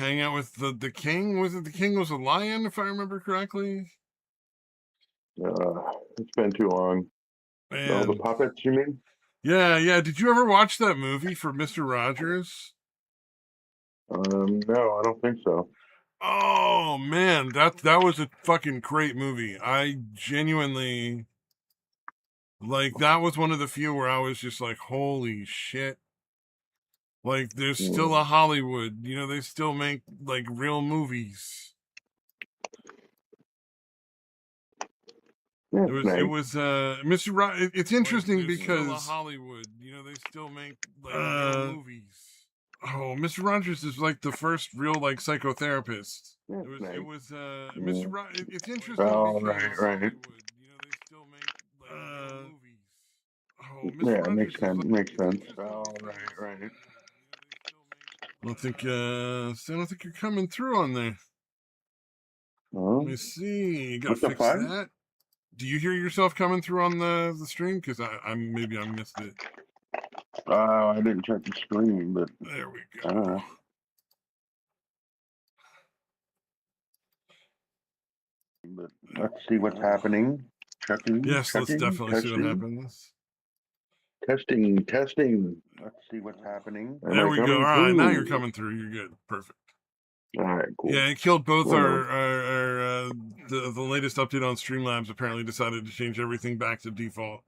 hang out with the king. Was it the king was a lion, if I remember correctly? It's been too long. And the puppets, you mean? Yeah. Did you ever watch that movie for Mr. Rogers? No, I don't think so. Oh man, that was a fucking great movie. I genuinely like that was one of the few where I was just like, holy shit. Like there's still a Hollywood, they still make like real movies. That's It was Mr. It's interesting like, because still a Hollywood, they still make like real movies. Oh, Mr. Rogers is like the first real like psychotherapist. It was Mr. Rogers. It's interesting because right. Hollywood, they still make like real movies. Oh, Mr. Yeah, Rogers makes sense. Makes sense. right. I don't think you're coming through on there. Let me see. You gotta fix that. Do you hear yourself coming through on the stream? Because I missed it. I didn't check the screen, but there we go. But let's see what's happening. Checking. Yes, let's definitely see what happens. Testing. Let's see what's happening. There we go. All right, now you're coming through. You're good. Perfect. All right, cool. Yeah, it killed both the latest update on Streamlabs apparently decided to change everything back to default.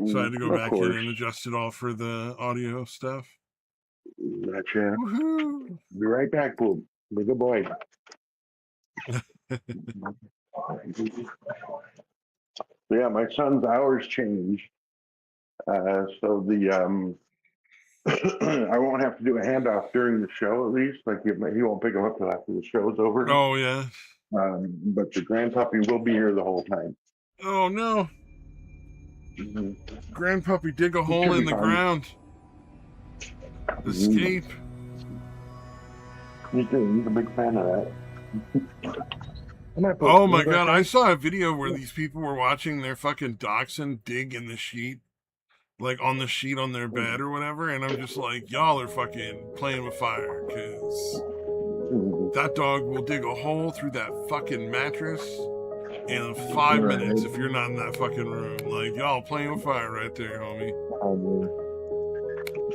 So I had to go back in and adjust it all for the audio stuff. Gotcha. Woohoo! Be right back, Boom. Be a good boy. Yeah, my son's hours change. So the I won't have to do a handoff during the show, at least. Like he won't pick him up till after the show's over. Oh yeah. But the grandpuppy will be here the whole time. Oh no. Grandpuppy dig a hole in the ground. Escape. He's a big fan of that. Oh my god, I saw a video where these people were watching their fucking dachshund dig in the sheet. Like on the sheet on their bed or whatever, and I'm just like, y'all are fucking playing with fire, because that dog will dig a hole through that fucking mattress in 5 minutes if you're not in that fucking room. Like, y'all playing with fire right there, homie.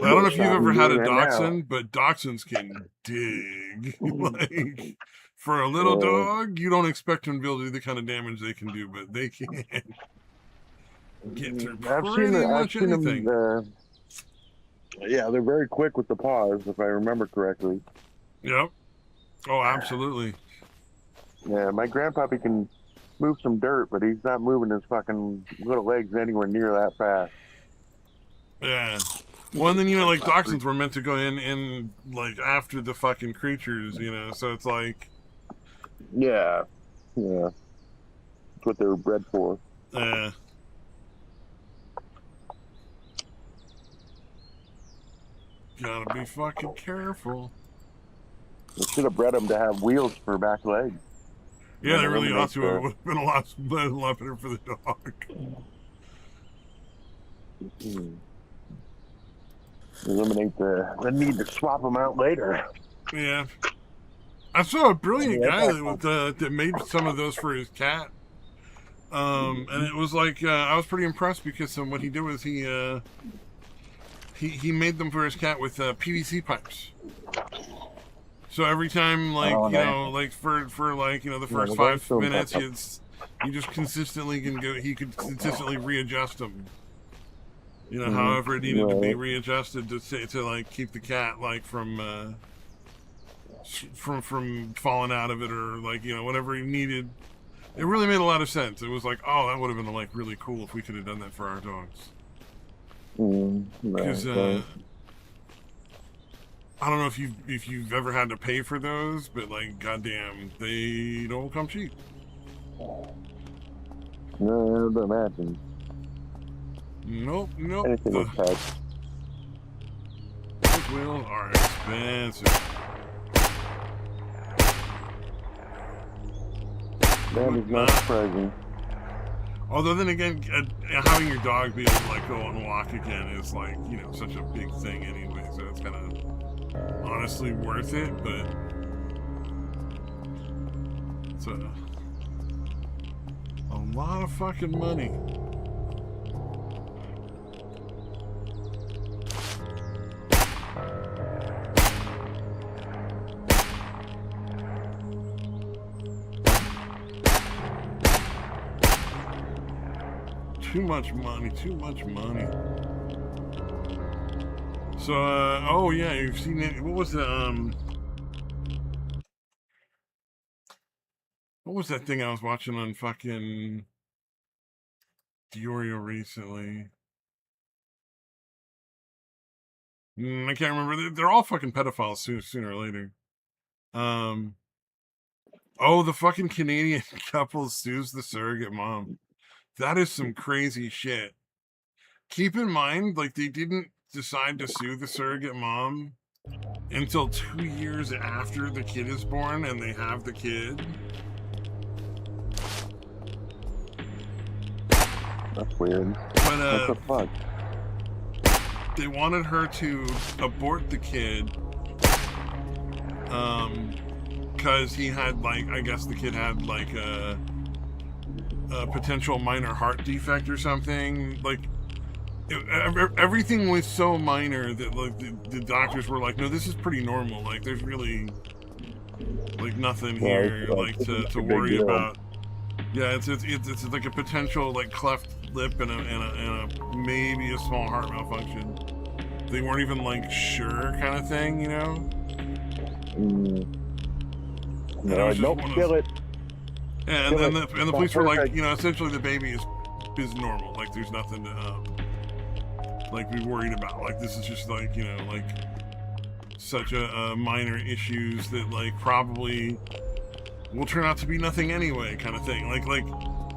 I don't know if you've ever had a dachshund, but dachshunds can dig. Like, for a little dog, you don't expect them to be able to do the kind of damage they can do, but they can. Get through pretty much anything. Yeah, they're very quick with the paws, if I remember correctly. Yep. Oh, absolutely. Yeah, my grandpappy can move some dirt, but he's not moving his fucking little legs anywhere near that fast. Yeah. Well, and then, like, dachshunds were meant to go in, like, after the fucking creatures, so it's like... Yeah. That's what they were bred for. Yeah. Gotta be fucking careful. They should have bred them to have wheels for back legs. Yeah, they really ought to. It would have been a lot better for the dog. Eliminate the need to swap them out later. Yeah. I saw a brilliant guy that made some of those for his cat. And it was like, I was pretty impressed because what he did was he made them for his cat with PVC pipes. So every time, like, like for like, the first 5 minutes, he just consistently he could consistently readjust them. However it needed to be readjusted to like keep the cat like from falling out of it, or like, whatever he needed. It really made a lot of sense. It was like, oh, that would have been like really cool if we could have done that for our dogs. Because I don't know if you've ever had to pay for those, but like, goddamn, they don't come cheap. No, I don't imagine. Nope. Anything with pets. Those wheels are expensive. That is not surprising. Although then again, having your dog be able to like go and walk again is like, such a big thing anyway. So it's kind of honestly worth it, but it's a lot of fucking money. Too much money, too much money. So, oh yeah, you've seen it. What was that thing I was watching on fucking Diorio recently? I can't remember. They're all fucking pedophiles sooner or later. Oh, the fucking Canadian couple sues the surrogate mom. That is some crazy shit. Keep in mind, like, they didn't decide to sue the surrogate mom until 2 years after the kid is born and they have the kid. That's weird. But, what the fuck? they wanted her to abort the kid, because he had, like, I guess the kid had, like, a potential minor heart defect or something. Like, everything was so minor that, like, the doctors were like, no, this is pretty normal. Like, there's really, like, nothing here, like, to worry about. Yeah, it's like a potential, like, cleft lip and a maybe a small heart malfunction. They weren't even, like, sure kind of thing, you know? No, nope, kill it. Yeah, and then the police were like, you know, essentially the baby is normal. Like, there's nothing to like be worried about. Like, this is just, like, you know, like, such a minor issues that, like, probably will turn out to be nothing anyway, kind of thing. Like,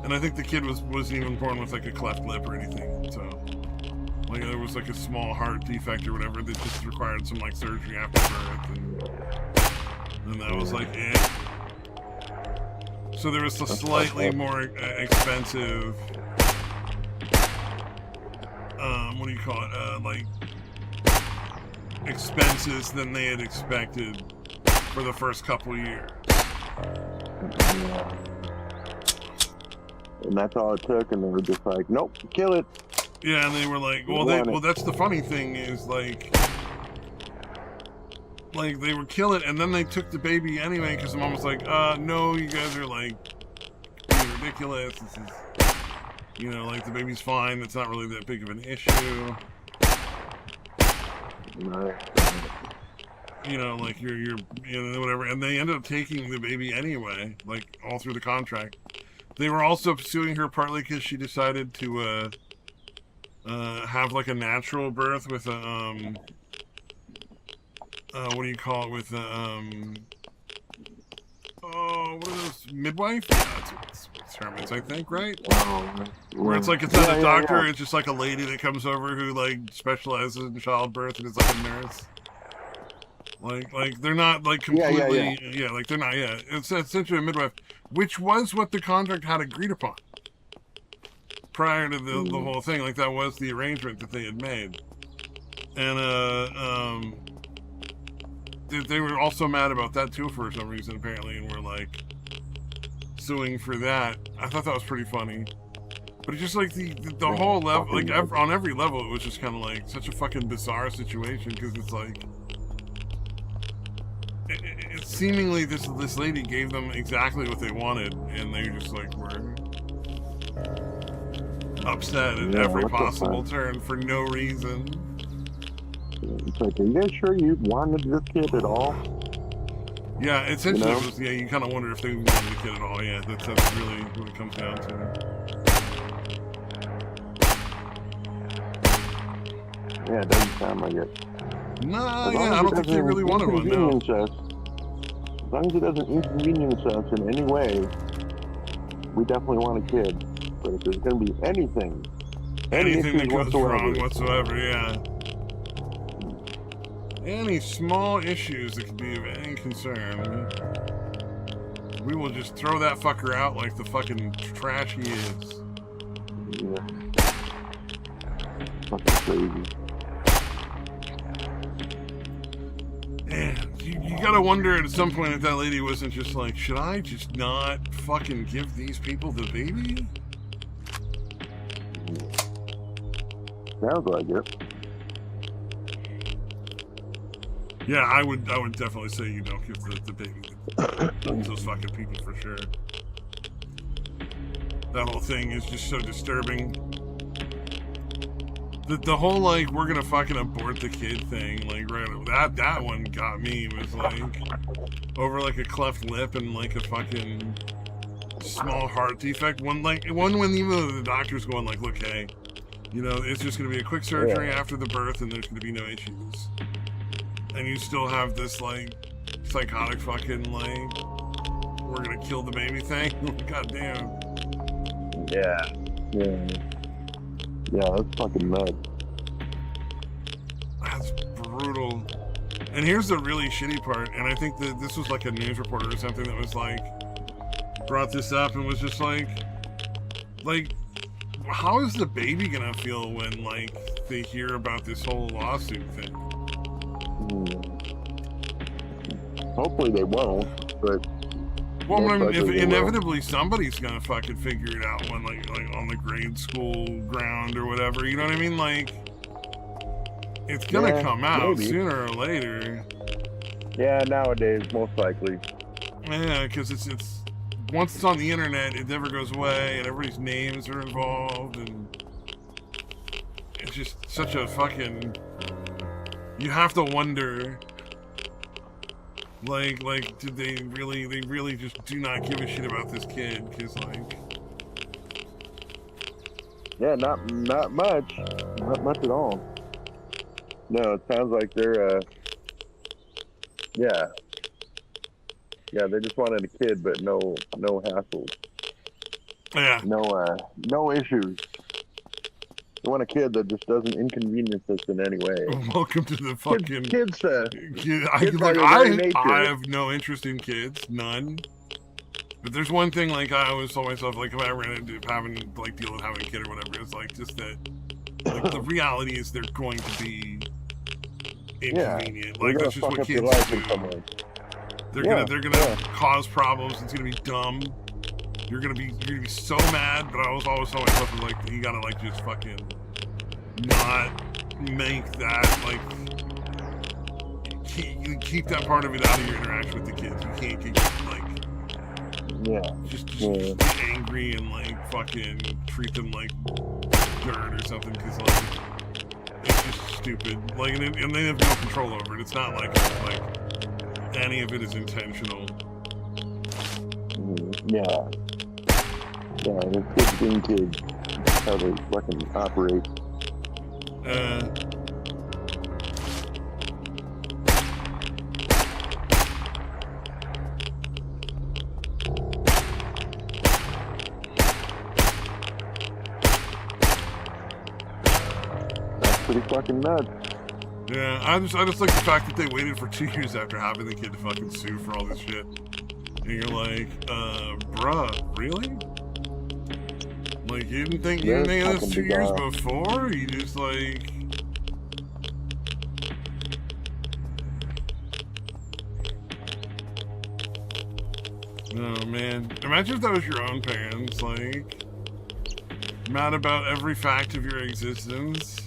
and I think the kid wasn't even born with, like, a cleft lip or anything. So, like, there was, like, a small heart defect or whatever that just required some, like, surgery after birth, and that was, like, it. So there was a slightly more expensive, what do you call it, like, expenses than they had expected for the first couple years. And that's all it took, and they were just like, nope, kill it. Yeah, and they were like, well, that's the funny thing is, like, they would kill it, and then they took the baby anyway, because the mom was like, no, you guys are, like, being ridiculous. This is, you know, like, the baby's fine. It's not really that big of an issue. No. You know, like, you're, you know, whatever. And they ended up taking the baby anyway, like, all through the contract. They were also suing her partly because she decided to, have, like, a natural birth with a, what do you call it, with oh, what are those, midwife? Yeah, that's what it's terms, I think, right? Where it's like, it's not a doctor, it's just like a lady that comes over who, like, specializes in childbirth and is like a nurse. Like they're not, like, completely, like, they're not, it's essentially a midwife, which was what the contract had agreed upon prior to the whole thing. Like, that was the arrangement that they had made. And, they were also mad about that too for some reason, apparently, and were, like, suing for that. I thought that was pretty funny. But it's just, like, the whole level, like, on every level, it was just kind of, like, such a fucking bizarre situation, because it's, like, it seemingly this lady gave them exactly what they wanted, and they just, like, were upset at every possible turn for no reason. It's like, are you guys sure you wanted this kid at all? Yeah, essentially, it was, you kind of wonder if they wanted the kid at all. Yeah, that's really what it comes down to. Yeah, it doesn't sound like it. Nah, yeah, I don't think they really wanted one, no. As long as it doesn't inconvenience us in any way, we definitely want a kid. But if there's going to be anything that goes wrong whatsoever, yeah. Any small issues that could be of any concern, we will just throw that fucker out like the fucking trash he is. Yeah. Fucking crazy. Man, you gotta wonder at some point if that lady wasn't just like, should I just not fucking give these people the baby? Sounds like it. Yeah, I would definitely say you don't give the baby to those fucking people for sure. That whole thing is just so disturbing. The whole, like, we're gonna fucking abort the kid thing, like, right, that one got me. It was like over like a cleft lip and like a fucking small heart defect. One when even the doctor's going like, look, hey, you know, it's just gonna be a quick surgery after the birth and there's gonna be no issues. And you still have this like psychotic fucking like, we're gonna kill the baby thing. God damn. Yeah, that's fucking nuts. That's brutal. And here's the really shitty part, and I think that this was like a news reporter or something that was like, brought this up and was just like, how is the baby gonna feel when like they hear about this whole lawsuit thing? Hopefully they won't, but well, I mean, if inevitably somebody's gonna fucking figure it out when like on the grade school ground or whatever, you know what I mean? Like, it's gonna come out sooner or later. Yeah, nowadays, most likely. Yeah, because it's once it's on the internet, it never goes away, and everybody's names are involved, and it's just such a fucking. You have to wonder. Like, did they really just do not give a shit about this kid? Because, like... Yeah, not much. Not much at all. No, it sounds like they're, yeah, they just wanted a kid, but no hassles. Yeah. No issues. They want a kid that just doesn't inconvenience us in any way. Welcome to the fucking... Kids I have no interest in kids. None. But there's one thing, like, I always told myself, like, if I ran into having, like, deal with having a kid or whatever, it's like, just that, like, the reality is they're going to be inconvenient. Yeah, like, that's just what kids do. They're gonna cause problems. It's gonna be dumb. You're gonna be so mad, but I was always telling myself, like, you gotta, like, just fucking not make that, like, keep that part of it out of your interaction with the kids. You can't keep, like, just get angry and, like, fucking treat them like dirt or something, because, like, it's just stupid. Like, and they have no control over it. It's not like any of it is intentional. Yeah, the kids being kids. That's how they fucking operate. That's pretty fucking nuts. Yeah, I just like the fact that they waited for 2 years after having the kid to fucking sue for all this shit. And you're like, bruh, really? Like, you didn't think of this 2 years before? You just, like... Oh, man. Imagine if that was your own parents, like... mad about every fact of your existence.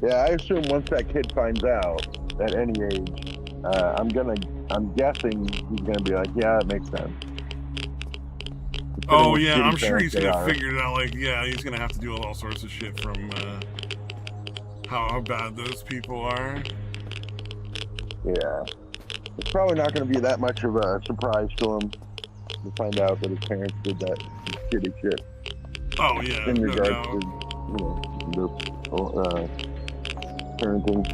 Yeah, I assume once that kid finds out, at any age, I'm guessing he's gonna be like, yeah, it makes sense. Oh yeah, I'm sure he's gonna figure it out. Like, yeah, he's gonna have to deal with all sorts of shit from how bad those people are. Yeah, it's probably not gonna be that much of a surprise to him to find out that his parents did that shitty shit. Oh yeah, in regards to their parenting.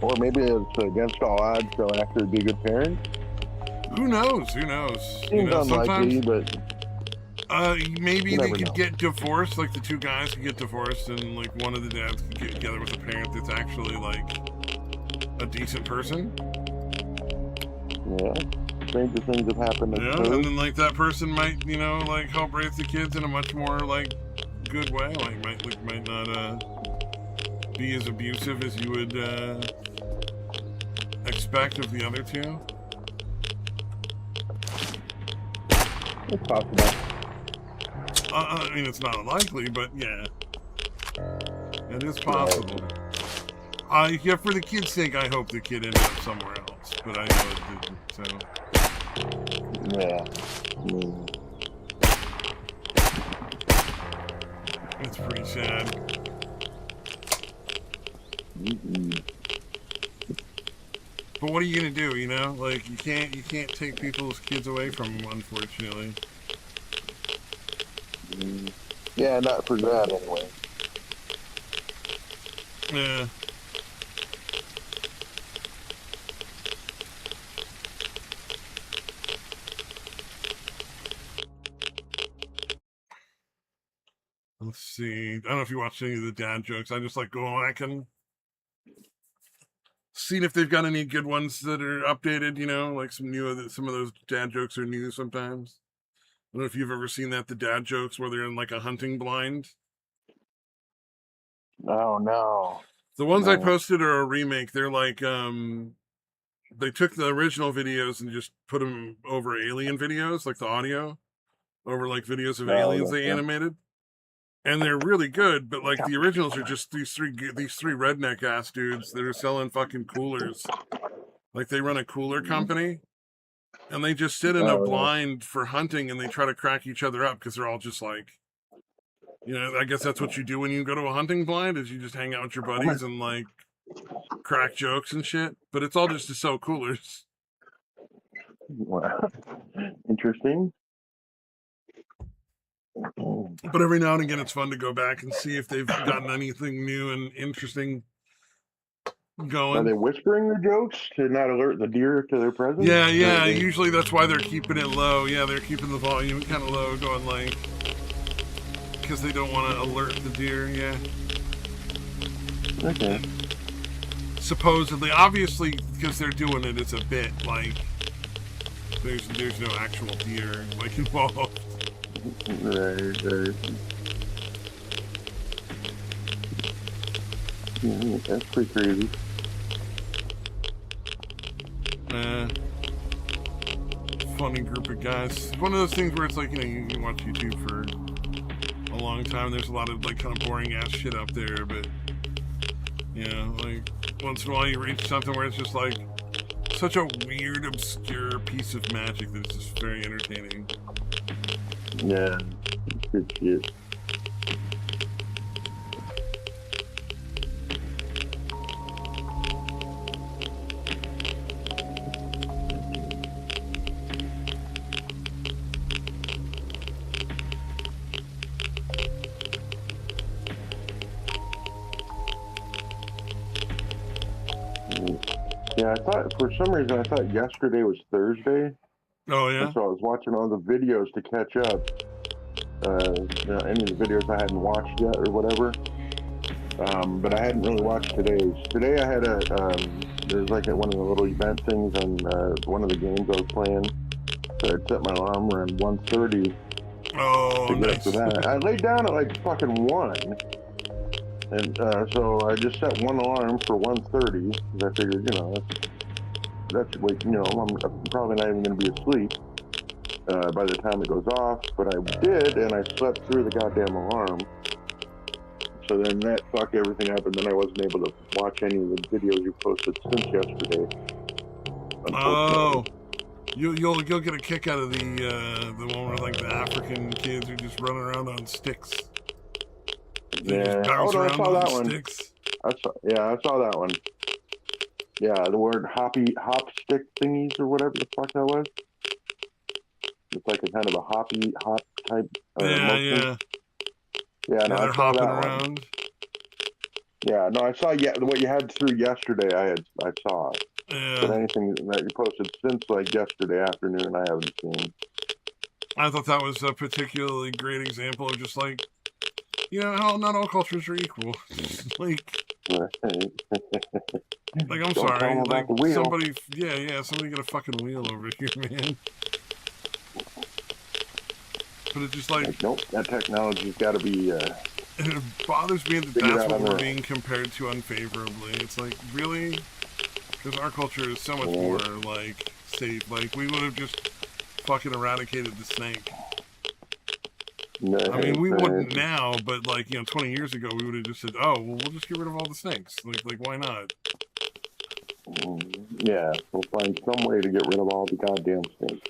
Or maybe it's against all odds, so after be a good parent. Who knows? Seems unlikely, but maybe they could get divorced. Like, the two guys could get divorced, and like one of the dads could get together with a parent that's actually like a decent person. Yeah. stranger things have happened. Yeah, and then like that person might, you know, like help raise the kids in a much more like good way. Like might not be as abusive as you would expect of the other two. It's possible. I mean, it's not unlikely, but yeah, it is possible. Yeah, for the kid's sake, I hope the kid ended up somewhere else, but I know it didn't. So Yeah. it's pretty sad. But what are you gonna do? You know, like you can't take people's kids away from them, unfortunately. Yeah, not for that anyway. Yeah. Let's see. I don't know if you watched any of the dad jokes. I just like going back and seeing if they've got any good ones that are updated. You know, like some of those dad jokes are new sometimes. I don't know if you've ever seen that, the dad jokes where they're in like a hunting blind. Oh no. The ones I No. posted are a remake. They're like they took the original videos and just put them over alien videos, like the audio, over like videos of aliens they animated. And they're really good, but like the originals are just these three redneck ass dudes that are selling fucking coolers. Like they run a cooler company, and they just sit in a blind for hunting, and they try to crack each other up because they're all just like, you know, I guess that's what you do when you go to a hunting blind, is you just hang out with your buddies and like crack jokes and shit. But it's all just to sell coolers. Wow. Interesting. But every now and again, it's fun to go back and see if they've gotten anything new and interesting going. Are they whispering their jokes to not alert the deer to their presence? Yeah. Usually that's why they're keeping it low. Yeah, they're keeping the volume kind of low, going like, because they don't want to alert the deer. Yeah. Okay. Supposedly, obviously, because they're doing it, it's a bit like there's no actual deer like involved. Right. Yeah, that's pretty crazy. Funny group of guys. One of those things where it's like, you know, you can watch YouTube for a long time. There's a lot of like kind of boring ass shit up there, but you know, like once in a while you reach something where it's just like such a weird, obscure piece of magic that it's just very entertaining. Yeah, good shit. Yeah, I thought for some reason I thought yesterday was Thursday. Oh yeah. And so I was watching all the videos to catch up. You know, any of the videos I hadn't watched yet or whatever. But I hadn't really watched today's. Today I had there's like one of the little event things on one of the games I was playing. So I set my alarm around 1:30 to get up to that. I laid down at like fucking 1. And so I just set one alarm for 1:30 because I figured, you know, that's like, you know, I'm probably not even going to be asleep by the time it goes off. But I did, and I slept through the goddamn alarm. So then that fucked everything up, and then I wasn't able to watch any of the videos you posted since yesterday. Oh, you'll get a kick out of the one where like the African kids are just running around on sticks. They just bounce around I saw on that one. sticks. I saw that one. Yeah, the word hop stick thingies or whatever the fuck that was. It's like a kind of a hop type motion. Yeah, no, they're hopping around. Yeah, no, I saw what you had through yesterday. I saw it. Yeah. But anything that you posted since like yesterday afternoon, I haven't seen. I thought that was a particularly great example of just like, you know, how not all cultures are equal. Like, Like, I'm Don't tell sorry, 'em about like, the wheel. somebody get a fucking wheel over here, man. But it's just like nope, that technology's got to be and it bothers me that figured that's out what on we're their being compared to unfavorably. It's like, really? Because our culture is so much Yeah. more, like, safe. Like, we would have just fucking eradicated the snake. I mean, we wouldn't now, but, like, 20 years ago, we would have just said, oh, well, we'll just get rid of all the snakes. Like why not? Yeah, we'll find some way to get rid of all the goddamn snakes.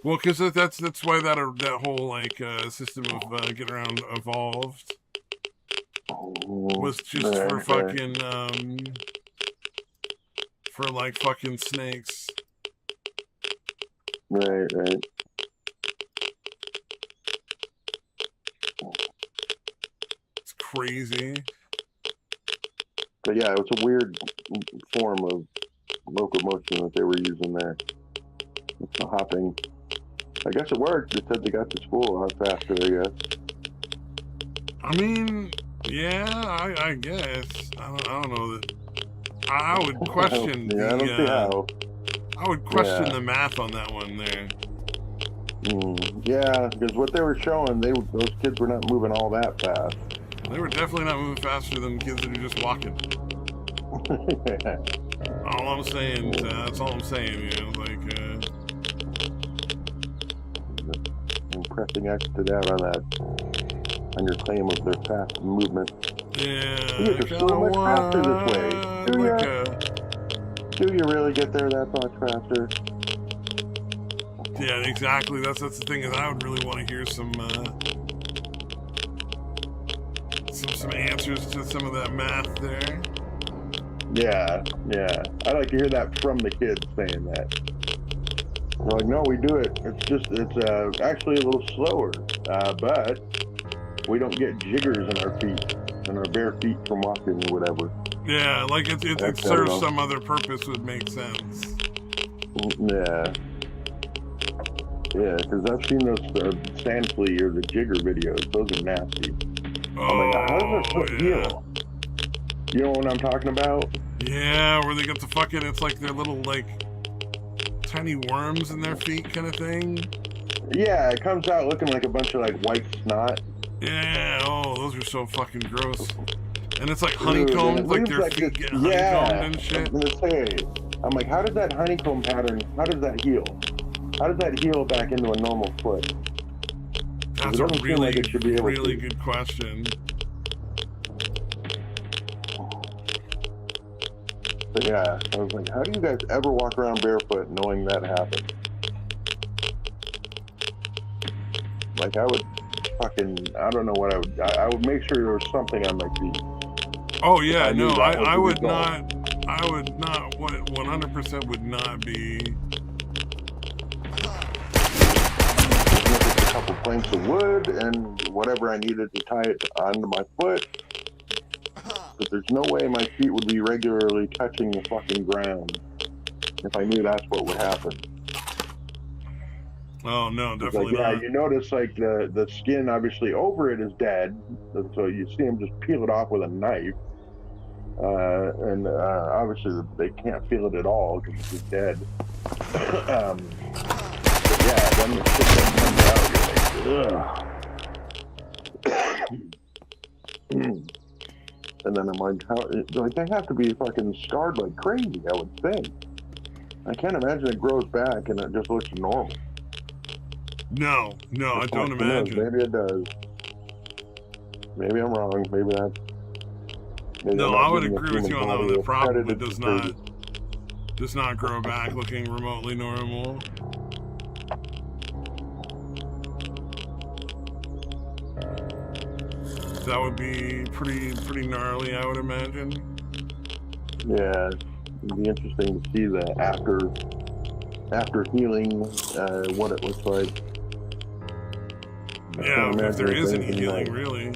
Well, because that's why that whole, like, system of getting around evolved was just for fucking, for, like, fucking snakes. Right. It's crazy. But yeah, it was a weird form of locomotion that they were using there. It's the hopping. I guess it worked. They said they got to school a lot faster, I guess. I mean, yeah, I guess. I don't know that. I would question I don't see how. I would question the math on that one there. Yeah, because what they were showing, those kids were not moving all that fast. They were definitely not moving faster than kids that are just walking. All I'm saying, that's all I'm saying, like, I'm pressing X to that on your claim of their fast movement. Yeah, You get to school much faster this way. Do you really get there that much faster? Yeah, exactly. That's the thing, is I would really want to hear some answers to some of that math there. Yeah. I like to hear that from the kids saying that. They're like, no, we do it. It's actually a little slower, but we don't get jiggers in our feet, in our bare feet from walking or whatever. Yeah, like it serves some other purpose would make sense. Yeah, because I've seen those sand flea or the jigger videos. Those are nasty. Oh my god, how does their foot heal? You know what I'm talking about? Yeah, where they get the fucking, it's like their little, like, tiny worms in their feet kind of thing. Yeah, it comes out looking like a bunch of, like, white snot. Yeah, those are so fucking gross. And it's like honeycombed, like their feet get honeycombed and shit. I was gonna say, I'm like, how does that honeycomb pattern, how does that heal? How does that heal back into a normal foot? That's a really good question. But yeah, I was like, how do you guys ever walk around barefoot knowing that happened? Like, I would fucking, I don't know what I would make sure there was something on my feet. Oh yeah, no, I would not, 100% would not be. Just a couple planks of wood and whatever I needed to tie it onto my foot. But there's no way my feet would be regularly touching the fucking ground if I knew that's what would happen. Oh no, definitely like, not. Yeah, you notice like the skin obviously over it is dead, so you see them just peel it off with a knife, and obviously they can't feel it at all because it's just dead. But yeah, then the shit that comes out, you're like, ugh. And then I'm like, they have to be fucking scarred like crazy, I would think. I can't imagine it grows back and it just looks normal. No, I don't imagine. Maybe it does. Maybe I'm wrong. Maybe that's. No, I would agree with you on that one. It probably does not grow back looking remotely normal. That would be pretty gnarly, I would imagine. Yeah, it'd be interesting to see the after healing, what it looks like. Yeah, if there is any healing, really.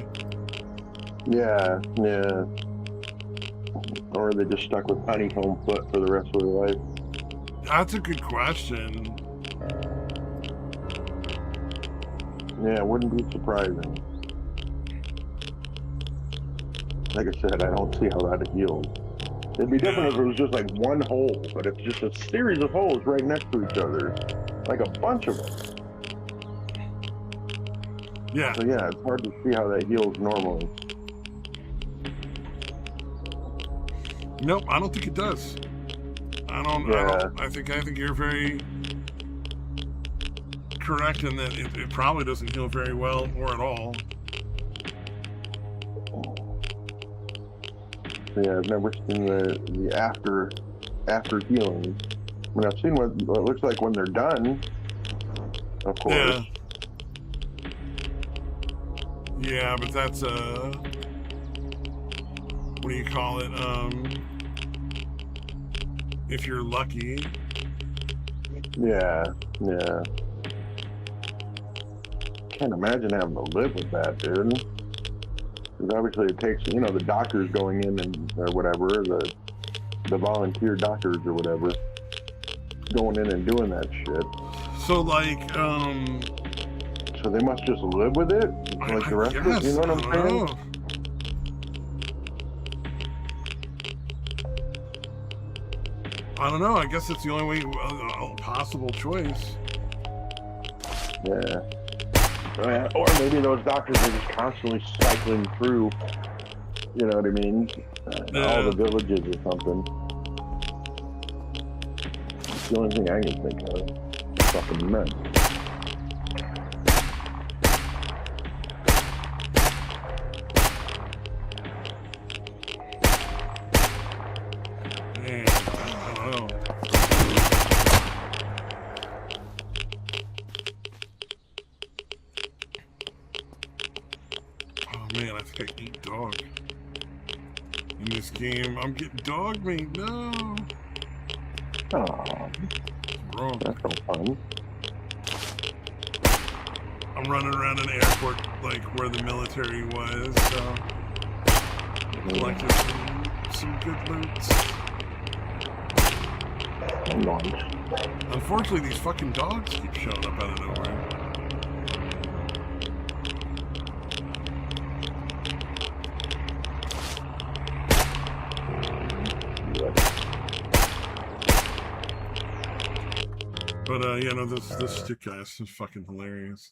Yeah. Or are they just stuck with honeycomb foot for the rest of their life? That's a good question. Yeah, it wouldn't be surprising. Like I said, I don't see how that heals. It'd be different if Yeah. it was just like one hole, but it's just a series of holes right next to each other, like a bunch of them. Yeah. So yeah, it's hard to see how that heals normally. Nope, I don't think it does. I think you're very correct in that it probably doesn't heal very well or at all. So yeah, I've never seen the after healing. I mean, I've seen what it looks like when they're done, of course. Yeah. Yeah, but that's what do you call it? If you're lucky. Yeah. Can't imagine having to live with that, dude. Because obviously it takes, the doctors going in or whatever, the volunteer doctors or whatever, going in and doing that shit. So like, So they must just live with it, like the rest of it. You know what I'm saying? I don't know. I guess it's the only way, possible choice. Yeah. Or maybe those doctors are just constantly cycling through, you know what I mean? All the villages or something. It's the only thing I can think of. It's fucking nuts. Man, I don't know. Oh man, I think I eat dog. In this game, I'm getting dog meat. No. Oh, Wrong. that's no fun. I'm running around an airport like where the military was, so collected some good loot. Unfortunately, these fucking dogs keep showing up out of nowhere. But yeah, no, this stick guy is fucking hilarious.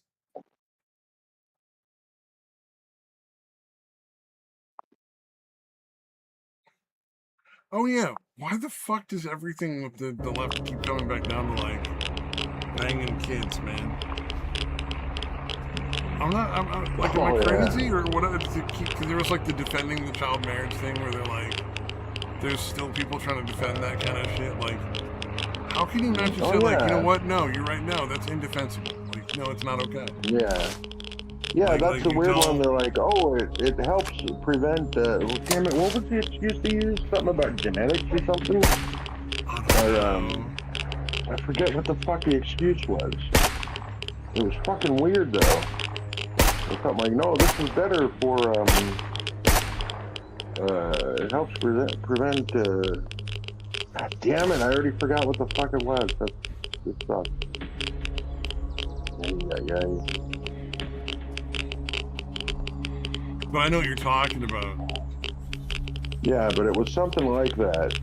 Oh yeah, why the fuck does everything with the left keep coming back down to like banging kids, man? I'm like, am I crazy or what? Because there was like the defending the child marriage thing where they're like, there's still people trying to defend that kind of shit. Like, how can you not just say like, you know what? No, you're right. No, that's indefensible. Like, no, it's not okay. Yeah, Like, that's the weird one. They're like, oh, it helps prevent. Damn it, what was the excuse they used? Something about genetics or something? I forget what the fuck the excuse was. It was fucking weird though. It's something like, no, this is better for it helps prevent. God damn it! I already forgot what the fuck it was. This sucks. Yeah. But I know what you're talking about. Yeah, but it was something like that.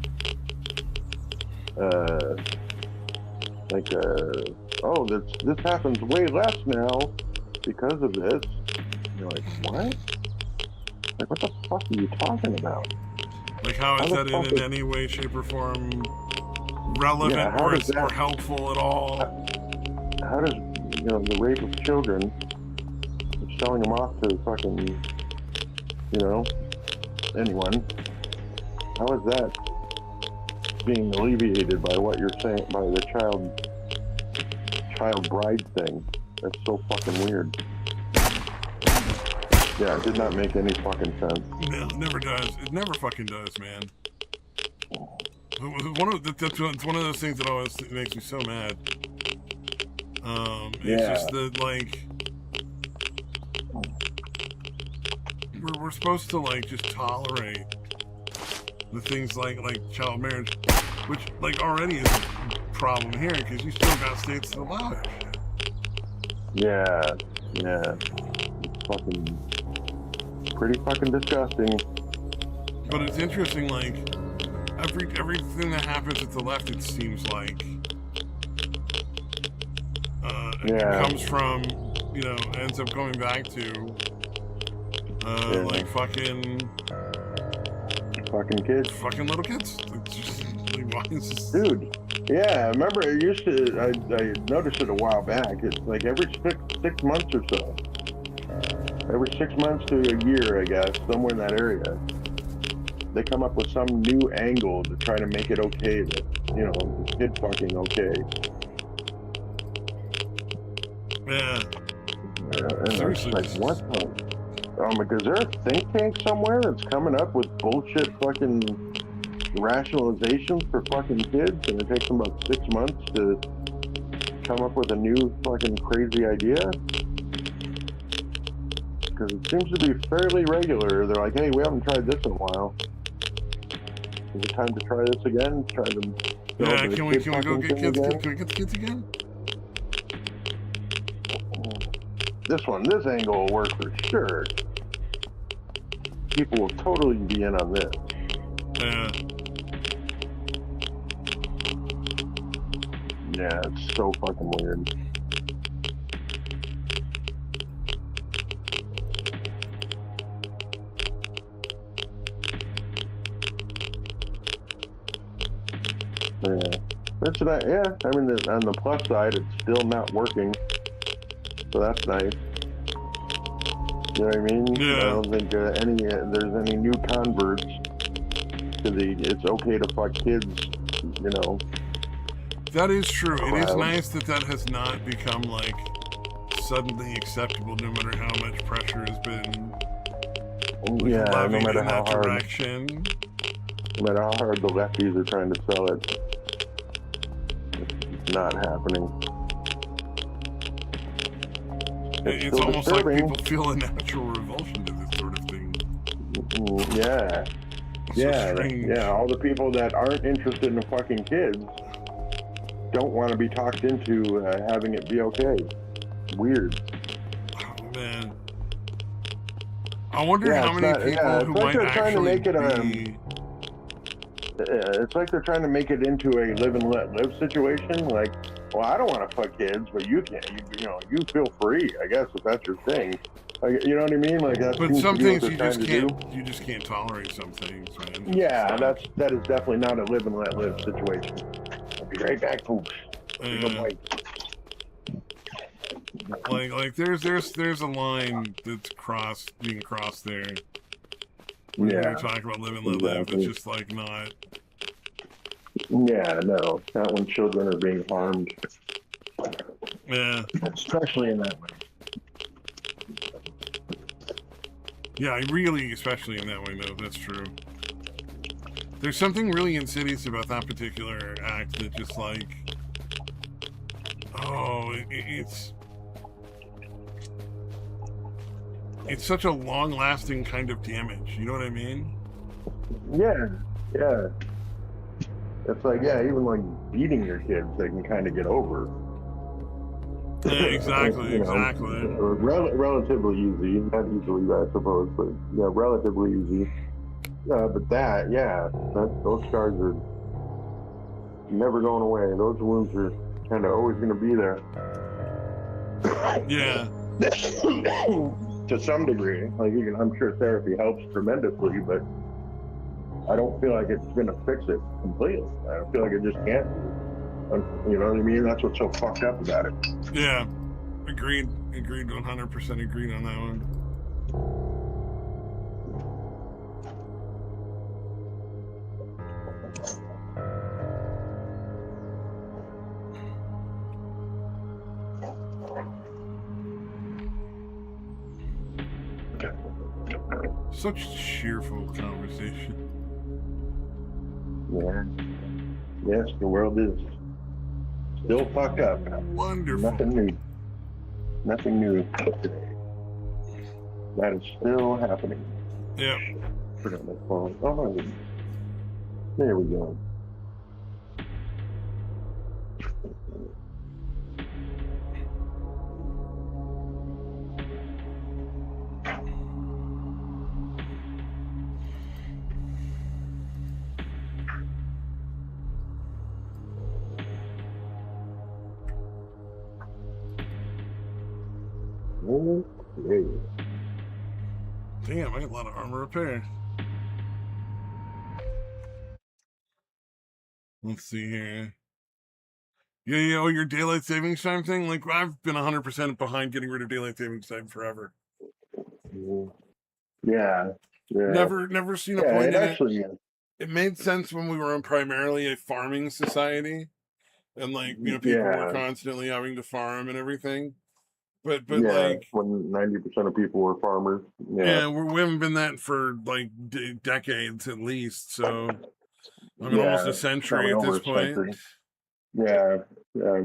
Oh, this happens way less now because of this. And you're like, what? Like, what the fuck are you talking about? Like, how is that in any way, shape, or form relevant or helpful at all? How does, the rape of children, selling them off to fucking, anyone, how is that being alleviated by what you're saying, by the child bride thing? That's so fucking weird. Yeah, it did not make any fucking sense. No, it never does. It never fucking does, man. It's one of those things that always makes me so mad. It's just that, like, we're supposed to, like, just tolerate the things like child marriage, which, like, already is a problem here because you still got states that allow it. Yeah. It's pretty fucking disgusting. But it's interesting, like, everything that happens at the left, it seems like, it comes from, you know, ends up going back to, like fucking kids. Fucking little kids. It's just, like, why is this... Dude, yeah, I remember it used to, I noticed it a while back. It's like every six months or so. Every 6 months to a year, I guess, somewhere in that area. They come up with some new angle to try to make it okay that, you know, kid fucking okay. Yeah. And Seriously, it's like, what the? Like, is there a think tank somewhere that's coming up with bullshit fucking rationalizations for fucking kids, and it takes them about 6 months to come up with a new fucking crazy idea? Because it seems to be fairly regular. They're like, hey, we haven't tried this in a while. Is it time to try this again? Try them. Yeah, can we go get kids? Can we get the kids again? This angle will work for sure. People will totally be in on this. Yeah. Yeah, it's so fucking weird. Yeah. That's what I mean, on the plus side, it's still not working. So that's nice. You know what I mean? Yeah. I don't think there's any new converts to the it's okay to fuck kids, you know. That is true. Crowd. It is nice that has not become, like, suddenly acceptable, no matter how much pressure has been, like, yeah, no levied matter in how that hard, direction. no matter how hard the lefties are trying to sell it, it's not happening. It's almost disturbing. like people feel a natural revulsion to this sort of thing. Yeah. It's so strange. Yeah. All the people that aren't interested in the fucking kids don't want to be talked into having it be okay. Weird. Oh, man. I wonder how many people who might actually be... It's like they're trying to make it into a live and let live situation. Like, well, I don't want to fuck kids, but you can. You feel free, I guess, if that's your thing. Like, you know what I mean? Like, that. But some things you just can't. You just can't tolerate some things, man. Yeah, that is definitely not a live and let live situation. I'll be right back, folks. Like there's a line that's being crossed there. When you talk about live and let live, it's just like not. Yeah, no, not when children are being harmed. Yeah. Especially in that way. Yeah, really, especially in that way, no, that's true. There's something really insidious about that particular act that just, like... Oh, it's such a long-lasting kind of damage, you know what I mean? Yeah. It's like, even like beating your kids, they can kind of get over. Yeah, exactly. Relatively easy, not easily, I suppose, but yeah, relatively easy. But those scars are never going away. Those wounds are kind of always going to be there. Yeah. To some degree, like I'm sure therapy helps tremendously, but I don't feel like it's going to fix it completely. I don't feel like it just can't. You know what I mean? That's what's so fucked up about it. Yeah. Agreed. 100% agreed on that one. Such cheerful conversation. Yeah. Yes, the world is still fucked up. Wonderful. Nothing new today. That is still happening. Yeah. Forgot my phone. Oh, there we go. Okay. Damn, I got a lot of armor repair. Let's see here. Yeah, oh, your daylight savings time thing? Like, I've been 100% behind getting rid of daylight savings time forever. Yeah. Yeah. Never seen a Yeah, point it in actually it. It made sense when we were primarily a farming society. And, like, people were yeah. constantly having to farm and everything. But Yeah, like, when 90% of people were farmers. Yeah. we haven't been that for, like, decades at least. So, I mean, almost Yeah. a century Probably at over this a point. century. Yeah. Yeah.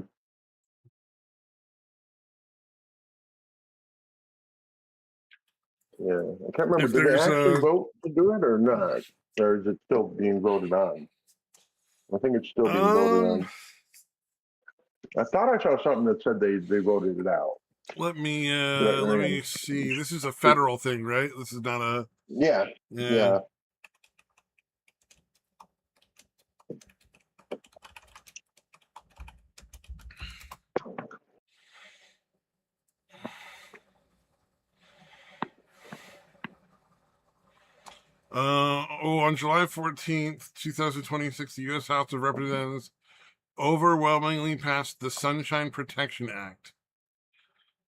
Yeah. I can't remember. If Did they there's actually vote to do it or not? Or is it still being voted on? I think it's still being voted on. I thought I saw something that said they voted it out. let me That let ran. me see. This is a federal thing, right? This is not a Yeah. yeah. On July 14th, 2026, the U.S. House of Representatives overwhelmingly passed the Sunshine Protection Act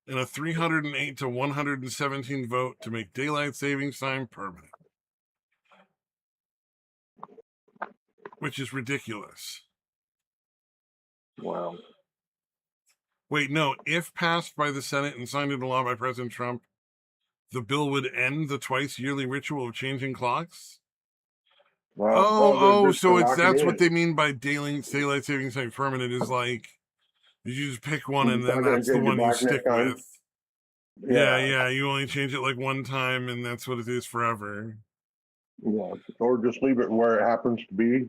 in a 308 to 117 vote to make daylight savings time permanent, which is ridiculous. Wow. Wait, no. If passed by the Senate and signed into law by President Trump, the bill would end the twice-yearly ritual of changing clocks? Well, So they're locking that's what in. they mean by daylight savings time permanent is like you just pick one and It's then not gonna that's the change one it you back stick next time. with. Yeah. Yeah, you only change it like one time and that's what it is forever. Yeah. Or just leave it where it happens to be,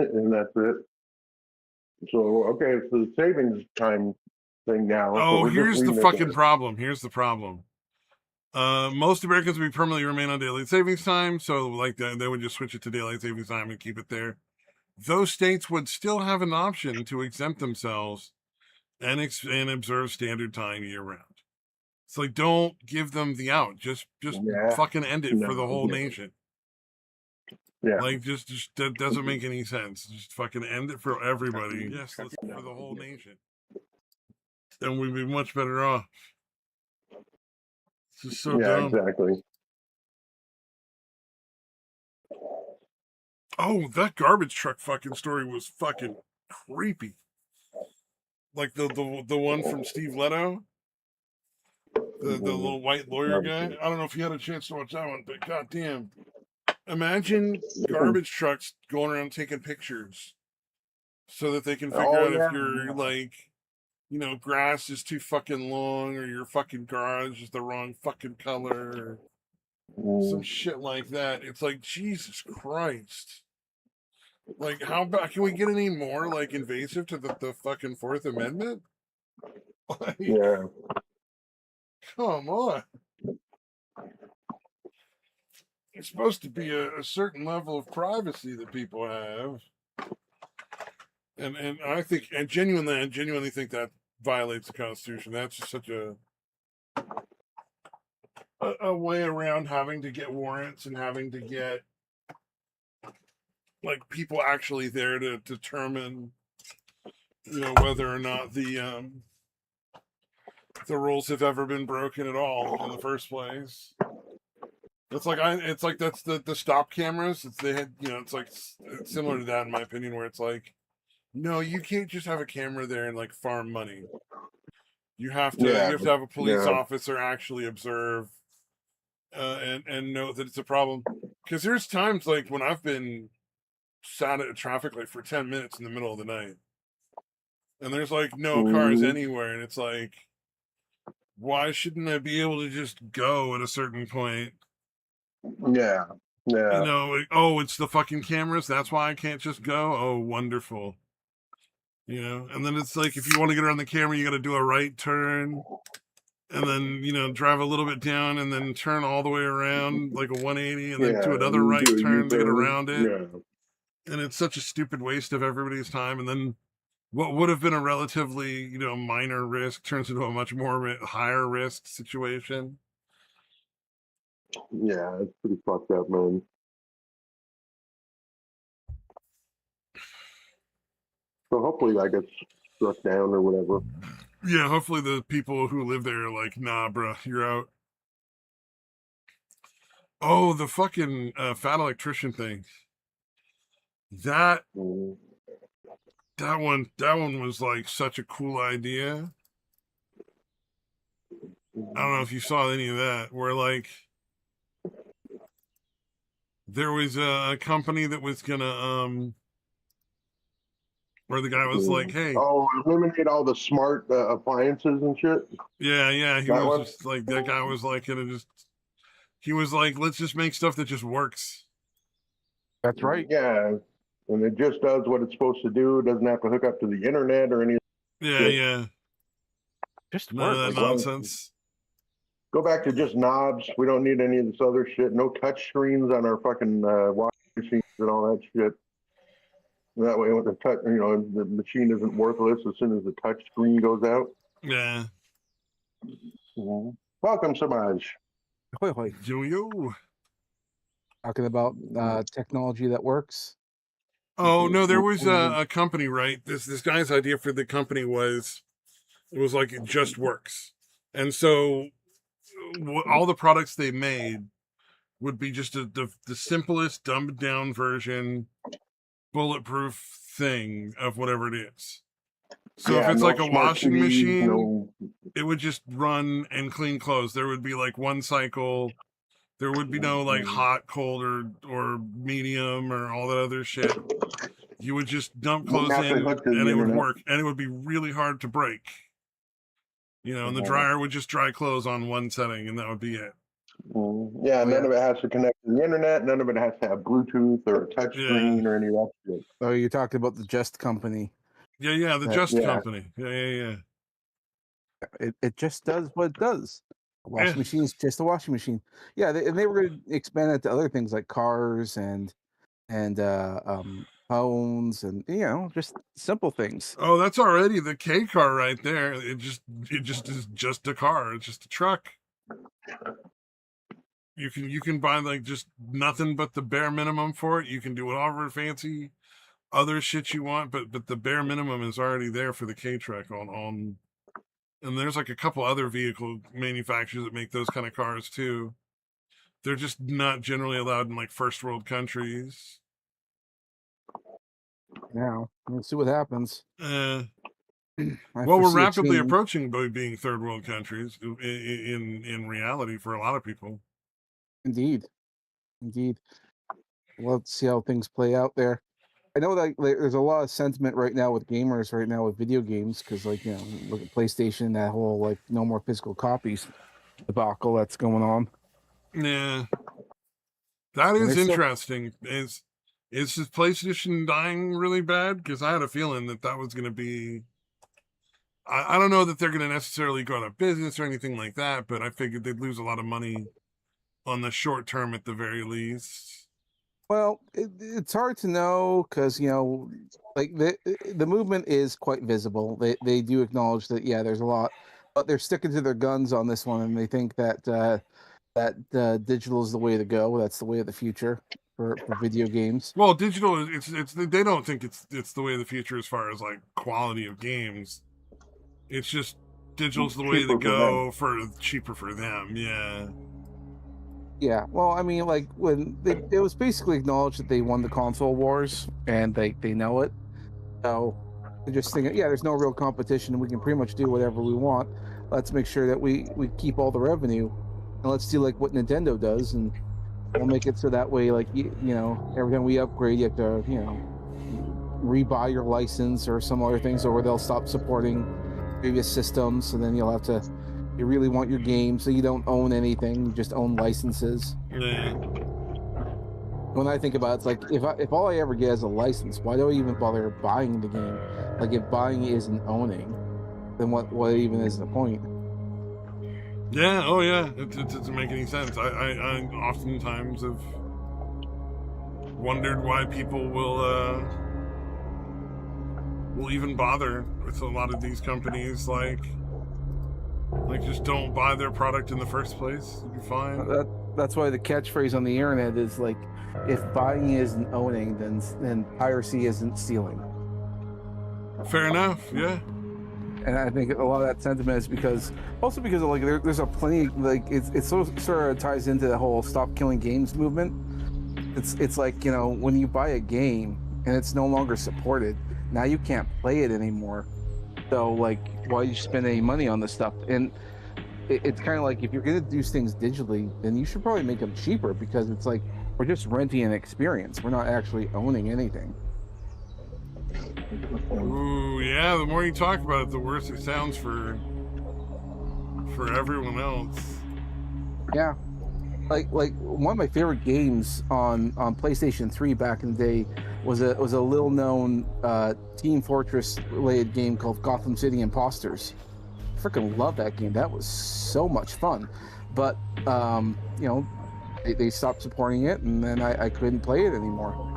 and that's it. So okay, it's the savings time thing now. So Oh, we're just here's the leaving it fucking there. problem. Here's the problem. Most Americans would permanently remain on daylight savings time, so like they would just switch it to daylight savings time and keep it there. Those states would still have an option to exempt themselves and observe standard time year round. It's like, don't give them the out. Just Yeah. fucking end it for the whole No. nation. Yeah. Like, just that doesn't make any sense. Just fucking end it for everybody. Yes, let's for the whole nation, and we'd be much better off. It's just so Yeah, dumb. exactly. Oh, that garbage truck fucking story was fucking creepy. Like the one from Steve Leto, the little white lawyer guy. I don't know if you had a chance to watch that one, but goddamn, imagine garbage trucks going around taking pictures so that they can figure Oh out yeah. if your like, grass is too fucking long or your fucking garage is the wrong fucking color or some shit like that. It's like, Jesus Christ. Like, how about, can we get any more like invasive to the fucking Fourth Amendment? Like, Yeah. come on. It's supposed to be a certain level of privacy that people have. And I think, I genuinely think that violates the Constitution. That's just such a way around having to get warrants and having to get like people actually there to determine, whether or not the rules have ever been broken at all in the first place. It's like that's the stop cameras. They had, it's like it's similar to that in my opinion, where it's like, no, you can't just have a camera there and like farm money. You have to have a police officer actually observe and know that it's a problem. Because there's times like when I've been sat at a traffic light for 10 minutes in the middle of the night, and there's like no cars anywhere, and it's like, why shouldn't I be able to just go at a certain point? Yeah. Yeah. Like, oh, it's the fucking cameras. That's why I can't just go. Oh, wonderful. And then it's like, if you want to get around the camera, you got to do a right turn and then, drive a little bit down and then turn all the way around like a 180 and then do another right turn to get around it. Yeah. And it's such a stupid waste of everybody's time. And then what would have been a relatively, minor risk turns into a much more higher risk situation. Yeah, it's pretty fucked up, man. So hopefully that gets struck down or whatever. Yeah, hopefully the people who live there are like, nah, bruh, you're out. Oh, the fucking fat electrician thing. That Mm. that one was like such a cool idea. I don't know if you saw any of that, where like there was a company that was gonna where the guy was like, hey, Oh, eliminate all the smart appliances and shit. yeah, he That was one? just like, that guy was like gonna just, he was like, let's just make stuff that just works. That's right. Yeah, and it just does what it's supposed to do. It doesn't have to hook up to the internet or any shit. Yeah, Just none of work. that nonsense. Go back to just knobs. We don't need any of this other shit. No touch screens on our fucking washing machines and all that shit. That way, when the touch, the machine isn't worthless as soon as the touch screen goes out. Yeah. Welcome, Samaj. Hoi, hoi. Yo. Talking about technology that works. Oh no, there was a company, right? This guy's idea for the company was, it was like, it just works, and so all the products they made would be just the simplest, dumbed down version, bulletproof thing of whatever it is. So if it's no like a smart washing TVs, machine, no. it would just run and clean clothes. There would be like one cycle. There would be no like hot, cold, or medium or all that other shit. You would just dump clothes Not to in hook to the and it would internet. work. And it would be really hard to break. And the dryer would just dry clothes on one setting and that would be it. Yeah, none of it has to connect to the internet. None of it has to have Bluetooth or a touch screen or any of that shit. Oh, you're talking about the Just company. Yeah, the Just company. Yeah. It just does what it does. A washing machine is just a washing machine. Yeah, and they were going to expand it to other things like cars and phones and just simple things. Oh, that's already the K car right there. It just is just a car. It's just a truck. You can buy like just nothing but the bare minimum for it. You can do whatever fancy other shit you want, but the bare minimum is already there for the K truck on. And there's like a couple other vehicle manufacturers that make those kind of cars too. They're just not generally allowed in like first world countries. Now, let's see what happens. Well, we're rapidly approaching being third world countries in reality for a lot of people. Indeed. Let's see how things play out there. I know that there's a lot of sentiment right now with gamers right now with video games because, look at PlayStation, that whole no more physical copies debacle that's going on. Yeah, that is interesting. Is this PlayStation dying really bad? Because I had a feeling that was going to be. I don't know that they're going to necessarily go out of business or anything like that, but I figured they'd lose a lot of money on the short term at the very least. Well, it's hard to know because the movement is quite visible. They do acknowledge that there's a lot, but they're sticking to their guns on this one, and they think that digital is the way to go. That's the way of the future for video games. Well, digital it's they don't think it's the way of the future as far as like quality of games. It's just digital's the way to go for cheaper for them. Yeah. Yeah, well, I mean, like when it was basically acknowledged that they won the console wars, and they know it. So they're just thinking, there's no real competition, and we can pretty much do whatever we want. Let's make sure that we keep all the revenue, and let's do like what Nintendo does, and we'll make it so that way, like every time we upgrade, you have to rebuy your license or some other things, or they'll stop supporting previous systems, so then you'll have to. You really want your game, so you don't own anything; you just own licenses. Yeah. When I think about it, it's like if all I ever get is a license, why do I even bother buying the game? Like if buying isn't owning, then what even is the point? Yeah. Oh yeah. It doesn't make any sense. I oftentimes have wondered why people will will even bother with a lot of these companies. Like just don't buy their product in the first place. You'll be fine. That's why the catchphrase on the internet is like, if buying isn't owning, then piracy isn't stealing. Fair enough. Yeah. And I think a lot of that sentiment is because of like there's a plenty like it sort of ties into the whole stop killing games movement. It's like, you know, when you buy a game and it's no longer supported, now you can't play it anymore. So like, why you spend any money on this stuff? And it's kind of like, if you're gonna do things digitally, then you should probably make them cheaper, because it's like we're just renting an experience. We're not actually owning anything. Ooh, yeah. The more you talk about it, the worse it sounds for everyone else. Yeah. Like one of my favorite games on PlayStation 3 back in the day was a little known Team Fortress related game called Gotham City Imposters. Freaking love that game. That was so much fun. But you know, they stopped supporting it, and then I couldn't play it anymore.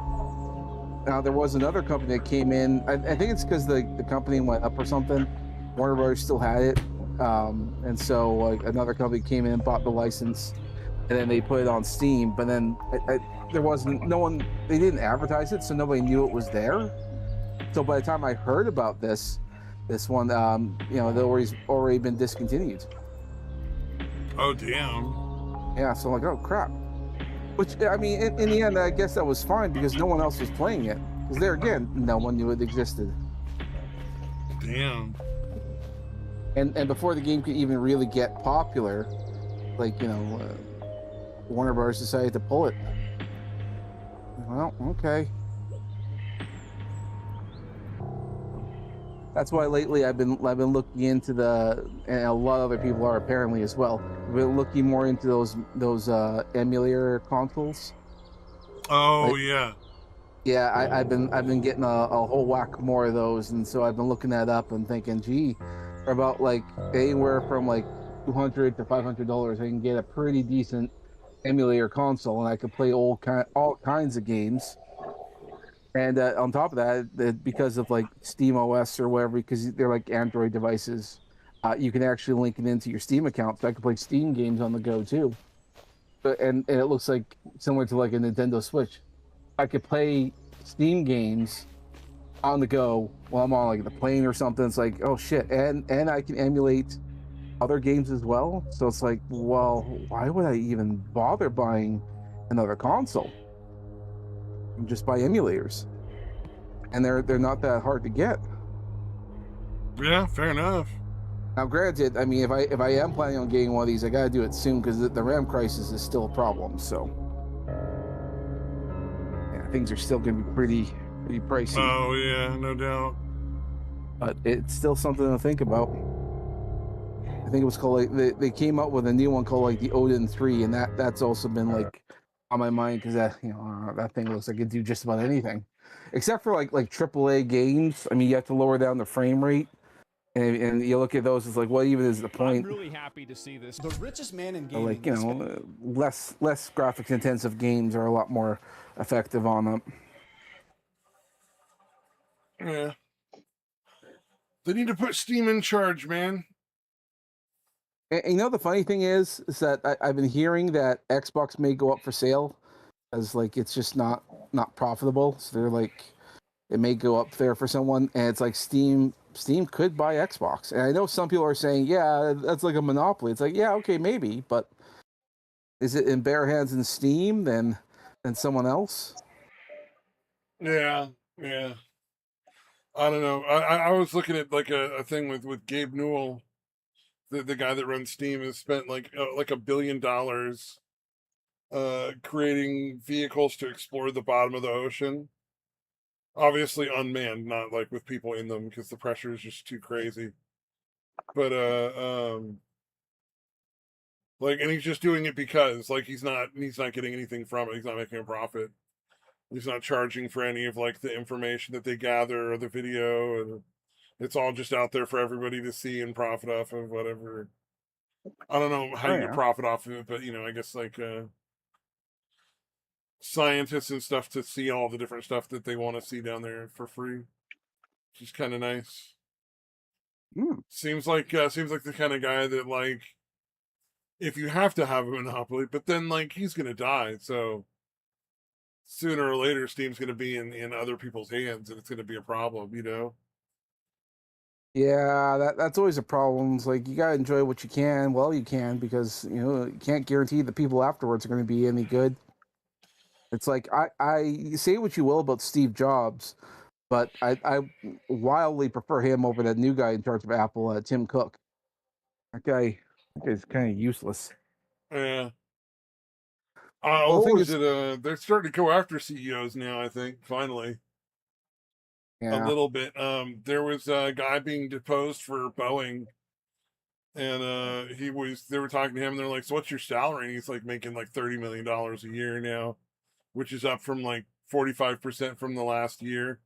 Now there was another company that came in. I think it's because the company went up or something. Warner Brothers still had it, and so like another company came in and bought the license, and then they put it on Steam. But then there wasn't no one. They didn't advertise it, so nobody knew it was there. So by the time I heard about this one, you know, it already been discontinued. Oh damn. Yeah, so I'm like, oh crap. Which, I mean, in the end, I guess that was fine, because no one else was playing it. Because there again, no one knew it existed. Damn. And before the game could even really get popular, like, you know, Warner Bros. Decided to pull it. Well, okay. That's why lately I've been looking into and a lot of other people are apparently as well. We're looking more into those emulator consoles. Oh Like, yeah. yeah, I've been getting a whole whack more of those, and so I've been looking that up and thinking, gee, for about like anywhere from like $200 to $500, I can get a pretty decent emulator console, and I could play all kinds of games. And on top of that, because of like Steam OS or whatever, because they're like Android devices, you can actually link it into your Steam account, so I can play Steam games on the go too. But and it looks like similar to like a Nintendo Switch. I could play Steam games on the go while I'm on like the plane or something. It's like, oh shit, and I can emulate other games as well. So it's like, well, why would I even bother buying another console? Just buy emulators, and they're not that hard to get. Yeah, fair enough. Now, granted, I mean, if I am planning on getting one of these, I gotta do it soon, because the RAM crisis is still a problem. So, yeah, things are still gonna be pretty pricey. Oh yeah, no doubt. But it's still something to think about. I think it was called like they came up with a new one called like the Odin 3, and that's also been like on my mind, because that, you know, that thing looks like it do just about anything, except for like AAA games. I mean, you have to lower down the frame rate, and you look at those, it's like, what even is the point? I'm really happy to see this. The richest man in Or gaming. like, you know, less graphics intensive games are a lot more effective on them. Yeah. They need to put Steam in charge, man. And you know, the funny thing is that I've been hearing that Xbox may go up for sale, as like it's just not profitable. So they're like, it may go up there for someone, and it's like Steam could buy Xbox. And I know some people are saying, yeah, that's like a monopoly. It's like, yeah, okay, maybe, but is it in bare hands in Steam than someone else? Yeah, yeah. I don't know. I was looking at like a thing with Gabe Newell, the guy that runs Steam, has spent like $1 billion creating vehicles to explore the bottom of the ocean. Obviously unmanned, not like with people in them, because the pressure is just too crazy. But like, and he's just doing it because like he's not getting anything from it. He's not making a profit. He's not charging for any of like the information that they gather or the video, and it's all just out there for everybody to see and profit off of, whatever. I don't know how you get profit off of it, but you know, I guess like scientists and stuff to see all the different stuff that they want to see down there for free. which is kind of nice. Hmm. Seems like the kind of guy that, like, if you have to have a monopoly, but then, like, he's gonna die, so sooner or later Steam's gonna be in other people's hands, and it's gonna be a problem, you know. Yeah, that's always a problem. It's like you gotta enjoy what you can while you can, because you can't guarantee the people afterwards are going to be any good. It's like I say what you will about Steve Jobs, but I wildly prefer him over that new guy in charge of Apple, Tim Cook. That guy's kind of useless. Yeah. Well, the What thing was is, it? They're starting to go after CEOs now, I think, finally. A yeah, little bit. There was a guy being deposed for Boeing, and they were talking to him, and they're like, "So what's your salary?" And he's like making like $30 million a year now, which is up from like 45% from the last year.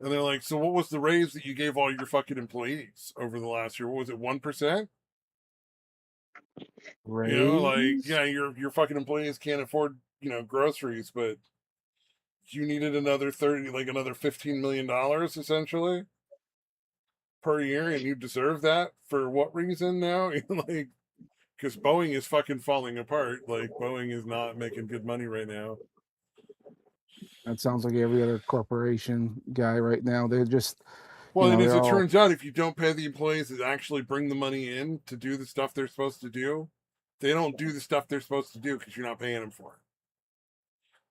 And they're like, "So what was the raise that you gave all your fucking employees over the last year? What was it, 1%?" You know, like, raise. yeah, your fucking employees can't afford, groceries, but you needed another another $15 million essentially per year, and you deserve that for what reason now? Like, because Boeing is fucking falling apart. Like, Boeing is not making good money right now. That sounds like every other corporation guy right now. They're just, Well, and as they're it all. turns out, if you don't pay the employees that actually bring the money in to do the stuff they're supposed to do, they don't do the stuff they're supposed to do because you're not paying them for it.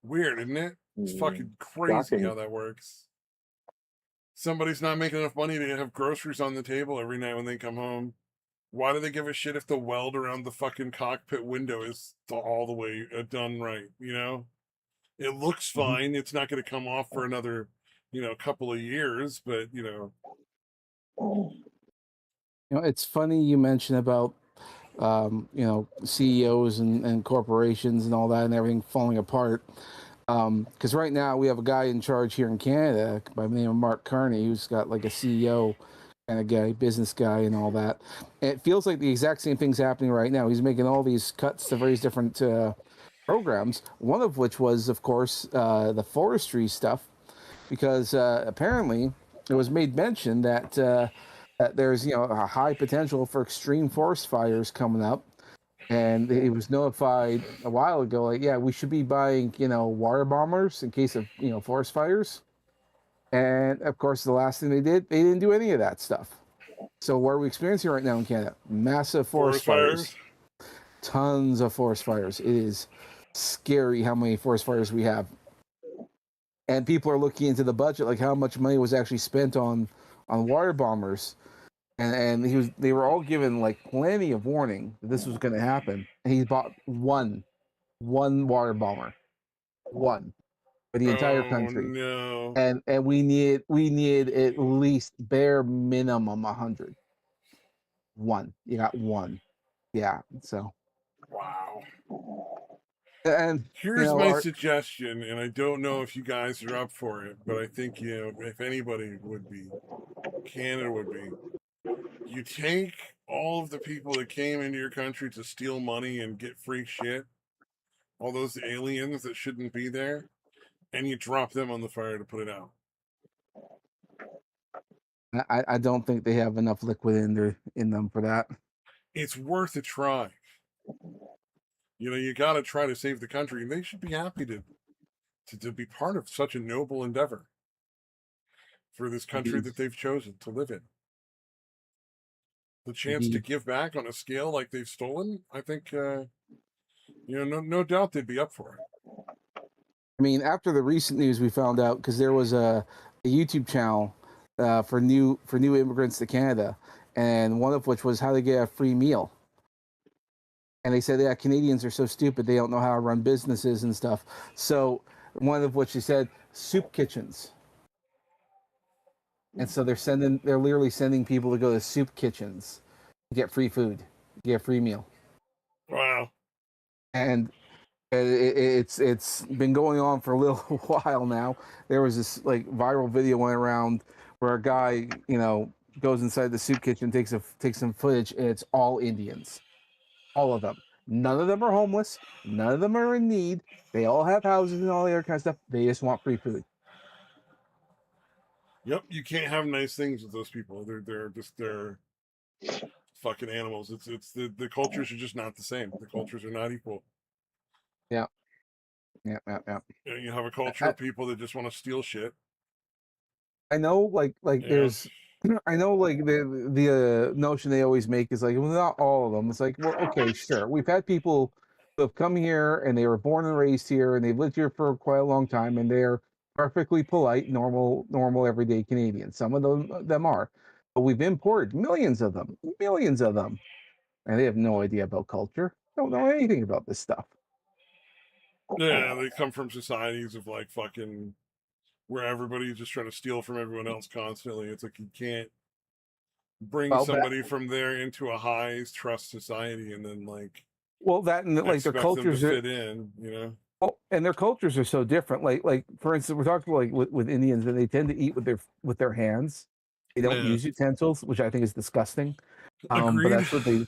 Weird, isn't it? It's fucking crazy Shocking. how that works. Somebody's not making enough money to have groceries on the table every night when they come home. Why do they give a shit if the weld around the fucking cockpit window is all the way done right? You know, it looks Mhm. fine. It's not going to come off for another, couple of years, but It's funny you mention about CEOs and corporations and all that and everything falling apart. Because right now we have a guy in charge here in Canada by the name of Mark Carney, who's got like a CEO kind of guy, business guy, and all that. And it feels like the exact same thing's happening right now. He's making all these cuts to various different programs. One of which was, of course, the forestry stuff, because apparently it was made mention that there's a high potential for extreme forest fires coming up, and he was notified a while ago, like, yeah, we should be buying water bombers in case of forest fires. And of course, the last thing they didn't do any of that stuff. So what are we experiencing right now in Canada? Massive forest forest fires. fires, tons of forest fires. It is scary how many forest fires we have, and people are looking into the budget, like how much money was actually spent on water bombers. And they were all given like plenty of warning that this was going to happen. And he bought one water bomber, one for the entire Oh country. no! And we need at least bare minimum 100. One, you got one, yeah. So Wow. and Here's my our suggestion, and I don't know if you guys are up for it, but I think if anybody would be, Canada would be. You take all of the people that came into your country to steal money and get free shit, all those aliens that shouldn't be there, and you drop them on the fire to put it out. I don't think they have enough liquid in them for that. It's worth a try. You got to try to save the country, and they should be happy to be part of such a noble endeavor for this country Indeed. that they've chosen to live in. The chance to Indeed. give back on a scale like they've stolen, I think, no doubt they'd be up for it. I mean, after the recent news, we found out because there was a YouTube channel for new immigrants to Canada, and one of which was how to get a free meal. And they said, yeah, Canadians are so stupid they don't know how to run businesses and stuff. So one of which they said soup kitchens, and so they're literally sending people to go to soup kitchens to get free food, get a free meal, Wow. and it's been going on for a little while now. There was this like viral video went around where a guy, goes inside the soup kitchen, takes some footage, and it's all Indians, all of them. None of them are homeless. None of them are in need. They all have houses and all the other kind of stuff. They just want free food. Yep, you can't have nice things with those people. They're fucking animals. It's the cultures are just not the same. The cultures are not equal. Yeah. Yeah. You have a culture I, of people that just want to steal shit. I know, like Yeah. there's, I know, like the notion they always make is like, well, not all of them. It's like, well, okay, sure. We've had people who have come here and they were born and raised here and they've lived here for quite a long time and they're perfectly polite, normal everyday Canadians. Some of them are, but we've imported millions of them, and they have no idea about culture. Don't know anything about this stuff. Yeah, they come from societies of like fucking where everybody's just trying to steal from everyone else constantly. It's like you can't bring Well, somebody from there into a high trust society and then like that and like their expect them to cultures are. fit in, you know? Well, and their cultures are so different. Like for instance, we're talking like with Indians, and they tend to eat with their hands. They don't Yeah. use utensils, which I think is disgusting. But Agreed. that's what they.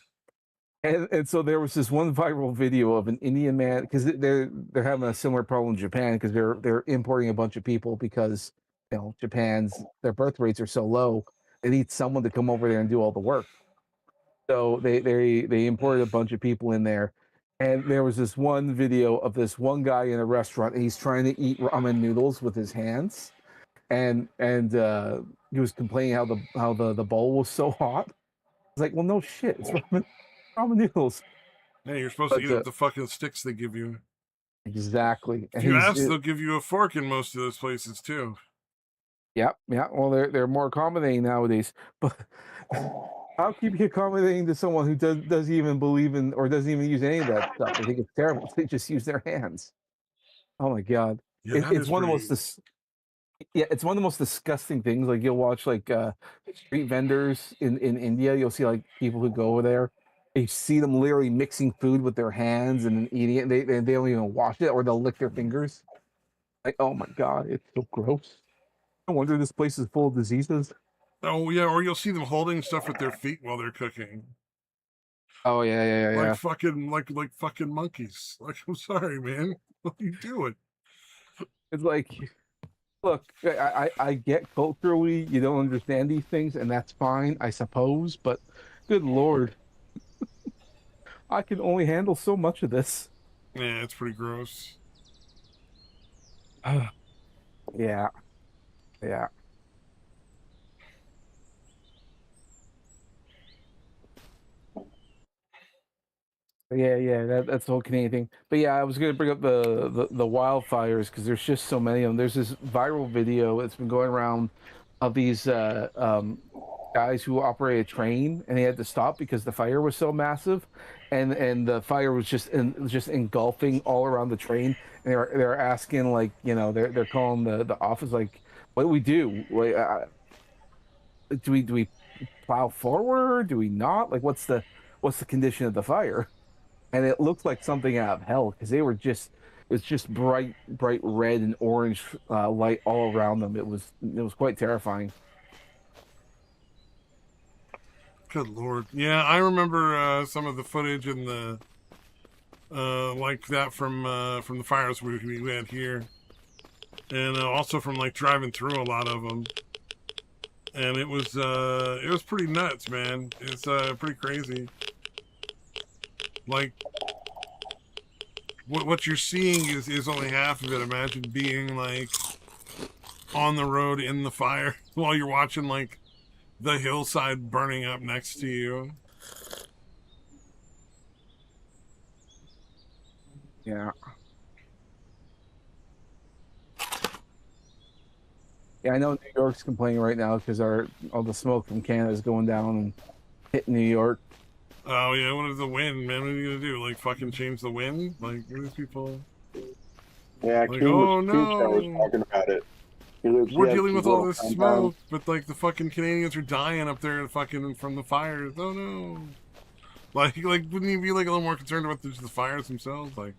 And so there was this one viral video of an Indian man because they're having a similar problem in Japan because they're importing a bunch of people because Japan's their birth rates are so low. They need someone to come over there and do all the work. So they imported a bunch of people in there, and there was this one video of this one guy in a restaurant. And he's trying to eat ramen noodles with his hands, and he was complaining how the bowl was so hot. It's like, well, no shit, it's ramen noodles. Hey, you're supposed to But eat up the fucking sticks they give you. exactly, If and you ask, they'll give you a fork in most of those places too. yeah. Well, they're more accommodating nowadays, but. How can you be accommodating to someone who doesn't even believe in or doesn't even use any of that stuff? They think it's terrible. They just use their hands. Oh my god, Yeah, that it's is one of the pretty. most it's one of the most disgusting things. Like you'll watch like street vendors in India. You'll see like people who go over there. You see them literally mixing food with their hands and then eating it. They don't even wash it or they'll lick their fingers. Like oh my god, it's so gross. No wonder this place is full of diseases. Oh yeah, or you'll see them holding stuff with their feet while they're cooking. Oh Like yeah. fucking like fucking monkeys. Like I'm sorry, man. What are you doing? It's like look, I get culturally you don't understand these things, and that's fine, I suppose. But good lord, I can only handle so much of this. Yeah, it's pretty gross. Yeah, yeah, yeah. That's the whole Canadian thing. But yeah, I was gonna bring up the wildfires because there's just so many of them. There's this viral video that's been going around of these guys who operate a train, and they had to stop because the fire was so massive, and the fire was just engulfing all around the train. And they're asking like they're calling the office like, what do we do? Like, do we plow forward? Do we not? Like, what's the condition of the fire? And it looked like something out of hell because they were just it's just bright red and orange light all around them. It was quite terrifying. Good lord. Yeah, I remember some of the footage and the like that from the fires we had here, and also from like driving through a lot of them. And it was pretty nuts, man. It's pretty crazy. Like what you're seeing is only half of it. Imagine being like on the road in the fire while you're watching like the hillside burning up next to you. Yeah. Yeah, I know New York's complaining right now because all the smoke from Canada is going down and hitting New York. Oh yeah, what is the wind, man? What are you gonna do? Like fucking change the wind? Like what are these people? Yeah, Like King oh was no, talking about it. He lives, we're he has dealing his with all little this compound. smoke, but like the fucking Canadians are dying up there, fucking from the fires. Oh no. Like wouldn't you be like a little more concerned about the fires themselves? Like,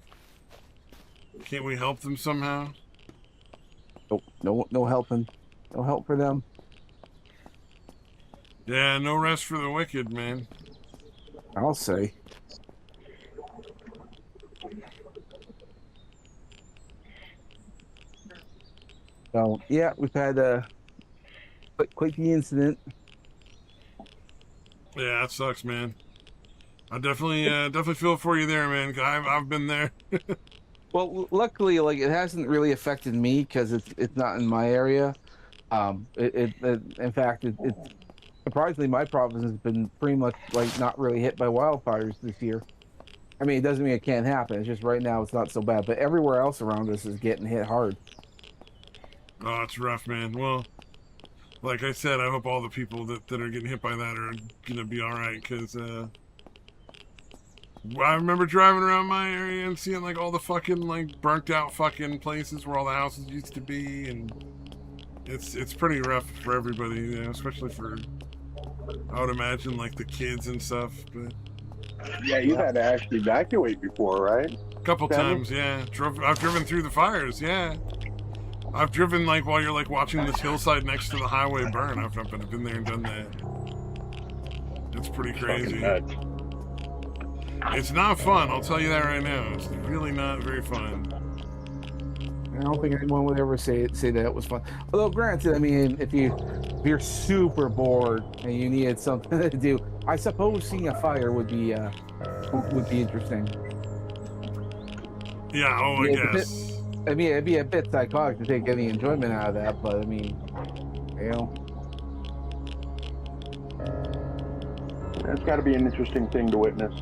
can't we help them somehow? Nope, no helping, no help for them. Yeah, no rest for the wicked, man. I'll say. So yeah, we've had quite the incident. Yeah, that sucks, man. I definitely feel for you there, man. 'Cause I've been there. Well, luckily, like it hasn't really affected me because it's not in my area. In fact, it's surprisingly my province has been pretty much like not really hit by wildfires this year. I mean, it doesn't mean it can't happen. It's just right now it's not so bad, but everywhere else around us is getting hit hard. Oh, it's rough, man. Well, like I said, I hope all the people that are getting hit by that are gonna be all right. Cause I remember driving around my area and seeing like all the fucking like burnt out fucking places where all the houses used to be, and it's pretty rough for everybody, you know, especially for, I would imagine, like the kids and stuff. But Yeah, you've had to actually evacuate before, right? a couple Sammy? times, yeah. I've driven through the fires, yeah. I've driven like while you're like watching this hillside next to the highway burn. I've been there and done that. It's pretty crazy. Nuts. It's not fun, I'll tell you that right now. It's really not very fun. I don't think anyone would ever say that it was fun. Although, granted, I mean, if you're super bored and you needed something to do, I suppose seeing a fire would be interesting. Yeah, oh, I Yeah, guess. I mean, it'd be a bit psychotic to take any enjoyment out of that, but I mean, you know. It's got to be an interesting thing to witness.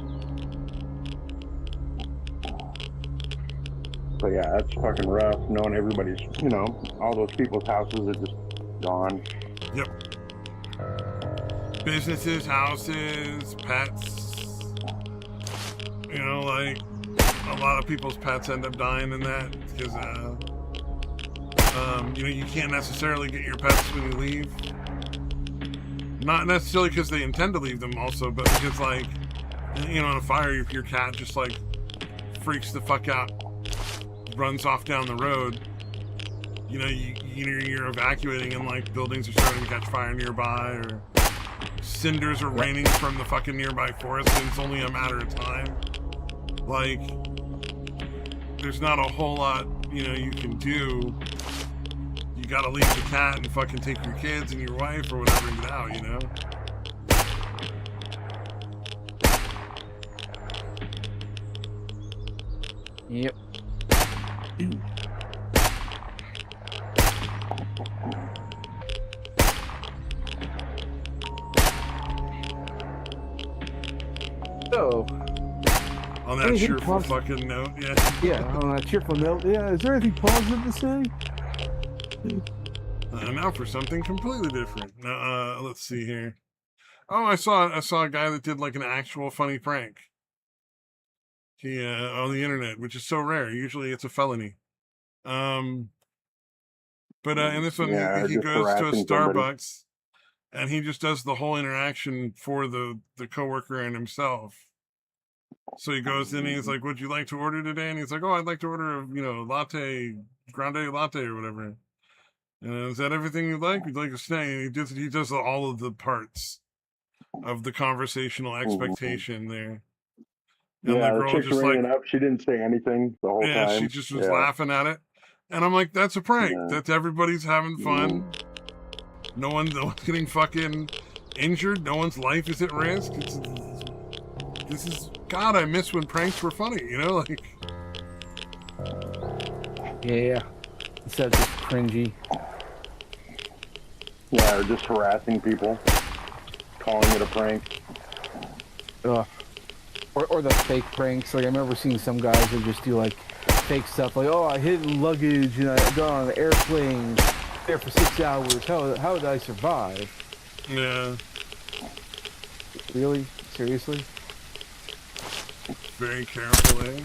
But yeah, that's fucking rough. Knowing everybody's, you know, all those people's houses are just gone. Yep. Businesses, houses, pets. You know, like a lot of people's pets end up dying in that because, you know, you can't necessarily get your pets when you leave. Not necessarily because they intend to leave them, also, but because, like, you know, in a fire, if your cat just like freaks the fuck out, runs off down the road, you know, you're evacuating and like buildings are starting to catch fire nearby, or cinders are raining from the fucking nearby forest, and it's only a matter of time. Like, there's not a whole lot, you know, you can do. You gotta leave the cat and fucking take your kids and your wife or whatever and get out, you know? Yep. So, On that anything cheerful posi- fucking note, yeah. yeah, on that cheerful note, yeah, is there anything positive to say? Now for something completely different. Let's see here. Oh, I saw a guy that did like an actual funny prank. He on the internet, which is so rare. Usually it's a felony. But in this one, Yeah, he just goes to a harassing somebody. Starbucks, and he just does the whole interaction for the coworker and himself. So he goes in, and he's like, "Would you like to order today?" And he's like, "Oh, I'd like to order a latte, grande latte or whatever." Is that everything you'd like? You'd like a snack? And he does all of the parts of the conversational expectation there. And Yeah, the the girl chick's just ringing like, up. She didn't say anything the whole yeah, time. she just was laughing at it. And I'm like, that's a prank. Yeah. That's everybody's having fun. No one's getting fucking injured. No one's life is at risk. This is, God, I miss when pranks were funny, you know? Like, Yeah, instead of just cringy. Yeah, or just harassing people, calling it a prank. Ugh. Or the fake pranks. Like I remember seeing some guys that just do like fake stuff, like, oh, I hid luggage and I got on an airplane there for 6 hours. How did I survive? yeah, Really? Seriously? very careful, eh?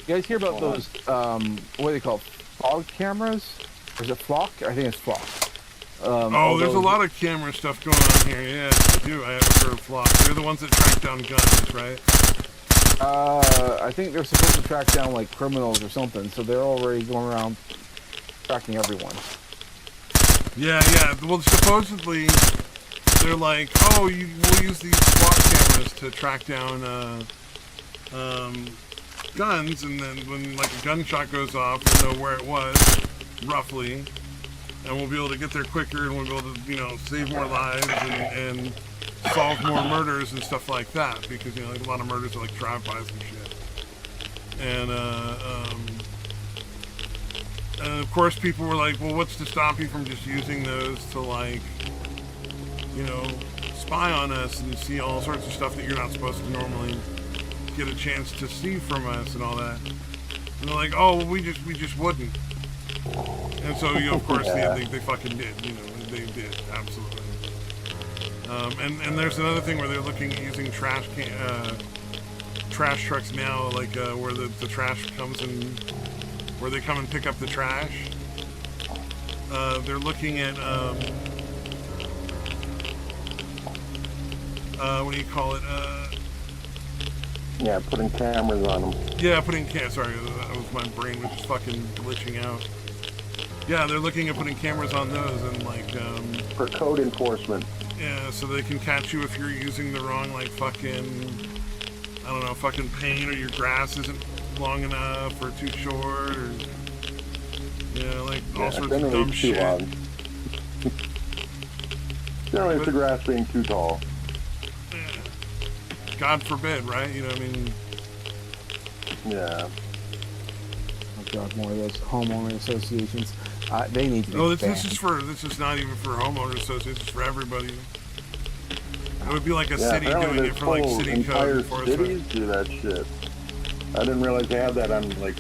You guys hear about those, what are they called? Fog cameras? Or is it flock? I think it's flock. There's a lot of camera stuff going on here. Yeah, I do. I haven't heard of Flock. They're the ones that track down guns, right? I think they're supposed to track down like criminals or something, so they're already going around tracking everyone. Yeah. Well, supposedly they're like, oh, we'll use these SWAT cameras to track down guns, and then when like a gunshot goes off, we'll know where it was roughly, and we'll be able to get there quicker, and we'll be able to, you know, save more lives and solve more murders and stuff like that, because, you know, like a lot of murders are like drive-bys and shit. And of course people were like, well, what's to stop you from just using those to, like, you know, spy on us and see all sorts of stuff that you're not supposed to normally get a chance to see from us and all that. And they're like, oh, well, we just wouldn't. And so, you know, of course, they fucking did. You know, they did, absolutely. And there's another thing where they're looking at using trash trucks now, like where the trash comes in, where they come and pick up the trash. They're looking at what do you call it? Yeah, putting cameras on them. Yeah, sorry, that was my brain was just fucking glitching out. Yeah, they're looking at putting cameras on those and like for code enforcement. Yeah, so they can catch you if you're using the wrong, like, fucking, I don't know, fucking paint, or your grass isn't long enough or too short, or, you know, like, all sorts of dumb shit. Generally, it's the grass being too tall. Yeah. God forbid, right? You know what I mean? Yeah. Oh God, more of those homeowner associations. They need to be this is not even for homeowner associations, it's for everybody. It would be like a city doing it for like city code enforcement. Cities do that shit. I didn't realize they had that on like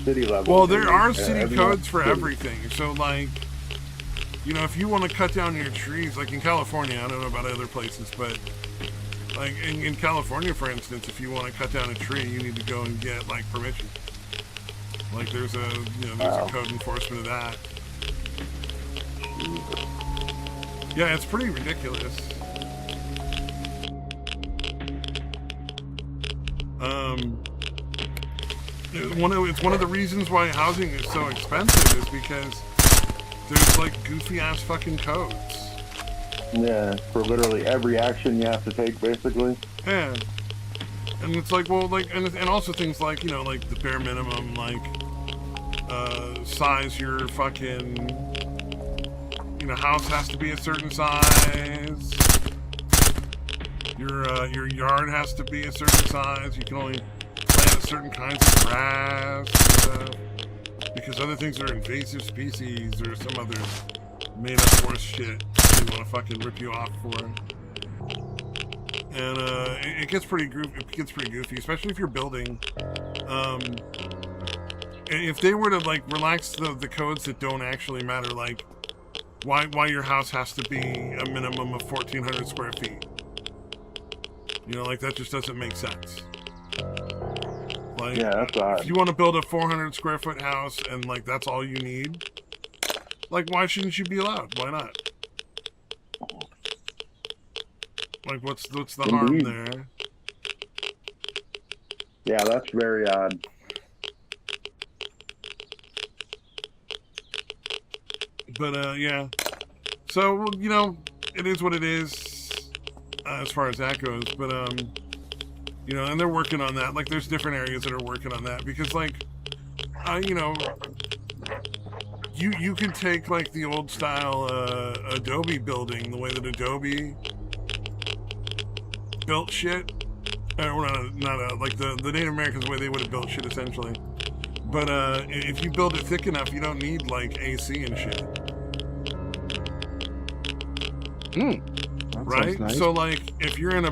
city level. Well, there are city codes for everything. So like, you know, if you want to cut down your trees, like in California, I don't know about other places, but like in California, for instance, if you want to cut down a tree, you need to go and get like permission. Like there's a code enforcement of that. Yeah, it's pretty ridiculous. It's one of the reasons why housing is so expensive is because there's like goofy ass fucking codes. Yeah, for literally every action you have to take, basically. Yeah. And it's like, well, like, and also things like, you know, like the bare minimum, like, size your fucking, you know, house has to be a certain size. Your yard has to be a certain size. You can only plant certain kinds of grass, because other things are invasive species or some other made up horse shit they want to fucking rip you off for. And it gets pretty goofy, especially if you're building. If they were to like relax the codes that don't actually matter, like why your house has to be a minimum of 1,400 square feet. You know, like that just doesn't make sense. Like, yeah, that's odd. If you want to build a 400 square foot house and like that's all you need, like why shouldn't you be allowed? Why not? Like what's the harm there? Yeah, that's very odd. But yeah. So, you know, it is what it is. As far as that goes, but you know, and they're working on that. Like, there's different areas that are working on that because, like, you know, you can take like the old style Adobe building, the way that Adobe built shit, or not like the Native Americans, the way they would have built shit essentially. But if you build it thick enough, you don't need like AC and shit. Right? Nice. So like if you're in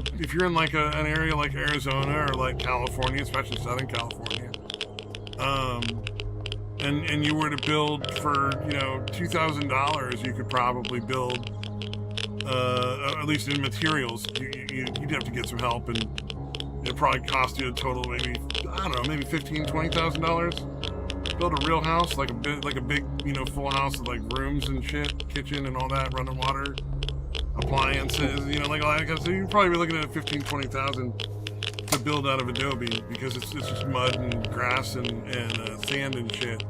like an area like Arizona or like California, especially Southern California, and you were to build for, you know, $2,000, you could probably build at least in materials. You'd have to get some help, and it'd probably cost you a total maybe, I don't know, maybe $15,000-$20,000. Build a real house, like a big, you know, full house with like rooms and shit, kitchen and all that, running water, appliances, you know, like so you'd probably be looking at $15,000-$20,000 to build out of Adobe, because it's just mud and grass and sand and shit.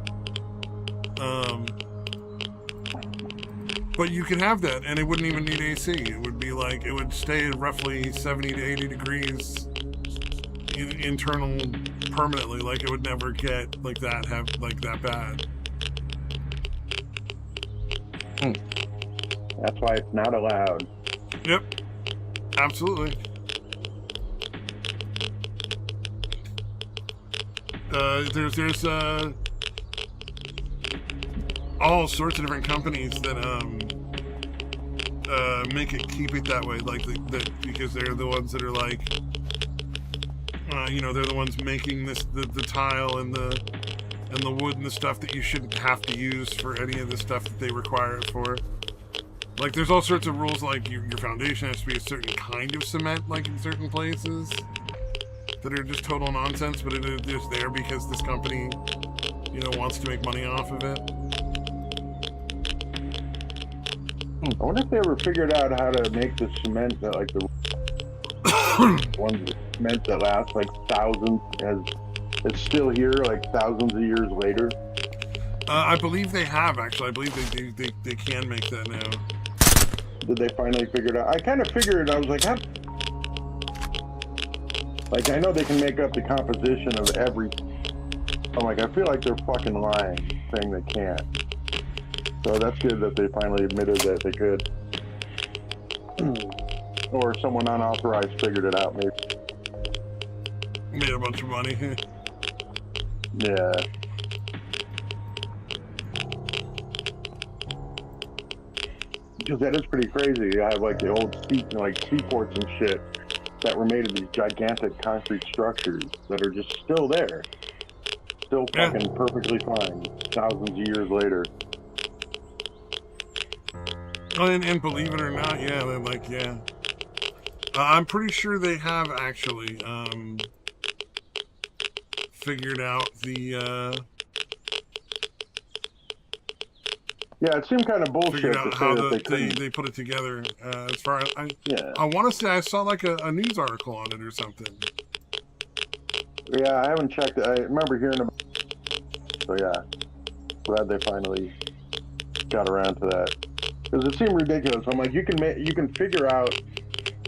But you could have that, and it wouldn't even need AC. It would be like, it would stay at roughly 70 to 80 degrees internal permanently. Like, it would never get like that, that bad. That's why it's not allowed. Yep, absolutely. There's all sorts of different companies that make it, keep it that way, like because they're the ones that are like, they're the ones making the tile and the wood and the stuff that you shouldn't have to use for any of the stuff that they require it for. Like, there's all sorts of rules, like your foundation has to be a certain kind of cement, like in certain places, that are just total nonsense, but it is just there because this company, wants to make money off of it. I wonder if they ever figured out how to make the cement that, like, the ones with cement that lasts like thousands, it's still here like thousands of years later. I believe they have, actually. I believe they can make that now. Did they finally figure it out? I kind of figured, I was like, how? Like, I know they can make up the composition of every. I'm like, I feel like they're fucking lying, saying they can't. So that's good that they finally admitted that they could. Or someone unauthorized figured it out, maybe. Made a bunch of money. Yeah. Because that is pretty crazy. You have like the old seaports and shit that were made of these gigantic concrete structures that are just still there. Still fucking perfectly fine. Thousands of years later. And believe it or not, yeah, they're like, yeah. I'm pretty sure they have actually figured out the. Yeah, it seemed kind of bullshit figured to out say how that they put it together. As far as yeah. I want to say I saw like a news article on it or something. Yeah, I haven't checked it. I remember hearing about it. So yeah, glad they finally got around to that. Because it seemed ridiculous. I'm like, you can figure out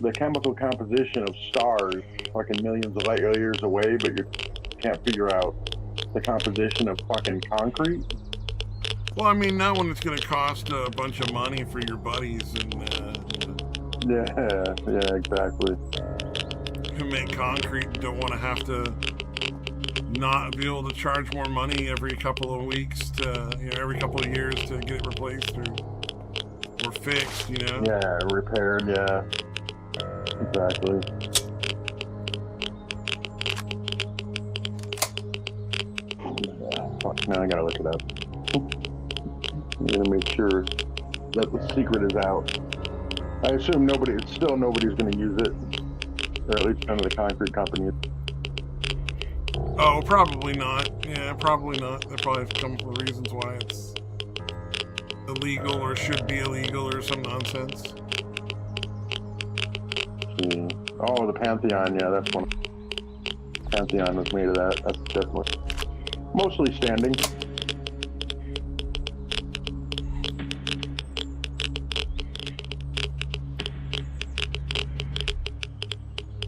the chemical composition of stars fucking millions of light years away, but you can't figure out the composition of fucking concrete. Well, I mean, not when it's going to cost a bunch of money for your buddies and yeah, exactly. who make concrete and don't want to have to not be able to charge more money every couple of weeks to, every couple of years to get it replaced or fixed, Yeah, repaired, yeah. Exactly. Yeah, fuck, now I gotta look it up. I'm gonna make sure that the secret is out. I assume nobody's gonna use it, or at least none of the concrete companies. Oh, probably not. Yeah, probably not. They probably have come up with reasons why it's illegal or should be illegal or some nonsense. Oh, the Pantheon, yeah, that's one. Pantheon was made of that. That's definitely mostly standing.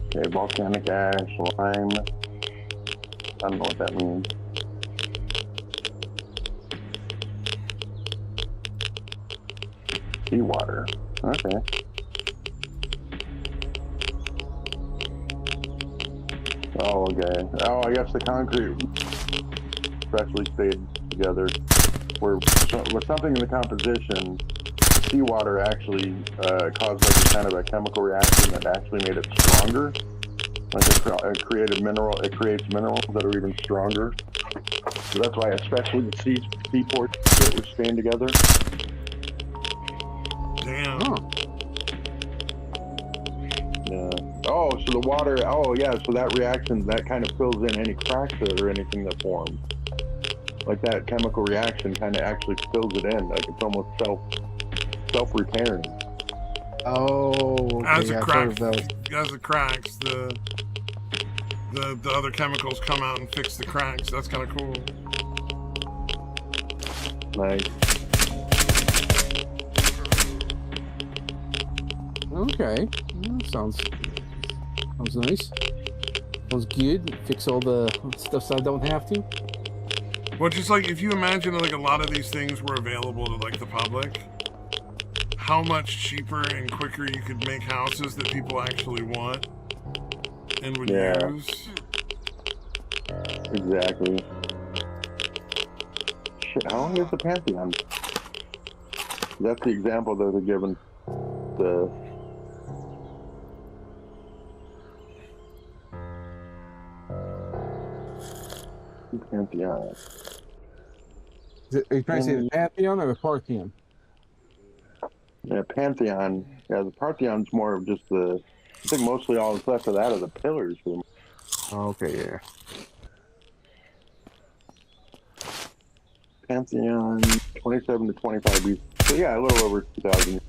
Okay, volcanic ash, lime. I don't know what that means. Seawater. Okay. Oh, okay. Oh, I guess the concrete especially stayed together. With something in the composition, seawater actually caused like a kind of a chemical reaction that actually made it stronger. Like it creates minerals that are even stronger. So that's why, especially the seaports that were staying together. Damn. Huh. Yeah. Oh, so the water. Oh, yeah. So that reaction, that kind of fills in any cracks or anything that forms. Like that chemical reaction kind of actually fills it in. Like it's almost self-repairing. Oh, okay. As it yeah, cracks, the other chemicals come out and fix the cracks. That's kind of cool. Nice. Okay. Sounds nice. Sounds good. Fix all the stuff so I don't have to. Well, just like if you imagine like a lot of these things were available to like the public, how much cheaper and quicker you could make houses that people actually want and would use. Exactly. Shit, how long is the Pantheon? That's the example that they're given. The Pantheon. Are you trying to say the Pantheon or the Parthenon? Yeah, Pantheon. Yeah, the Partheon's more of just the. I think mostly all that's left of that are the pillars. For Okay, yeah. Pantheon, 27 to 25 BC. So yeah, a little over 2,000.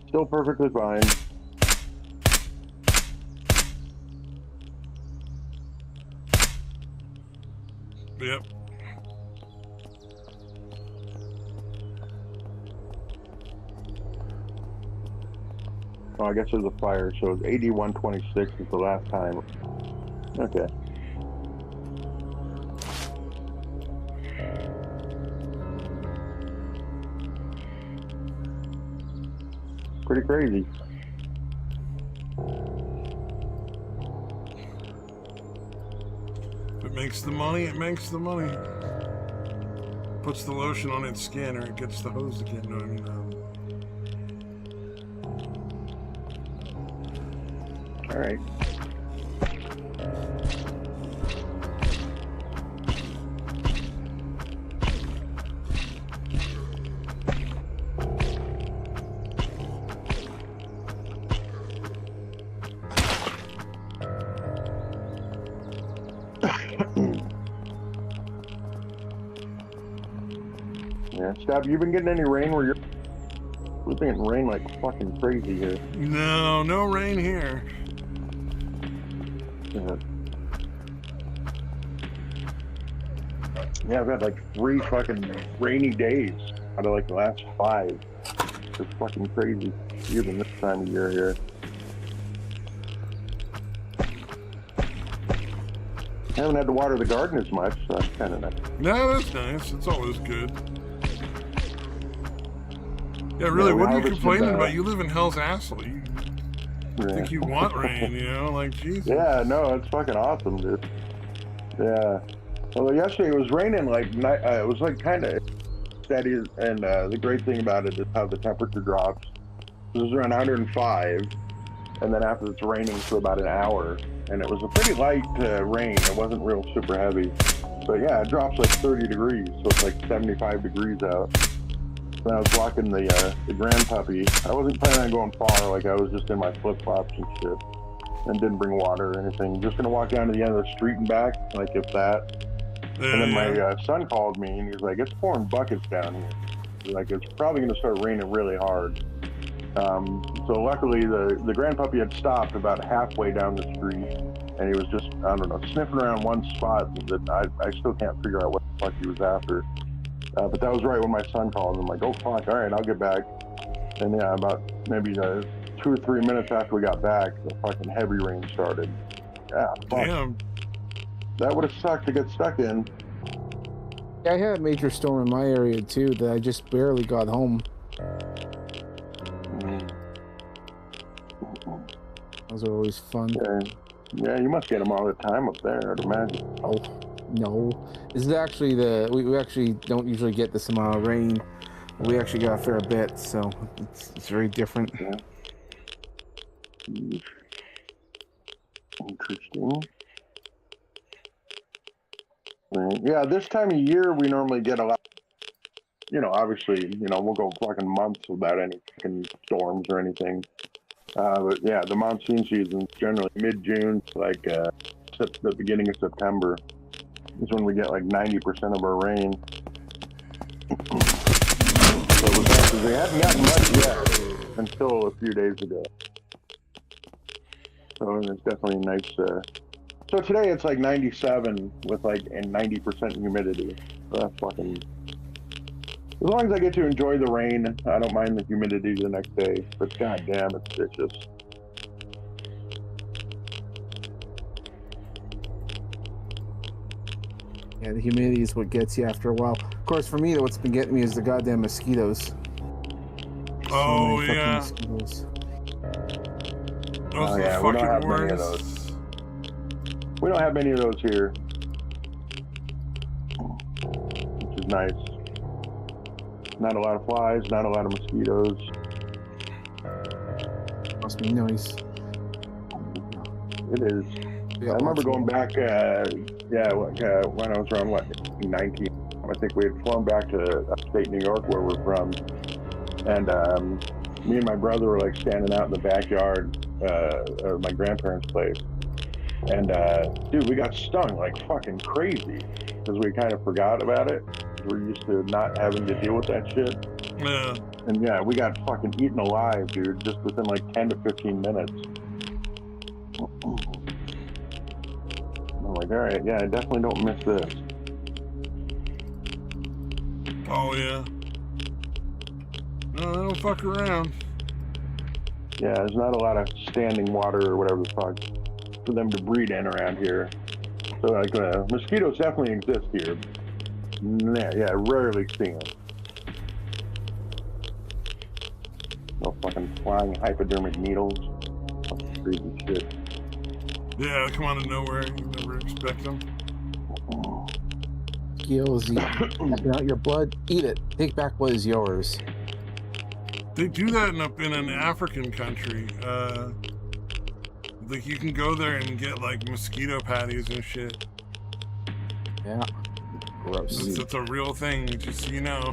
Still perfectly fine. Yep. Oh, I guess there's a fire, so it's AD 126 is the last time. Okay. Pretty crazy. If it makes the money, it makes the money. Puts the lotion on its skin or it gets the hose again. No, I mean, All right. Yeah, Stab, you been getting any rain where you're? We're getting rain like fucking crazy here. no rain here. Yeah. Yeah, I've had like 3 fucking rainy days out of like the last 5. It's fucking crazy, even this time of year here. I haven't had to water the garden as much, so that's kind of nice. No, that's nice. It's always good. Yeah, really, Yeah, what are you harvested, complaining about? You live in hell's asshole. You think you want rain, you know? Like, Jesus. Yeah, no, it's fucking awesome, dude. Yeah. Well, yesterday it was raining like it was like kind of steady, and the great thing about it is how the temperature drops. It was around 105, and then after it's raining for about an hour, and it was a pretty light rain. It wasn't real super heavy, but yeah, it drops like 30 degrees, so it's like 75 degrees out. When I was walking the grandpuppy, I wasn't planning on going far. Like I was just in my flip flops and shit, and didn't bring water or anything. Just gonna walk down to the end of the street and back, like if that. Yeah, And then my son called me and he's like, "It's pouring buckets down here. Like it's probably gonna start raining really hard." So luckily the grandpuppy had stopped about halfway down the street, and he was just, I don't know, sniffing around one spot that I still can't figure out what the fuck he was after. But that was right when my son called. I'm like, oh fuck, all right, I'll get back. And yeah, about maybe 2 or 3 minutes after we got back, the fucking heavy rain started. Yeah, fuck. damn. That would have sucked to get stuck in. Yeah, I had a major storm in my area too that I just barely got home. Those are always fun. Yeah, you must get them all the time up there, I'd imagine. Oh, no. This is actually we actually don't usually get this amount of rain. We actually got a fair bit, so it's very different. Yeah. Interesting. Right. Yeah, this time of year we normally get a lot. You know, obviously, we'll go fucking months without any fucking storms or anything. But yeah, the monsoon season generally mid-June, like the beginning of September, is when we get like 90% of our rain. So it was nice, 'cause we hadn't gotten much yet until a few days ago. So it's definitely nice. So today it's like 97 with like and 90% humidity. So that's fucking As long as I get to enjoy the rain, I don't mind the humidity the next day. But goddamn, it's vicious. Yeah, the humidity is what gets you after a while. Of course, for me, what's been getting me is the goddamn mosquitoes. Oh, many fucking yeah. mosquitoes. Those Oh, are the yeah, we don't fucking have many of worst. We don't have many of those here, which is nice. Not a lot of flies, not a lot of mosquitoes. Must be nice. It is. I remember going back, when I was around, 19, I think we had flown back to upstate New York, where we're from, and me and my brother were like standing out in the backyard of my grandparents' place, and dude, we got stung like fucking crazy, because we kind of forgot about it. We're used to not having to deal with that shit. Yeah. And yeah, we got fucking eaten alive, dude, just within like 10 to 15 minutes. I'm like, all right, yeah, I definitely don't miss this. Oh, yeah. No, they don't fuck around. Yeah, there's not a lot of standing water or whatever the fuck for them to breed in around here. So like, mosquitoes definitely exist here. Yeah, rarely see them. No fucking flying hypodermic needles. Fucking crazy shit. Yeah, they come out of nowhere. You never expect them. Mosquitoes eat out your blood. Eat it. Take back what is yours. They do that in an African country. Like you can go there and get like mosquito patties and shit. Yeah. Gross. It's a real thing, just so you know.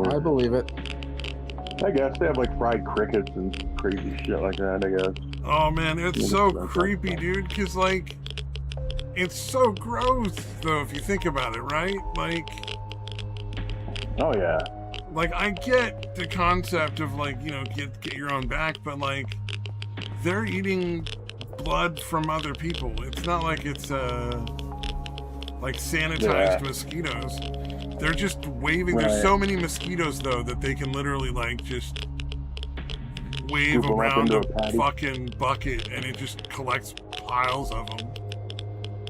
I believe it. I guess they have like fried crickets and crazy shit like that, I guess. Oh man, it's so creepy, dude, because like it's so gross though if you think about it, right? Like, oh yeah, like I get the concept of like, you know, get your own back, but like they're eating blood from other people. It's not like it's like sanitized mosquitoes. They're just waving. Right. There's so many mosquitoes though that they can literally like just wave Scoop 'em up around into a a patty. fucking bucket and it just collects piles of them.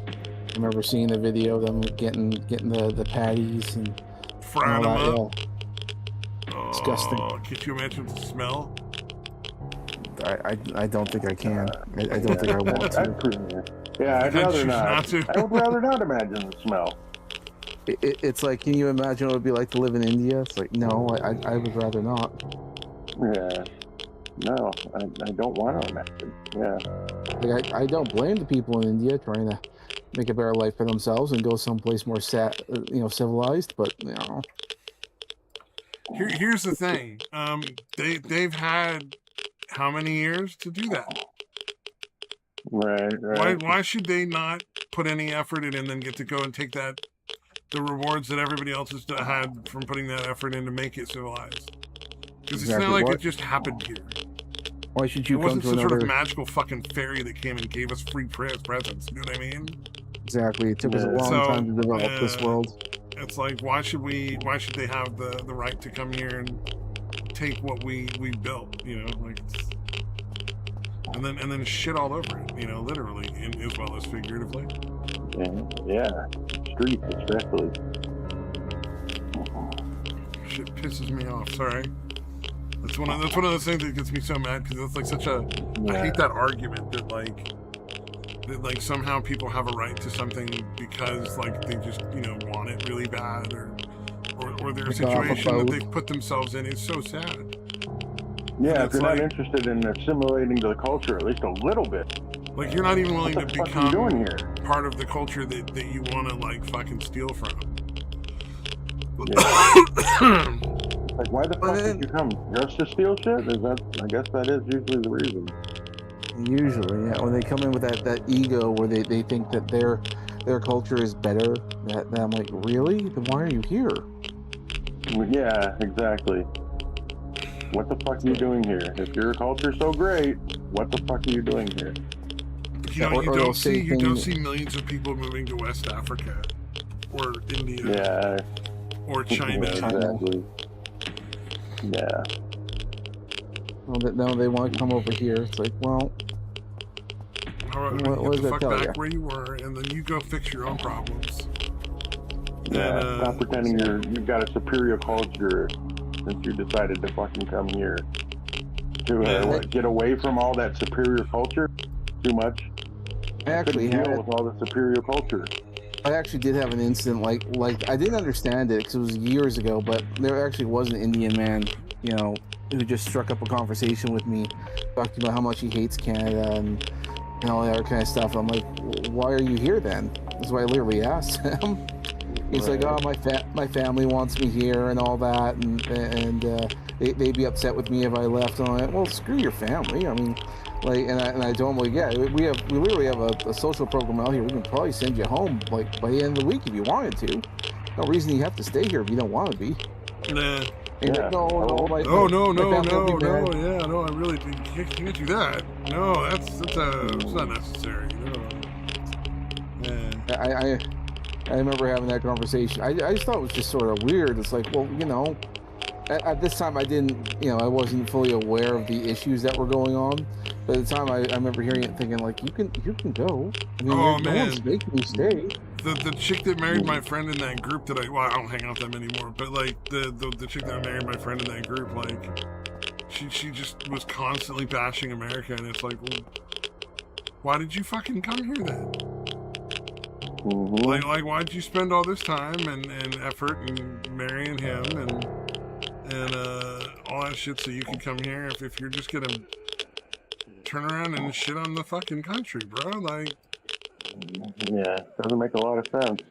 I remember seeing the video of them getting the patties and Frying them all up. that. Oh, Disgusting. Can you imagine the smell? I don't think I can. I don't think I want to. Yeah, I'd I'd rather choose not. not to. I would rather not imagine the smell. It's like, can you imagine what it would be like to live in India? It's like, no, I would rather not. Yeah. No, I don't want to imagine. Yeah. Like, I don't blame the people in India trying to make a better life for themselves and go someplace more civilized, but you know. Here's the thing. They've had how many years to do that? Right. Why should they not put any effort in and then get to go and take the rewards that everybody else has had from putting that effort in to make it civilized? Because it's not like it just happened here. Why should you It come wasn't to some another? sort of magical fucking fairy that came and gave us free presents. You know what I mean? Exactly. It took us a long time to develop this world. It's like, why should they have the right to come here and take what we built? You know, like, and then shit all over it. You know, literally as well as figuratively. Yeah. Streets especially. Shit pisses me off. Sorry. That's one of those things that gets me so mad because it's like such a. I hate that argument that like somehow people have a right to something because like they just want it really bad or their situation that they've put themselves in is so sad. Yeah, if you're not interested in assimilating to the culture at least a little bit. Like you're not even willing to become doing here? Part of the culture that you want to like fucking steal from. Yeah. Like, why the fuck did you come? Just to steal shit? I guess that is usually the reason. Usually, yeah. When they come in with that ego where they think that their culture is better, that I'm like, really? Then why are you here? Yeah, exactly. What the fuck are you doing here? If your culture's so great, what the fuck are you doing here? You don't see millions of people moving to West Africa or India. Yeah. or China. Yeah, exactly. Yeah. Well, no, they want to come over here. It's like, well, However, What you does get the that fuck tell back ya? where you were, and then you go fix your own problems. Yeah, And, stop pretending you've got a superior culture since you decided to fucking come here. To Yeah. get away from all that superior culture too much. I actually couldn't had. deal with all the superior culture. I actually did have an incident like I didn't understand it because it was years ago, but there actually was an Indian man, you know, who just struck up a conversation with me, talking about how much he hates Canada and all that other kind of stuff. I'm like, why are you here then? That's why I literally asked him. He's like, oh, my family wants me here and all that, and they'd be upset with me if I left. And I'm like, well, screw your family. I mean, like, and I told him, like, yeah, we literally have a social program out here. We can probably send you home like by the end of the week if you wanted to. No reason you have to stay here if you don't want to be. Nah. And Yeah. no, No, my family will be mad. yeah, no, I really can't do that. No, that's not necessary. No. Yeah. I remember having that conversation. I just thought it was just sort of weird. It's like, well, you know, at this time I didn't, you know, I wasn't fully aware of the issues that were going on. But at the time I remember hearing it thinking like, you can go. I mean, Oh, no man. one's making you stay. The chick that married my friend in that group that I don't hang out with them anymore, but like the chick that married my friend in that group, like she just was constantly bashing America, and it's like, well, why did you fucking come here then? Mm-hmm. Like why'd you spend all this time and effort and marrying him and all that shit so you can come here if you're just gonna turn around and shit on the fucking country, bro? Like, Yeah, doesn't make a lot of sense.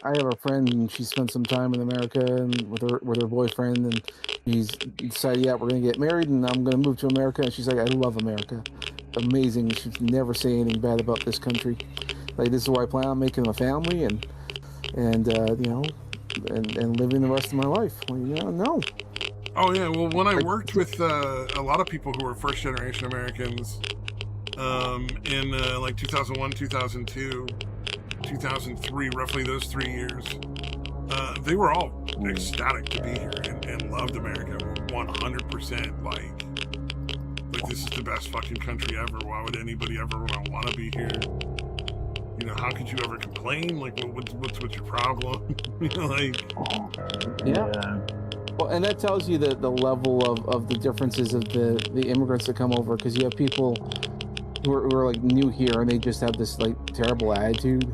I have a friend, and she spent some time in America and with her boyfriend, and he's decided, yeah, we're gonna get married, and I'm gonna move to America. And she's like, I love America, amazing. She's never say anything bad about this country. Like, this is where I plan on making a family and you know, and living the rest of my life. Well, you know, no. oh yeah, well when I worked with a lot of people who were first generation Americans in like 2001, 2002, 2003, roughly those 3 years, they were all ecstatic to be here and loved America 100%. Like this is the best fucking country ever. Why would anybody ever want to be here? You know, how could you ever complain? Like, what's your problem? You know, like, Yeah. Well, and that tells you the level of the differences of the immigrants that come over, because you have people who are like new here and they just have this like terrible attitude,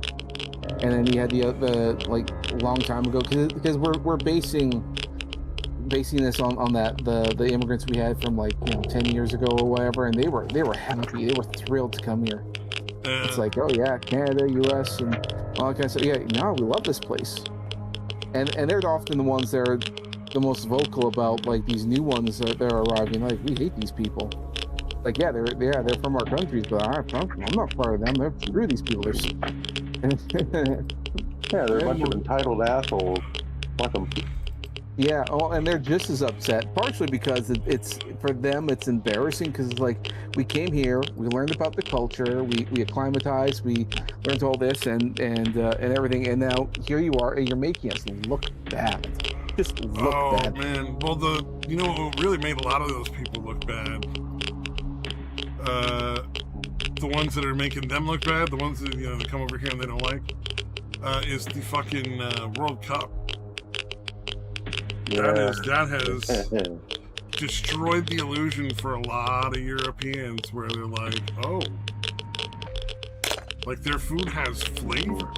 and then you had the like long time ago, because we're basing this on that the immigrants we had from like, you know, 10 years ago or whatever, and they were happy, they were thrilled to come here. It's like, oh yeah, Canada, US, and all that kind of stuff. Yeah, no, we love this place, and they're often the ones that are the most vocal about like these new ones that they're arriving. Like, we hate these people. Like, yeah, they're from our countries, but I'm not part of them. Screw these people. Yeah, they're a bunch of entitled assholes. Fuck them. Yeah, oh, and they're just as upset, partially because it's for them, it's embarrassing, because it's like, we came here, we learned about the culture, we acclimatized, we learned all this and everything, and now here you are, and you're making us look bad. Just look bad. Oh man, well you know what really made a lot of those people look bad? The ones that are making them look bad, the ones that, you know, that come over here and they don't like, is the fucking World Cup. Yeah. That has destroyed the illusion for a lot of Europeans, where they're like, oh, like their food has flavor.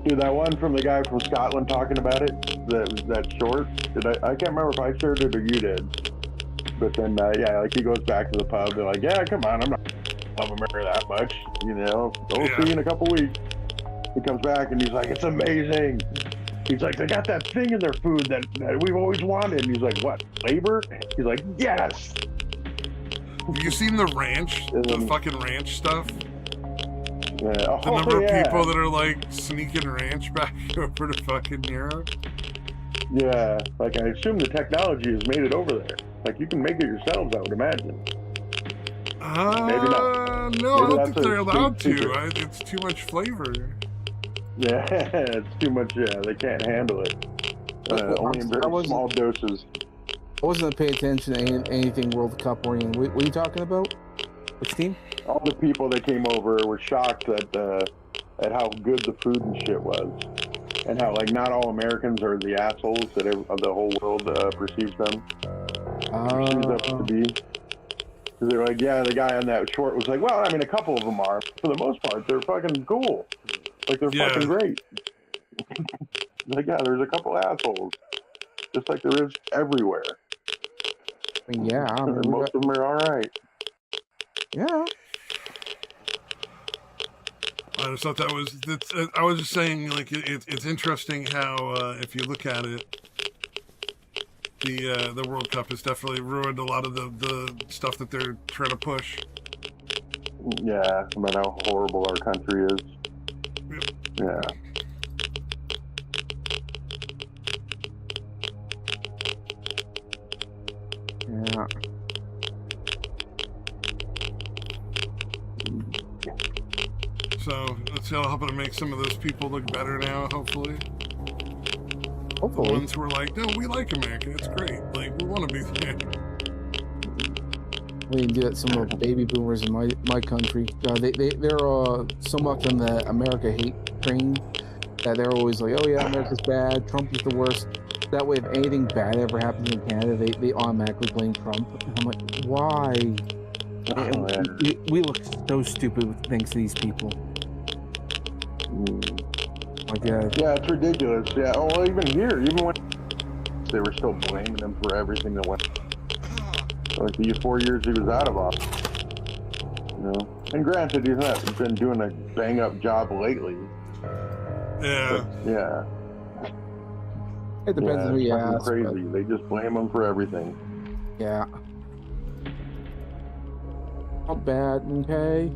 Dude, that one from the guy from Scotland talking about it, that short, I can't remember if I shared it or you did. But then, yeah, like he goes back to the pub. They're like, yeah, come on, I'm not love America that much, you know. We'll see you in a couple weeks. He comes back and he's like, it's amazing. He's like, they got that thing in their food that we've always wanted. And he's like, what, flavor? He's like, yes. Have you seen the ranch, the fucking ranch stuff? Yeah. The number of people that are like sneaking ranch back over to fucking Europe. Yeah, like I assume the technology has made it over there. Like you can make it yourselves, I would imagine. Maybe not. No, Maybe I don't that's think they're a allowed state to. secret. It's too much flavor. Yeah, it's too much. Yeah, they can't handle it. Only in very small doses. I wasn't paying attention to anything World Cup oriented. What are you talking about? Which team? All the people that came over were shocked at how good the food and shit was, and how like not all Americans are the assholes that the whole world perceives them to be. Because they're like, yeah, the guy on that short was like, well, I mean, a couple of them are. For the most part, they're fucking cool. Like they're fucking great. Like, yeah, there's a couple assholes, just like there is everywhere. Yeah, I mean, most of them are all right. Yeah. I just thought I was just saying, like, it's interesting how, if you look at it, the World Cup has definitely ruined a lot of the stuff that they're trying to push. Yeah, about how horrible our country is. Yep. Yeah. Yeah. So it's helping to make some of those people look better now, hopefully. Hopefully. The ones who are like, no, we like America, it's great. Like, we want to be there. We didn't do that. Some of the baby boomers in my country, they're so much on the America hate train that they're always like, oh yeah, America's bad, Trump is the worst. That way, if anything bad ever happens in Canada, they automatically blame Trump. And I'm like, why? We look so stupid thanks to these people. Like, yeah, it's ridiculous. Yeah, well, even here, even when they were still blaming him for everything that went. Like the 4 years he was out of office, you know. And granted, he's not been doing a bang up job lately. Yeah. But, yeah. It depends on who you ask. Crazy. They just blame him for everything. Yeah. Not bad. Okay.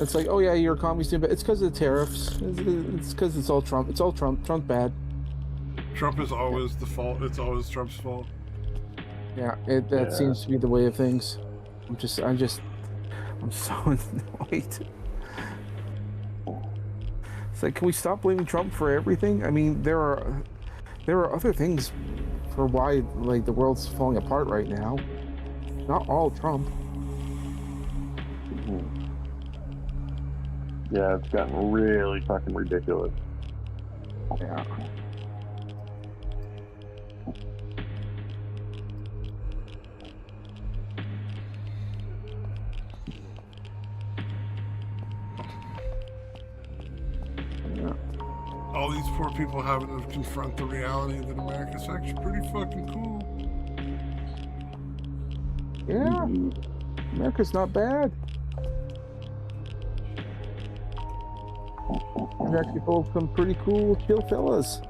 It's like, oh yeah, your economy's doing bad. It's because of the tariffs. It's because it's all Trump. It's all Trump. Trump's bad. Trump is always the fault. It's always Trump's fault. Yeah, that seems to be the way of things. I'm so annoyed. It's like, can we stop blaming Trump for everything? I mean, there are other things for why like the world's falling apart right now. Not all Trump. Yeah, it's gotten really fucking ridiculous. Yeah. All these poor people having to confront the reality that America's actually pretty fucking cool. Yeah. America's not bad. We're actually full of some pretty cool, chill fellas.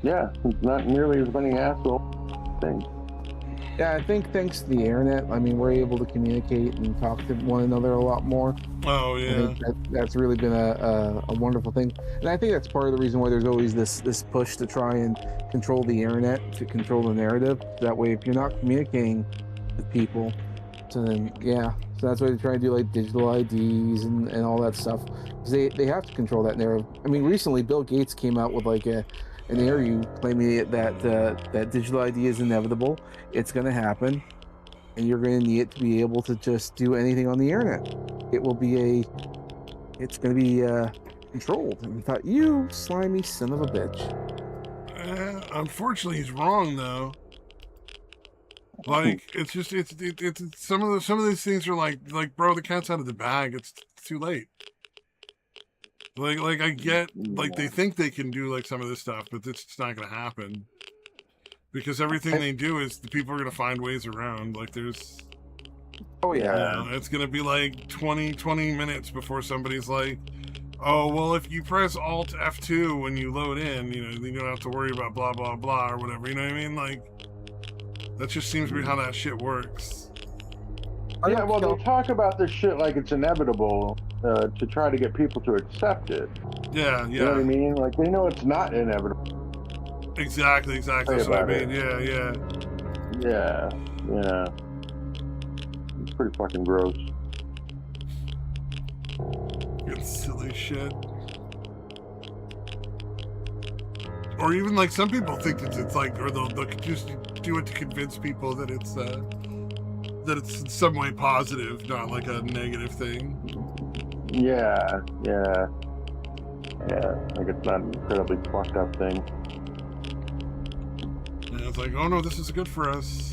Yeah, it's not nearly as many asshole things. Yeah, I think thanks to the internet, I mean, we're able to communicate and talk to one another a lot more. Oh yeah, I think that's really been a wonderful thing, and I think that's part of the reason why there's always this push to try and control the internet, to control the narrative. That way, if you're not communicating with people, so then so that's why they try to do like digital IDs and all that stuff, because they have to control that narrative. I mean, recently Bill Gates came out with like an interview claiming that digital ID is inevitable. It's going to happen, and you're going to need it to be able to just do anything on the internet. It's going to be controlled. And I thought, you slimy son of a bitch. Unfortunately, he's wrong though. Like it's just it's some of these things are like bro, the cat's out of the bag. It's too late. Like I get like they think they can do like some of this stuff, but it's just not going to happen. Because everything they do is the people are going to find ways around. Like there's... Oh, yeah. It's going to be like 20 minutes before somebody's like, oh, well, if you press Alt F2 when you load in, you don't have to worry about blah, blah, blah, or whatever. You know what I mean? Like, that just seems to be how that shit works. Yeah, well, they talk about this shit like it's inevitable to try to get people to accept it. Yeah. You know what I mean? Like, they know it's not inevitable. Exactly. That's what I mean. Yeah. pretty fucking gross. Good silly shit. Or even like some people think that it's like, or they'll just do it to convince people that it's in some way positive, not like a negative thing. Yeah. Like it's not an incredibly fucked up thing. And it's like, oh no, this is good for us.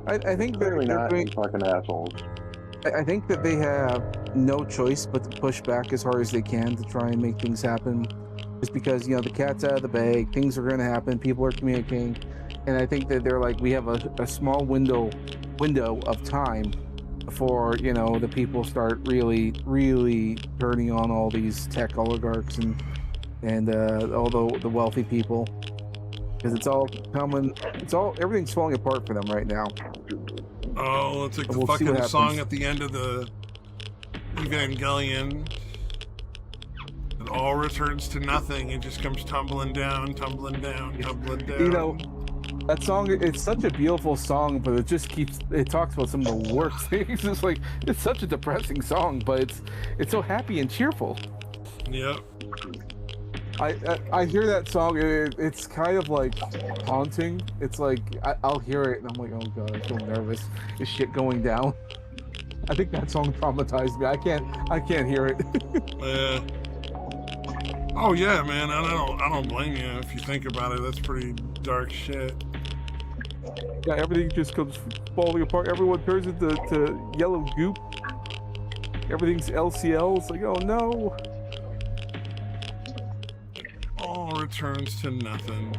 I think Clearly they're not doing. fucking assholes. I think that they have no choice but to push back as hard as they can to try and make things happen. Just because, you know, the cat's out of the bag, things are going to happen, people are communicating, and I think that they're like, we have a small window of time before, you know, the people start really turning on all these tech oligarchs and all the wealthy people, because everything's falling apart for them right now. Oh, it's like the We'll see what fucking song happens. at the end of the Evangelion. It all returns to nothing. It just comes tumbling down, tumbling down, tumbling down. You know, that song, it's such a beautiful song, but it talks about some of the worst things. It's like, it's such a depressing song, but it's so happy and cheerful. Yep. I hear that song, it's kind of like haunting. It's like, I'll hear it and I'm like, oh god, I feel nervous. Is shit going down? I think that song traumatized me. I can't hear it. Oh yeah, man. I don't blame you if you think about it. That's pretty dark shit. Yeah, everything just comes falling apart. Everyone turns into yellow goop. Everything's LCL. It's like, oh no. All returns to nothing.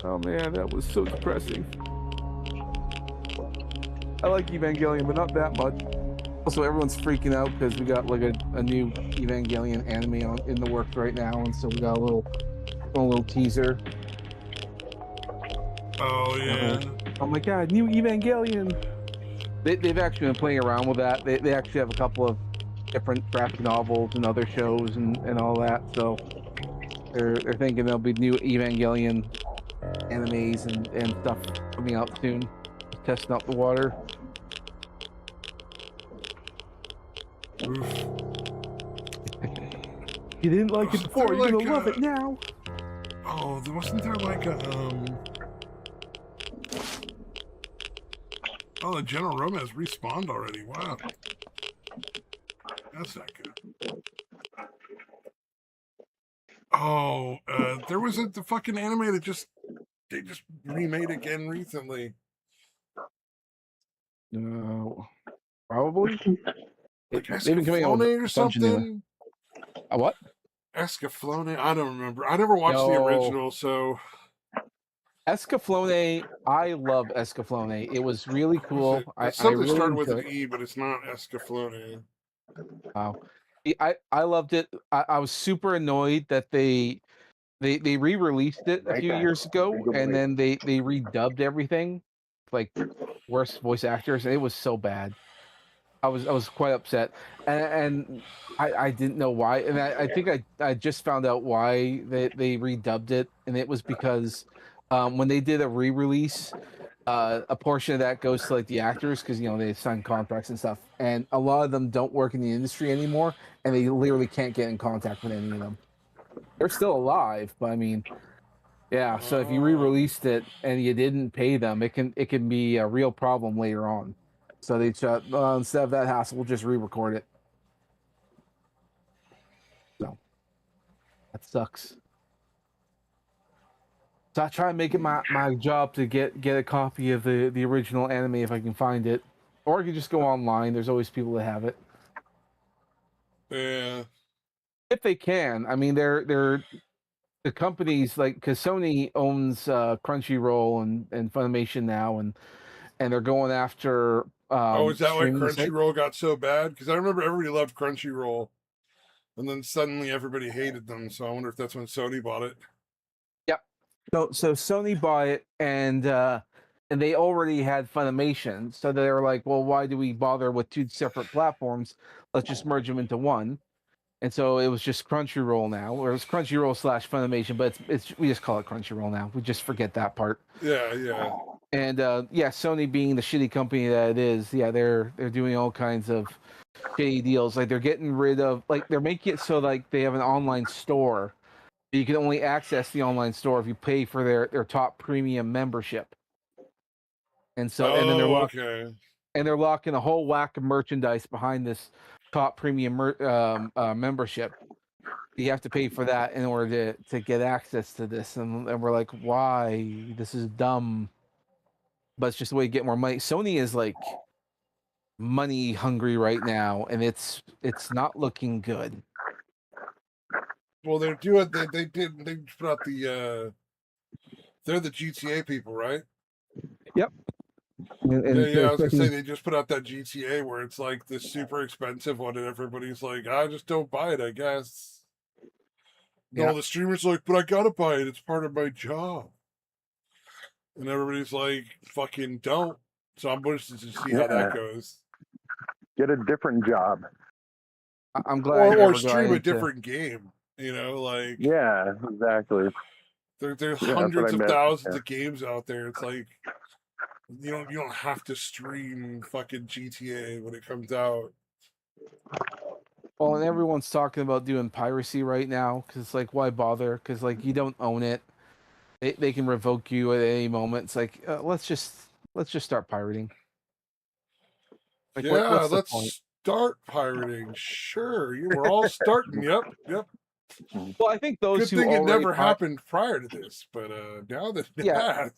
Oh man, that was so depressing. I like Evangelion, but not that much. Also, everyone's freaking out because we got like a new Evangelion anime in the works right now, and so we got a little teaser. Oh yeah. Oh my god, new Evangelion! They've actually been playing around with that. They actually have a couple of different graphic novels and other shows and all that. So they're thinking there'll be new Evangelion animes and stuff coming out soon. Testing out the water. Oof. You didn't like it before, you're gonna love it now. Oh, wasn't there like a Oh, the General Romance respawned already. Wow. That's not good. Oh, there was the fucking anime that they just remade again recently. No, probably. Like They've been coming out with Escaflowne or a bunch of new. something. A what? Escaflowne? I don't remember. I never watched the No. original, so. Escaflowne, I love Escaflowne. It was really cool. It's I something really started with an enjoyed it. E, but it's not Escaflowne. Wow. I loved it. I was super annoyed that they re-released it a few years ago, and then they redubbed everything, like worst voice actors, and it was so bad. I was quite upset, and I didn't know why, and I think I just found out why they redubbed it, and it was because when they did a re-release, a portion of that goes to like the actors because you know they sign contracts and stuff, and a lot of them don't work in the industry anymore, and they literally can't get in contact with any of them. They're still alive, but I mean, yeah. So if you re-released it and you didn't pay them, it can be a real problem later on. So they instead of that hassle, we'll just re-record it. So that sucks. So I try and make it my job to get a copy of the original anime if I can find it, or I can just go online. There's always people that have it. Yeah. If they can, I mean, they're the companies like because Sony owns Crunchyroll and Funimation now, and they're going after. Is that why streaming sites. Crunchyroll got so bad? Because I remember everybody loved Crunchyroll, and then suddenly everybody hated them. So I wonder if that's when Sony bought it. Yep. So Sony bought it, and they already had Funimation, so they were like, well, why do we bother with two separate platforms? Let's just merge them into one. And so it was just Crunchyroll now, or it's Crunchyroll / Funimation, but it's we just call it Crunchyroll now. We just forget that part. Yeah. And yeah, Sony being the shitty company that it is, yeah, they're doing all kinds of shitty deals. Like they're getting rid of, like they're making it so like they have an online store. You can only access the online store if you pay for their top premium membership. And so, and then Okay. they're locking a whole whack of merchandise behind this top premium membership. You have to pay for that in order to get access to this, and we're like, why? This is dumb. But it's just a way to get more money. Sony is like money hungry right now, and it's not looking good. Well, they're doing. They put out the. They're the GTA people, right? Yep. And Yeah. I was gonna say they just put out that GTA where it's like this super expensive one, and everybody's like, I just don't buy it. I guess. No, Yeah. the streamer's like, but I gotta buy it. It's part of my job. And everybody's like, fucking don't. So I'm interested to see how that goes. Get a different job. I'm glad. Or stream a different game. You know, like Yeah, exactly. there's Yeah, hundreds of meant. thousands of games out there. It's like you don't have to stream fucking GTA when it comes out. Well, and everyone's talking about doing piracy right now because it's like, why bother? Because like you don't own it. They can revoke you at any moment. It's like let's just start pirating. Like, Yeah, what's the let's point? start pirating. Sure, you were all starting. Yep. Well, I think those Good who thing it already never happened prior to this, but now that it Yeah. has.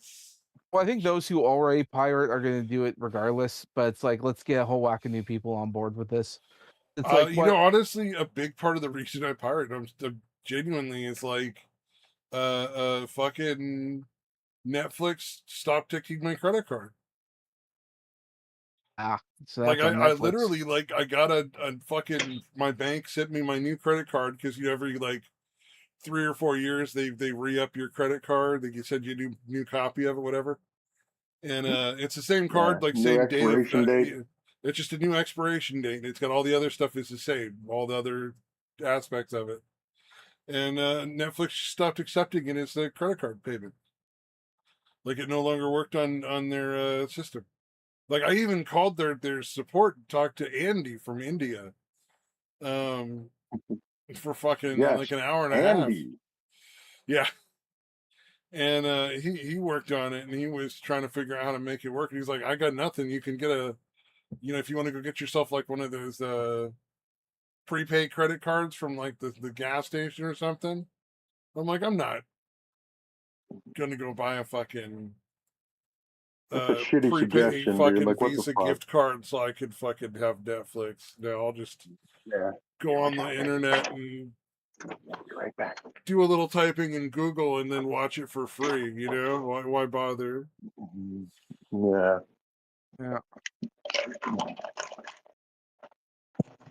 Well, I think those who already pirate are going to do it regardless. But it's like, let's get a whole whack of new people on board with this. It's like, You know, honestly, a big part of the reason I pirate, I'm genuinely, is like, fucking Netflix stopped taking my credit card. so Like that's on I Netflix. literally like I got a fucking my bank sent me my new credit card because every like 3 or 4 years they re up your credit card. They send you a new copy of it, whatever. And it's the same card, like New same day of expiration date. it's just a new expiration date. It's got all the other stuff is the same, all the other aspects of it. And Netflix stopped accepting it as a credit card payment. Like it no longer worked on their system. Like I even called their support and talked to Andy from India. For fucking Yes, like an hour and a half. Andy. Yeah. And he worked on it and he was trying to figure out how to make it work. And he's like, I got nothing. You can get if you want to go get yourself like one of those prepaid credit cards from like the gas station or something. I'm like, I'm not gonna go buy a fucking That's a shitty prepaid suggestion, fucking dude. Like, what the Visa fuck? gift card so I could fucking have Netflix. No, I'll just go on the internet and Be right back. do a little typing in Google and then watch it for free. You know, why bother? Yeah. Yeah.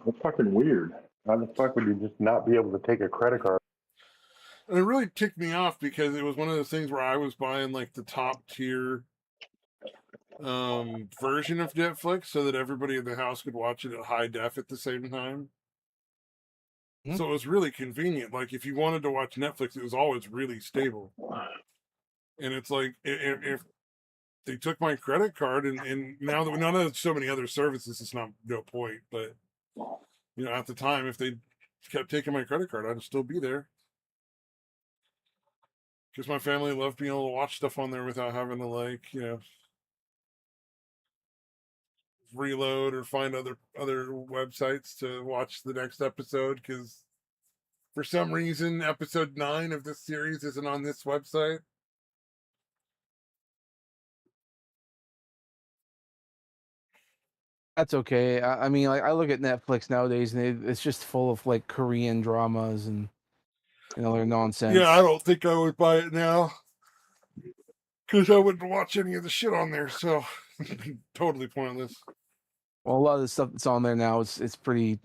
That's fucking weird. How the fuck would you just not be able to take a credit card? And it really ticked me off because it was one of those things where I was buying like the top tier version of Netflix so that everybody in the house could watch it at high def at the same time. Mm-hmm. So it was really convenient. Like if you wanted to watch Netflix, it was always really stable. And it's like if they took my credit card and now that there's so many other services, it's no point. But at the time, if they kept taking my credit card, I'd still be there. Because my family loved being able to watch stuff on there without having to reload or find other websites to watch the next episode. Because for some reason, episode 9 of this series isn't on this website. That's okay. I mean, like I look at Netflix nowadays, and it's just full of like Korean dramas and other nonsense. Yeah, I don't think I would buy it now because I wouldn't watch any of the shit on there. So totally pointless. Well, a lot of the stuff that's on there now it's pretty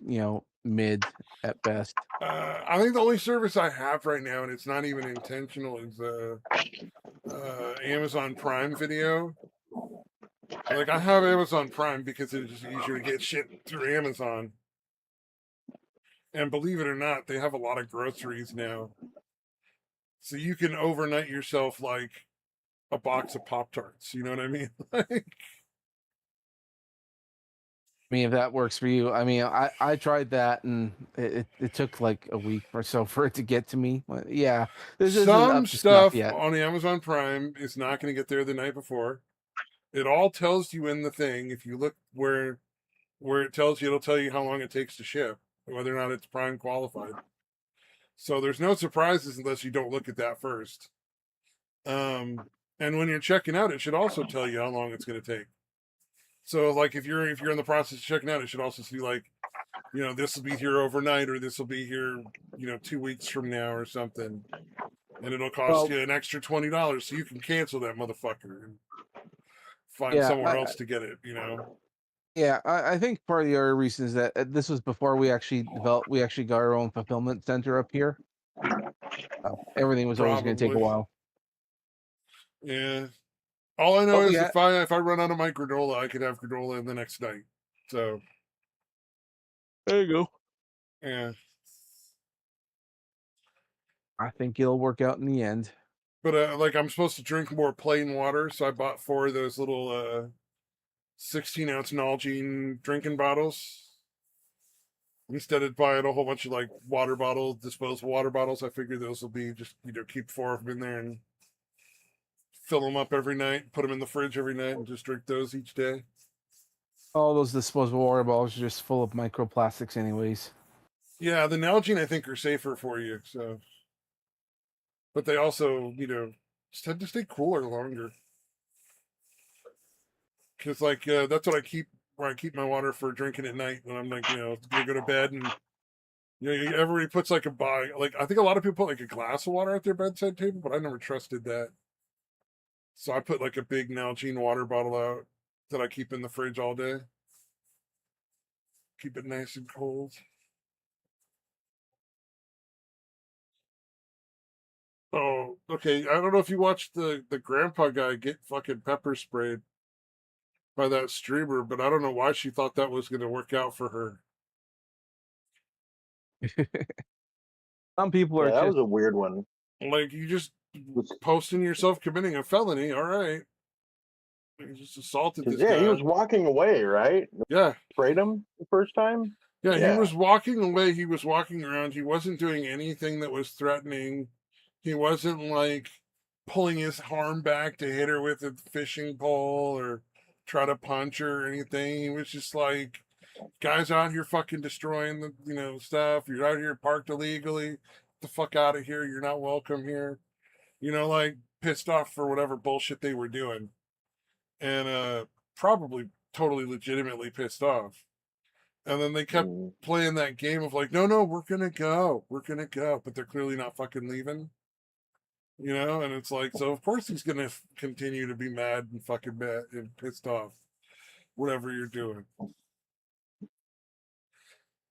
mid at best. I think the only service I have right now, and it's not even intentional, is Amazon Prime Video. Like I have Amazon Prime because it's just easier to get shit through Amazon. And believe it or not, they have a lot of groceries now. So you can overnight yourself like a box of Pop-Tarts. You know what I mean? Like, I mean, if that works for you, I mean, I tried that and it took like a week or so for it to get to me. But yeah, this isn't some up to snuff stuff yet. on Amazon Prime is not going to get there the night before. It all tells you in the thing. If you look where it tells you, it'll tell you how long it takes to ship, whether or not it's Prime qualified. So there's no surprises unless you don't look at that first. And when you're checking out, it should also tell you how long it's going to take. So like if you're in the process of checking out, it should also see like, you know, this will be here overnight or this will be here, you know, 2 weeks from now or something. And it'll cost you an extra $20 so you can cancel that motherfucker and find Yeah, somewhere else to get it, you know. Yeah, I think part of the other reason is that this was before we actually got our own fulfillment center up here. Everything was always going to take a Probably. while. Yeah. All I know But is yeah, if I run out of my granola, I could have granola in the next night. So there you go. yeah. I think it'll work out in the end. But like I'm supposed to drink more plain water, so I bought 4 of those little 16-ounce Nalgene drinking bottles. Instead of buying a whole bunch of like water bottles, disposable water bottles, I figured those will be just, you know, keep 4 of them in there and fill them up every night, put them in the fridge every night, and just drink those each day. All those disposable water bottles are just full of microplastics, anyways. Yeah, the Nalgene I think are safer for you. So, but they also, you know, just tend to stay cooler longer. Because like that's what I keep where I keep my water for drinking at night when I'm like, you know, gonna go to bed. And you know, everybody puts like like I think a lot of people put like a glass of water at their bedside table, but I never trusted that. So I put like a big Nalgene water bottle out that I keep in the fridge all day. Keep it nice and cold. Oh, okay. I don't know if you watched the grandpa guy get fucking pepper sprayed by that streamer, but I don't know why she thought that was going to work out for her. Some people Yeah, are that just was a weird one. Like you just posting yourself committing a felony, all right? You just assaulted this Yeah, guy. he was walking away, right? Yeah, Sprayed him the first time. yeah. He Yeah. was walking away. He was walking around. He wasn't doing anything that was threatening. He wasn't like pulling his arm back to hit her with a fishing pole or try to punch her or anything. He was just like, guys out here fucking destroying the, you know, stuff. You're out here parked illegally. Get the fuck out of here. You're not welcome here. You know, like pissed off for whatever bullshit they were doing. And probably totally legitimately pissed off. And then they kept playing that game of like, no, we're gonna go. But they're clearly not fucking leaving. You know, and it's like, so of course he's gonna continue to be mad and fucking mad and pissed off, whatever you're doing.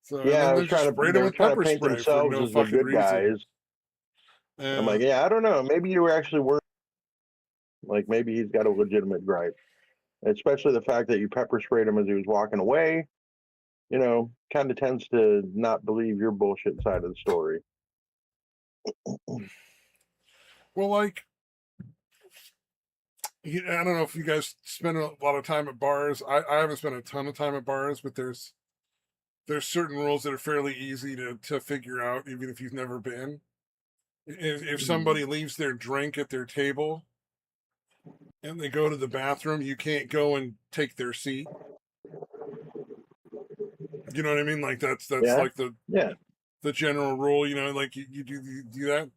So and Yeah, then I they was just trying to. sprayed They him were with trying to pepper paint spray for themselves no as the fucking good reason. guys. I'm like, yeah, I don't know. Maybe you actually were. Like, maybe he's got a legitimate gripe, especially the fact that you pepper sprayed him as he was walking away. You know, kind of tends to not believe your bullshit side of the story. Well, like, I don't know if you guys spend a lot of time at bars. I haven't spent a ton of time at bars, but there's certain rules that are fairly easy to figure out, even if you've never been. If somebody leaves their drink at their table and they go to the bathroom, you can't go and take their seat. You know what I mean? Like that's Yeah, like yeah. the general rule. You know, like you do that.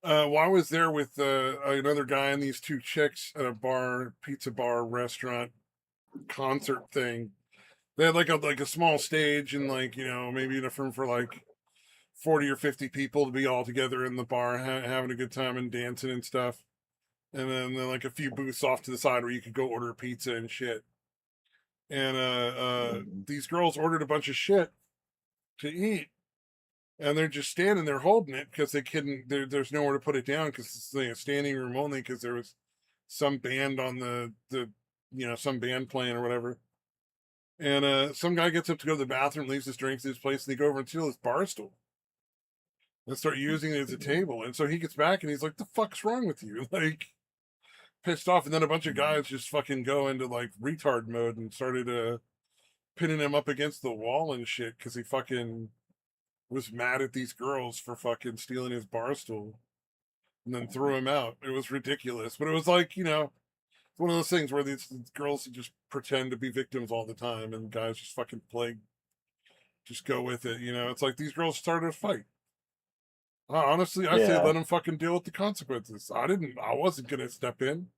Well, I was there with another guy and these 2 chicks at a bar, pizza bar, restaurant, concert thing. They had like a small stage and like, you know, maybe enough room for like 40 or 50 people to be all together in the bar having a good time and dancing and stuff. And then like a few booths off to the side where you could go order pizza and shit. And these girls ordered a bunch of shit to eat. And they're just standing there holding it because they couldn't. There's nowhere to put it down because it's a standing room only because there was some band on the you know, some band playing or whatever. And some guy gets up to go to the bathroom, leaves his drinks in his place, and they go over and steal his bar stool and start using it as a table. And so he gets back and he's like, "The fuck's wrong with you?" Like, pissed off. And then a bunch of guys just fucking go into like retard mode and started pinning him up against the wall and shit because he fucking was mad at these girls for fucking stealing his bar stool and then threw him out. It was ridiculous. But it was like, it's one of those things where these girls just pretend to be victims all the time and guys just fucking just go with it. It's like these girls started a fight. Honestly, I say let them fucking deal with the consequences. I wasn't going to step in.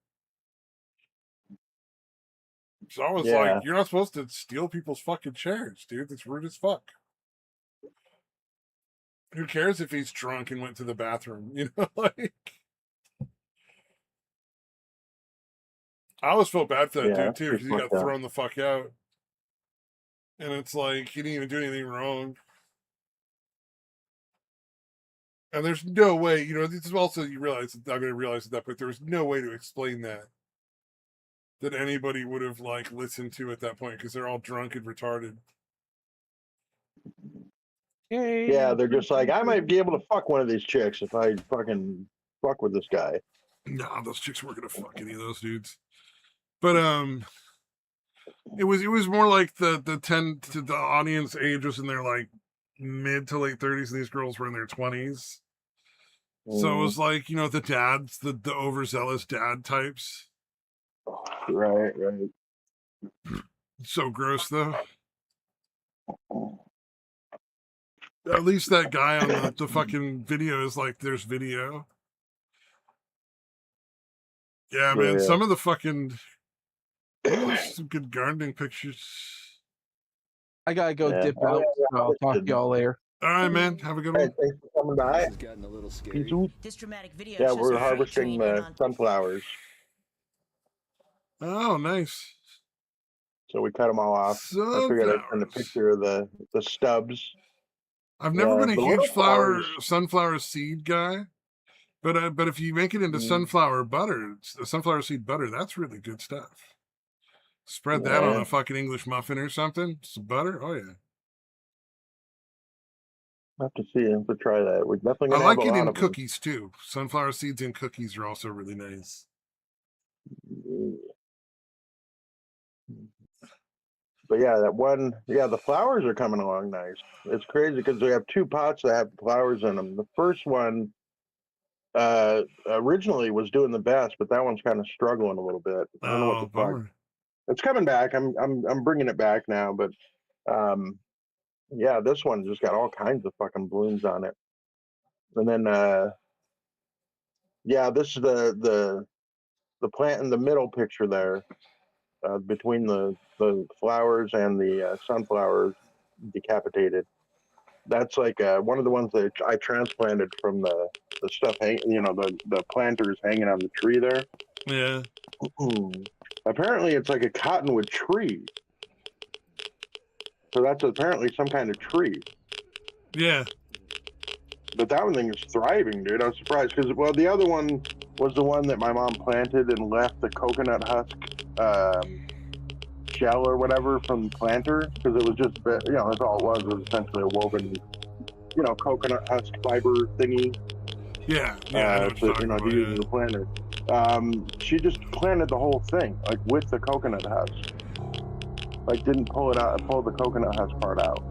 So I was like, you're not supposed to steal people's fucking chairs, dude. That's rude as fuck. Who cares if he's drunk and went to the bathroom? Like, I always felt bad for that dude too, because he got thrown the fuck out. And it's like, he didn't even do anything wrong. And there's no way, this is also, I realized at that point, there was no way to explain that anybody would have, like, listened to at that point, because they're all drunk and retarded. Yeah, they're just like, I might be able to fuck one of these chicks if I fucking fuck with this guy. Nah, those chicks weren't gonna fuck any of those dudes. But it was more like the audience age was in their like mid to late 30s, and these girls were in their 20s. So it was like, the dads, the overzealous dad types. Right. So gross though. At least that guy on the fucking video is like, there's video. Yeah, man. Some of the fucking some good gardening pictures. I gotta go dip out. So I'll talk to y'all later. All right, man. Have a good one. Thanks for coming by. This has gotten a little scary. This dramatic video Yeah, shows we're a harvesting train in the on- sunflowers. Oh, nice. So we cut them all off. I figured I'd send a picture of the stubs. I've never been a the huge little sunflower seed guy, but if you make it into sunflower seed butter, that's really good stuff. Spread that on a fucking English muffin or something. Some butter. Oh yeah. I'll have to see. I have to try that. We're definitely I gonna like have a it lot in of them. cookies too. Sunflower seeds in cookies are also really nice. But yeah, the flowers are coming along nice. It's crazy because we have two pots that have flowers in them. The first one originally was doing the best, but that one's kind of struggling a little bit. I don't know what the fuck. It's coming back. I'm bringing it back now, but yeah, this one just got all kinds of fucking blooms on it. And then this is the plant in the middle picture there. Between the flowers and the sunflower decapitated. That's like one of the ones that I transplanted from the stuff the planters hanging on the tree there. Yeah. Apparently it's like a cottonwood tree. So that's apparently some kind of tree. Yeah. But that one thing is thriving, dude. I was surprised because, the other one was the one that my mom planted and left the coconut husk shell or whatever from the planter because it was just, that's all it was essentially a woven, coconut husk fiber thingy. Yeah. To use as a planter. She just planted the whole thing, like with the coconut husk. Like didn't pull the coconut husk part out.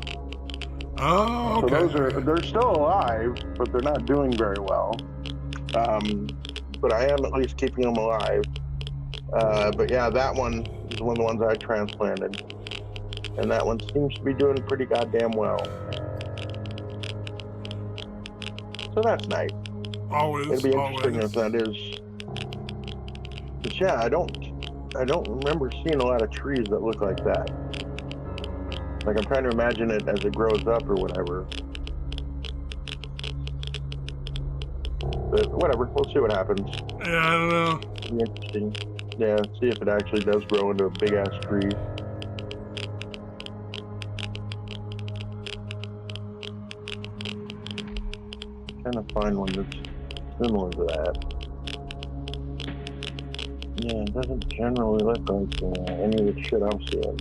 Oh, okay. So they're still alive, but they're not doing very well. But I am at least keeping them alive. But yeah, that one is one of the ones I transplanted. And that one seems to be doing pretty goddamn well. So that's nice. Always. It'll be interesting if that is. But yeah, I don't remember seeing a lot of trees that look like that. Like, I'm trying to imagine it as it grows up or whatever. But whatever, we'll see what happens. Yeah, I don't know. It'll be interesting. Yeah, see if it actually does grow into a big-ass tree. Trying to find one that's similar to that. Yeah, it doesn't generally look like any of the shit I'm seeing.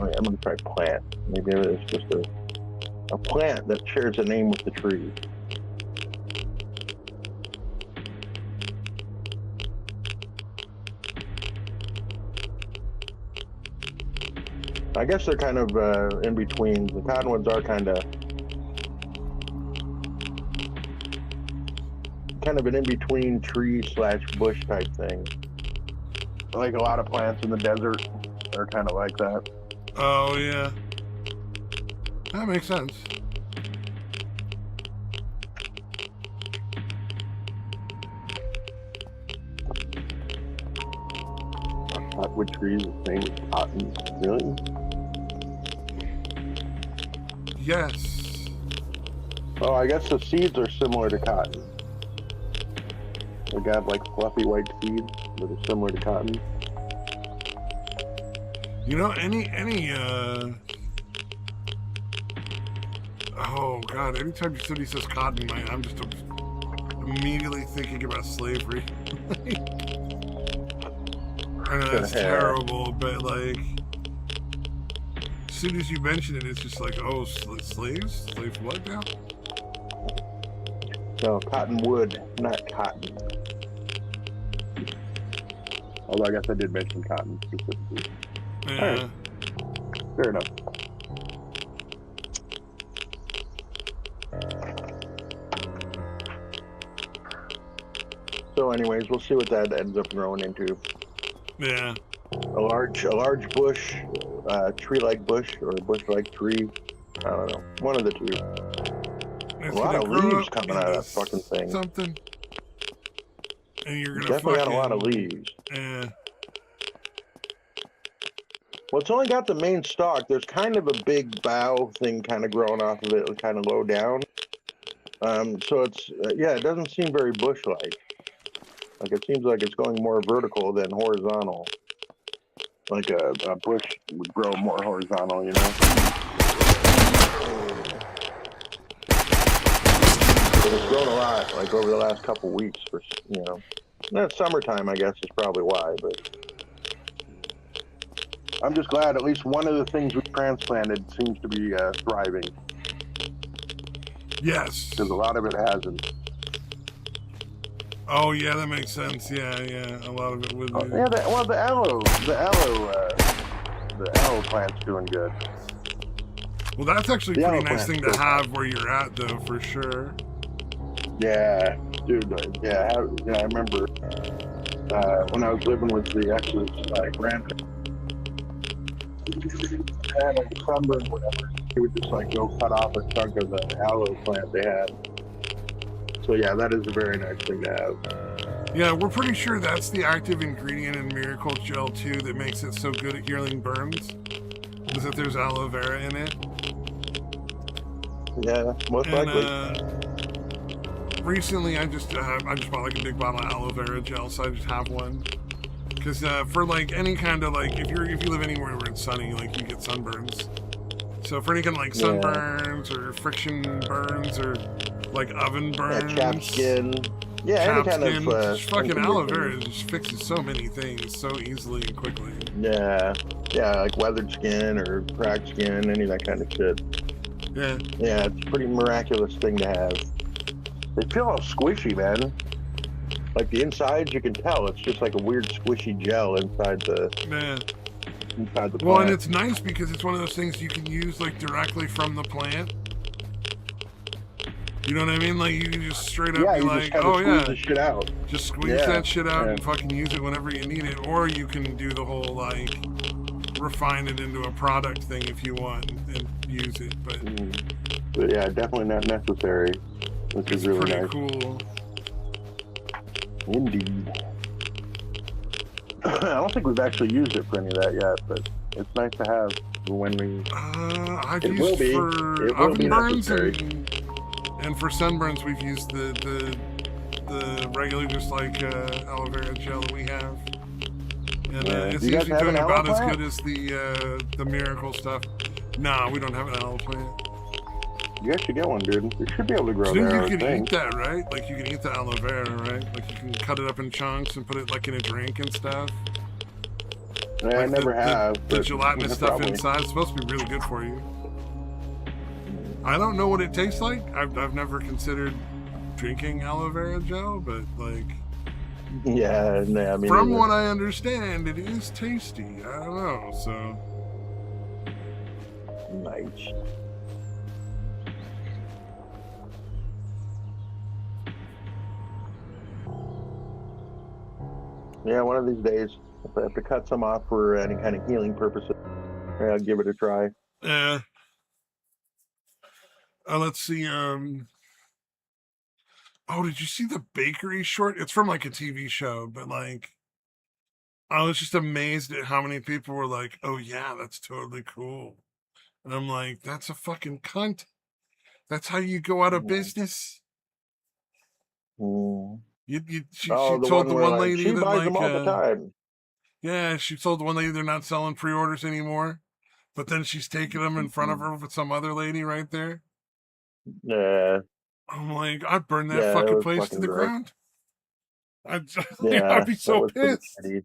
Wait, I'm gonna try plant. Maybe it's just a plant that shares a name with the tree. I guess they're kind of in between. The cottonwoods are kind of an in-between tree/bush type thing. Like a lot of plants in the desert are kind of like that. Oh, yeah. That makes sense. Cottonwood trees the same as cotton. Really? Yes. Oh, I guess the seeds are similar to cotton. They got like fluffy white seeds that are similar to cotton. You know, oh god, anytime somebody says cotton, I'm just immediately thinking about slavery. I know that's terrible, but like, as soon as you mention it, it's just like, oh, slaves? Slaves what now? No, cottonwood, not cotton. Although I guess I did mention cotton specifically. Yeah. Right. Fair enough. So anyways, we'll see what that ends up growing into. Yeah. A large bush, tree-like bush, or a bush-like tree. I don't know. One of the two. It's A lot of gonna grow leaves up coming out of into that fucking thing. Something. And you're gonna Definitely got a lot of fucking- leaves. Yeah. Well, it's only got the main stalk. There's kind of a big bough thing kind of growing off of it, kind of low down. So it's, yeah, it doesn't seem very bush-like. Like, it seems like it's going more vertical than horizontal. Like a bush would grow more horizontal, you know? But it's grown a lot, like, over the last couple weeks, for, you know. That's summertime, I guess, is probably why, but... I'm just glad at least one of the things we transplanted seems to be thriving. Yes. Because a lot of it hasn't. Oh yeah, that makes sense. Yeah, a lot of it would be. Yeah, the aloe plant's doing good. Well, that's actually The a pretty aloe nice thing plant's to good. have where you're at, though, for sure. Yeah, dude. Yeah, I remember when I was living with the ex's grandparents. Had like a sunburn, whatever. He would just like go cut off a chunk of the aloe plant they had. So yeah, that is a very nice thing to have. Yeah, we're pretty sure that's the active ingredient in Miracle Gel too that makes it so good at healing burns. Is that there's aloe vera in it? Yeah, most likely. Recently, I just bought like a big bottle of aloe vera gel, so I just have one. Because for like any kind of like, if you live anywhere where it's sunny, like you get sunburns. So for any kind of like sunburns or friction burns or like oven burns, chapped skin, any kind of just fucking aloe vera just fixes so many things so easily and quickly. Yeah, like weathered skin or cracked skin, any of that kind of shit. Yeah. Yeah, it's a pretty miraculous thing to have. They feel all squishy, man. Like the insides, you can tell it's just like a weird squishy gel inside the plant. Well, and it's nice because it's one of those things you can use like directly from the plant. You know what I mean? Like you can just straight up be like, oh yeah, the shit out. Just squeeze that shit out and fucking use it whenever you need it. Or you can do the whole like refine it into a product thing if you want and use it. But yeah, definitely not necessary. Which is really pretty nice. Cool. Indeed. I don't think we've actually used it for any of that yet, but it's nice to have when we. I've used for oven burns and for sunburns. We've used the regular just like aloe vera gel that we have, and it's usually doing about as good as the Miracle stuff. No, we don't have an aloe plant. You guys should get one, dude. You should be able to grow there. there. You can eat that, right? Like you can eat the aloe vera, right? Like you can cut it up in chunks and put it like in a drink and stuff. Yeah, I never have. The but gelatinous stuff probably. inside is supposed to be really good for you. I don't know what it tastes like. I've never considered drinking aloe vera gel, but like Yeah, I mean, from what I understand, it is tasty. I don't know, so nice. Yeah, one of these days, if I have to cut some off for any kind of healing purposes, I'll give it a try. yeah. Let's see. Oh, did you see the bakery short? It's from like a TV show, but like, I was just amazed at how many people were like, "Oh yeah, that's totally cool," and I'm like, "That's a fucking cunt. That's how you go out of business." Mm. She The told one the where one like lady she that buys like them all the time. yeah, she told the one lady they're not selling pre-orders anymore, but then she's taking them in front of her with some other lady right there. Yeah, I'm like, I'd burn that yeah, it fucking was place to fucking the gross. ground. Yeah, I'd be that so was pretty pissed shitty.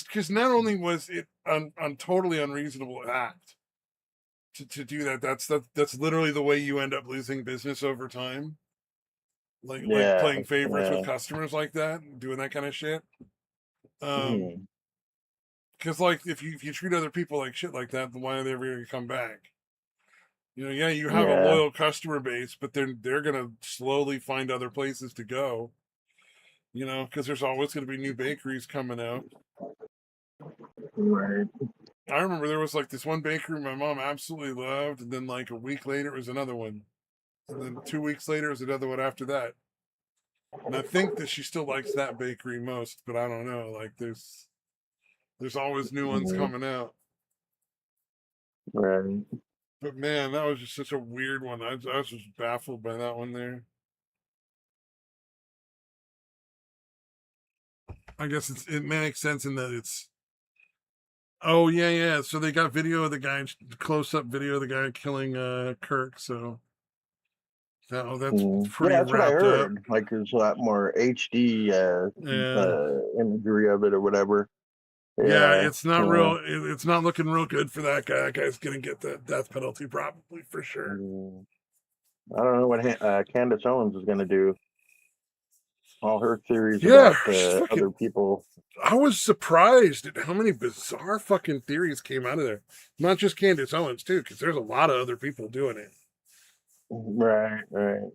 because not only was it a totally unreasonable act to do that, that's literally the way you end up losing business over time. Like Yeah, playing favorites yeah. with customers like that, and doing that kind of shit. Mhm. Because like if you treat other people like shit like that, then why are they ever gonna come back? You know, yeah, you have a Yeah, loyal customer base, but they're gonna slowly find other places to go. You know, because there's always gonna be new bakeries coming out. right. I remember there was like this one bakery my mom absolutely loved, and then like a week later it was another one, and then 2 weeks later it was another one after that. And I think that she still likes that bakery most, but I don't know. Like there's always new ones Mhm. coming out. Right. But man, that was just such a weird one. I was just baffled by that one there. I guess it makes sense in that it's. Oh yeah. So they got video of the guy, close up video of the guy killing Kirk. So that's Yeah, pretty that's what I wrapped up. heard. Like there's a lot more HD Yeah. imagery of it or whatever. Yeah, Yeah, it's not yeah. real. It's not looking real good for that guy. That guy's gonna get the death penalty probably for sure. Mm. I don't know what Candace Owens is going to do. All her theories Yeah, about she's fucking. other people. I was surprised at how many bizarre fucking theories came out of there. Not just Candace Owens too, because there's a lot of other people doing it. Right, right.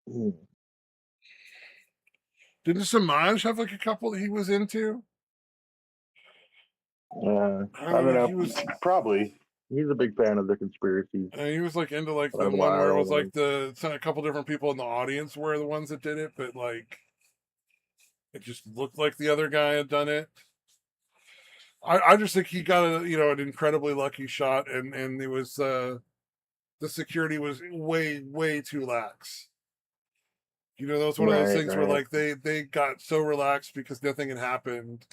Mm. Didn't Samaj have like a couple that he was into? I I don't remember know. he was. Probably. He's a big fan of the conspiracies. He was like into like For the a one where it was while. like a couple different people in the audience were the ones that did it, but like it just looked like the other guy had done it. I just think he got an incredibly lucky shot, and it was the security was way too lax. You know, that was one of those Right, things where right. like they got so relaxed because nothing had happened,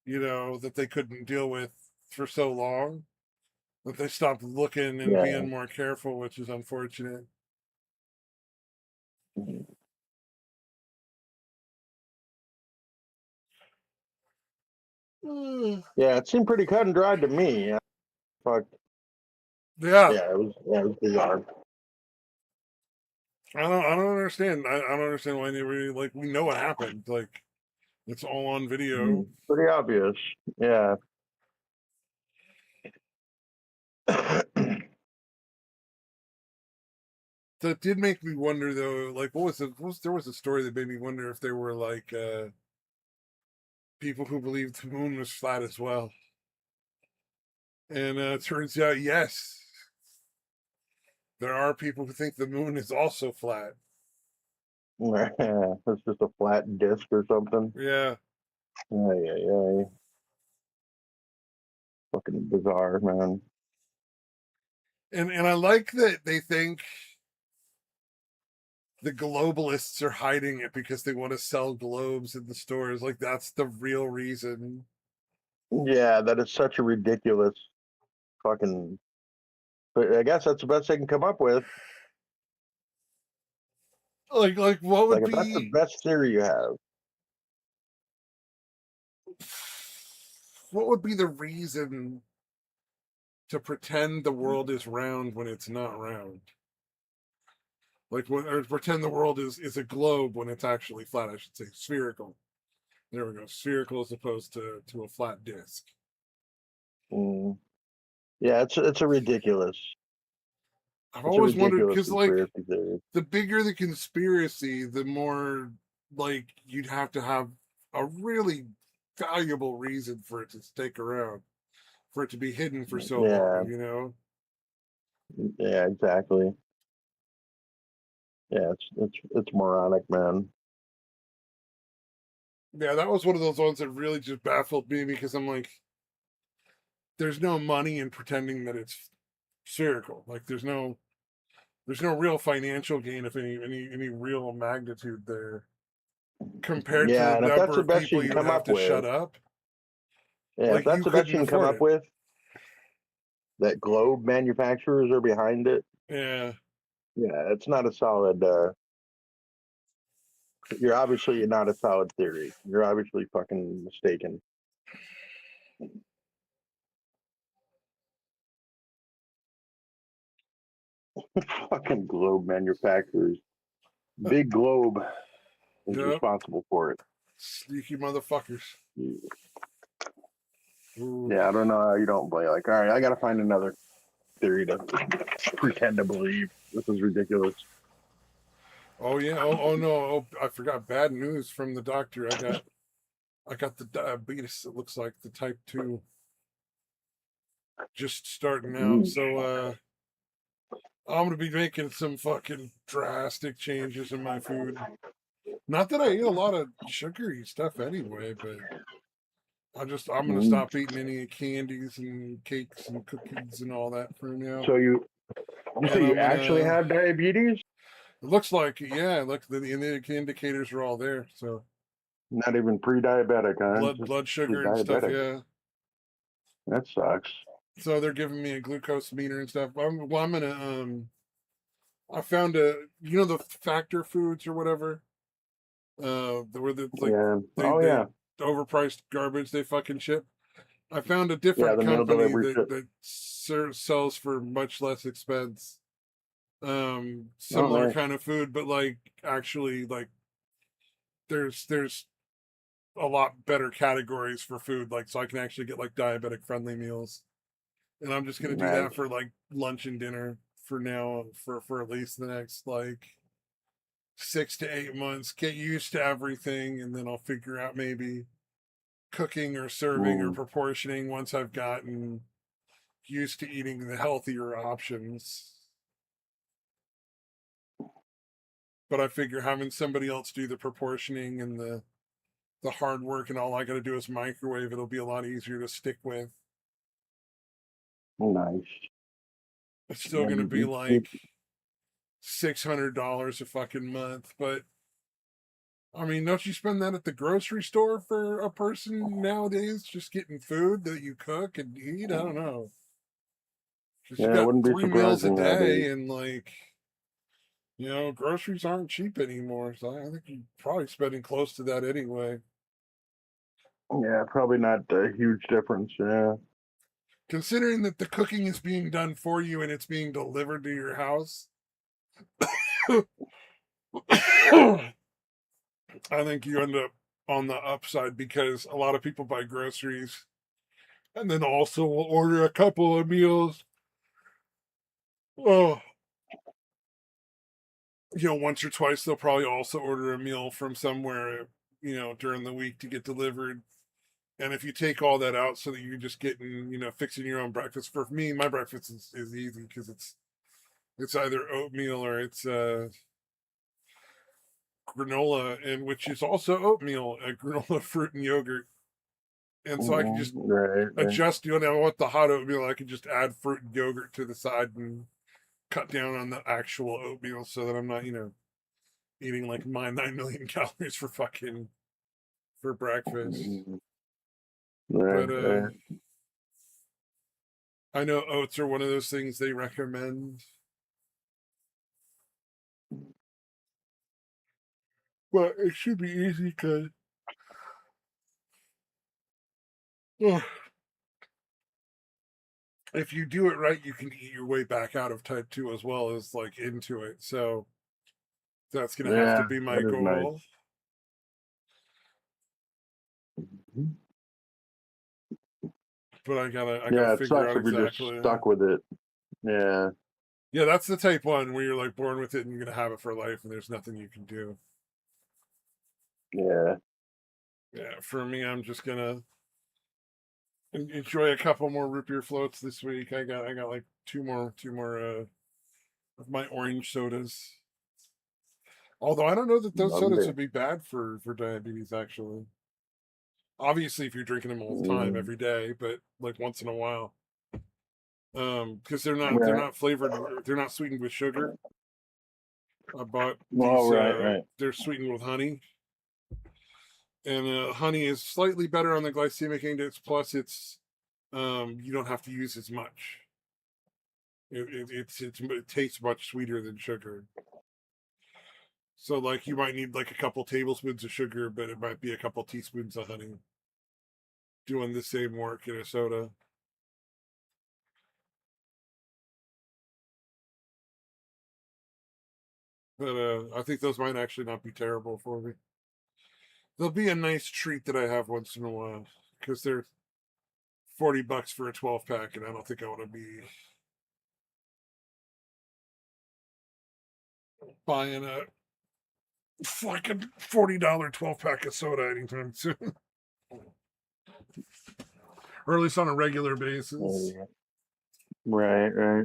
that they couldn't deal with for so long that they stopped looking and Yeah. being more careful, which is unfortunate. Yeah, it seemed pretty cut and dried to me. Fuck. Yeah, It was bizarre. I don't understand. I don't understand why they really like. We know what happened. Like it's all on video. Pretty obvious. Yeah. That did make me wonder though. Like, there was a story that made me wonder if there were like people who believed the moon was flat as well. And it turns out, yes, there are people who think the moon is also flat. It's just a flat disc or something. Yeah. Yeah. Fucking bizarre, man. And I like that they think the globalists are hiding it because they want to sell globes in the stores. Like that's the real reason. Yeah, that is such a ridiculous fucking. But I guess that's the best they can come up with. Like what would Like if that's the be best theory you have. what would be the reason to pretend the world is round when it's not round? Like, or pretend the world is a globe when it's actually flat. I should say spherical. There we go. Spherical as opposed to a flat disc. Mm. Yeah, it's a ridiculous. I've It's a always wondered ridiculous because, like, conspiracy theory. the bigger the conspiracy, the more like you'd have to have a really valuable reason for it to stick around, for it to be hidden for so Yeah, long. You know? yeah, exactly. Yeah, it's moronic, man. Yeah, that was one of those ones that really just baffled me because I'm like, there's no money in pretending that it's spherical. Like, there's no real financial gain of any real magnitude there compared to Yeah, the and if that's number the of best you people can you would come have up to with, shut up. yeah, if Like, that's you the best you couldn't can come afford up it. with, that globe manufacturers are behind it. Yeah. Yeah, it's not a solid. You're obviously not a solid theory. You're obviously fucking mistaken. Fucking globe manufacturers. Big Globe is Yep. responsible for it. Sneaky motherfuckers. Ooh. Yeah, I don't know how you don't play. Like, all right, I got to find another theory to pretend to believe. This is ridiculous. Oh yeah. Oh no. Oh, I forgot. Bad news from the doctor. I got the diabetes. It looks like the type 2. Just starting out. Mm. So I'm gonna be making some fucking drastic changes in my food. Not that I eat a lot of sugary stuff anyway, but I'm gonna Mm. stop eating any candies and cakes and cookies and all that for now. So you say And you I'm actually gonna. have diabetes? It looks like, yeah. Look, the indicators are all there. So Not even pre-diabetic, huh? Just blood sugar and stuff. diabetic. Yeah. That sucks. So they're giving me a glucose meter and stuff. I'm gonna. I found the factor foods or whatever. Where the like Yeah. they Oh yeah. overpriced garbage they fucking ship. I found a Yeah, different the meal company delivery ship. that sells for much less expense. Oh Similar nice. kind of food, but like actually like there's a lot better categories for food, like so I can actually get like diabetic friendly meals. And I'm just gonna do Nice. that for like lunch and dinner for now for at least the next like 6 to 8 months. Get used to everything, and then I'll figure out maybe cooking or serving or Mm. proportioning once I've gotten used to eating the healthier options. But I figure having somebody else do the proportioning and the hard work, and all I got to do is microwave, it'll be a lot easier to stick with. Nice. It's still Yeah, going to be like $600 a fucking month, but I mean, don't you spend that at the grocery store for a person nowadays? Just getting food that you cook and eat? I don't know. Because you Yeah, it got wouldn't be 3 meals a surprising nowadays. day, and like, groceries aren't cheap anymore. So I think you're probably spending close to that anyway. Yeah, probably not a huge difference. Yeah. Considering that the cooking is being done for you and it's being delivered to your house, I think you end up on the upside because a lot of people buy groceries and then also will order a couple of meals. Oh, once or twice they'll probably also order a meal from somewhere, during the week to get delivered. And if you take all that out so that you're just getting, fixing your own breakfast. For me, my breakfast is easy because it's either oatmeal or it's granola, and which is also oatmeal, granola, fruit, and yogurt. And so I can just Right. adjust. When I want the hot oatmeal, I can just add fruit and yogurt to the side and cut down on the actual oatmeal so that I'm not, eating like my 9 million calories for breakfast. Right. But Right. I know oats are one of those things they recommend. But it should be easy because if you do it right, you can eat your way back out of type 2 as well as like into it. So that's gonna have to Yeah, be my that is nice. goal. But I gotta Yeah, it figure sucks out if you're just exactly. stuck with it. Yeah. Yeah, that's the type 1 where you're like born with it and you're gonna have it for life and there's nothing you can do. Yeah. Yeah, for me, I'm just gonna enjoy a couple more root beer floats this week. I got like two more of my orange sodas. Although I don't know that those sodas Lovely. would be bad for diabetes actually. Obviously if you're drinking them all the time Mm. every day, but like once in a while. Because they're Right. not flavored, they're not sweetened with sugar. I bought Oh, these right. they're sweetened with honey. And honey is slightly better on the glycemic index, plus it's you don't have to use as much. It tastes much sweeter than sugar. So like you might need like a couple tablespoons of sugar, but it might be a couple teaspoons of honey doing the same work in a soda. But I think those might actually not be terrible for me. They'll be a nice treat that I have once in a while because they're $40 for a 12-pack, and I don't think I want to be buying a fucking $40 12-pack of soda anytime soon. Or at least on a regular basis. Yeah. Right.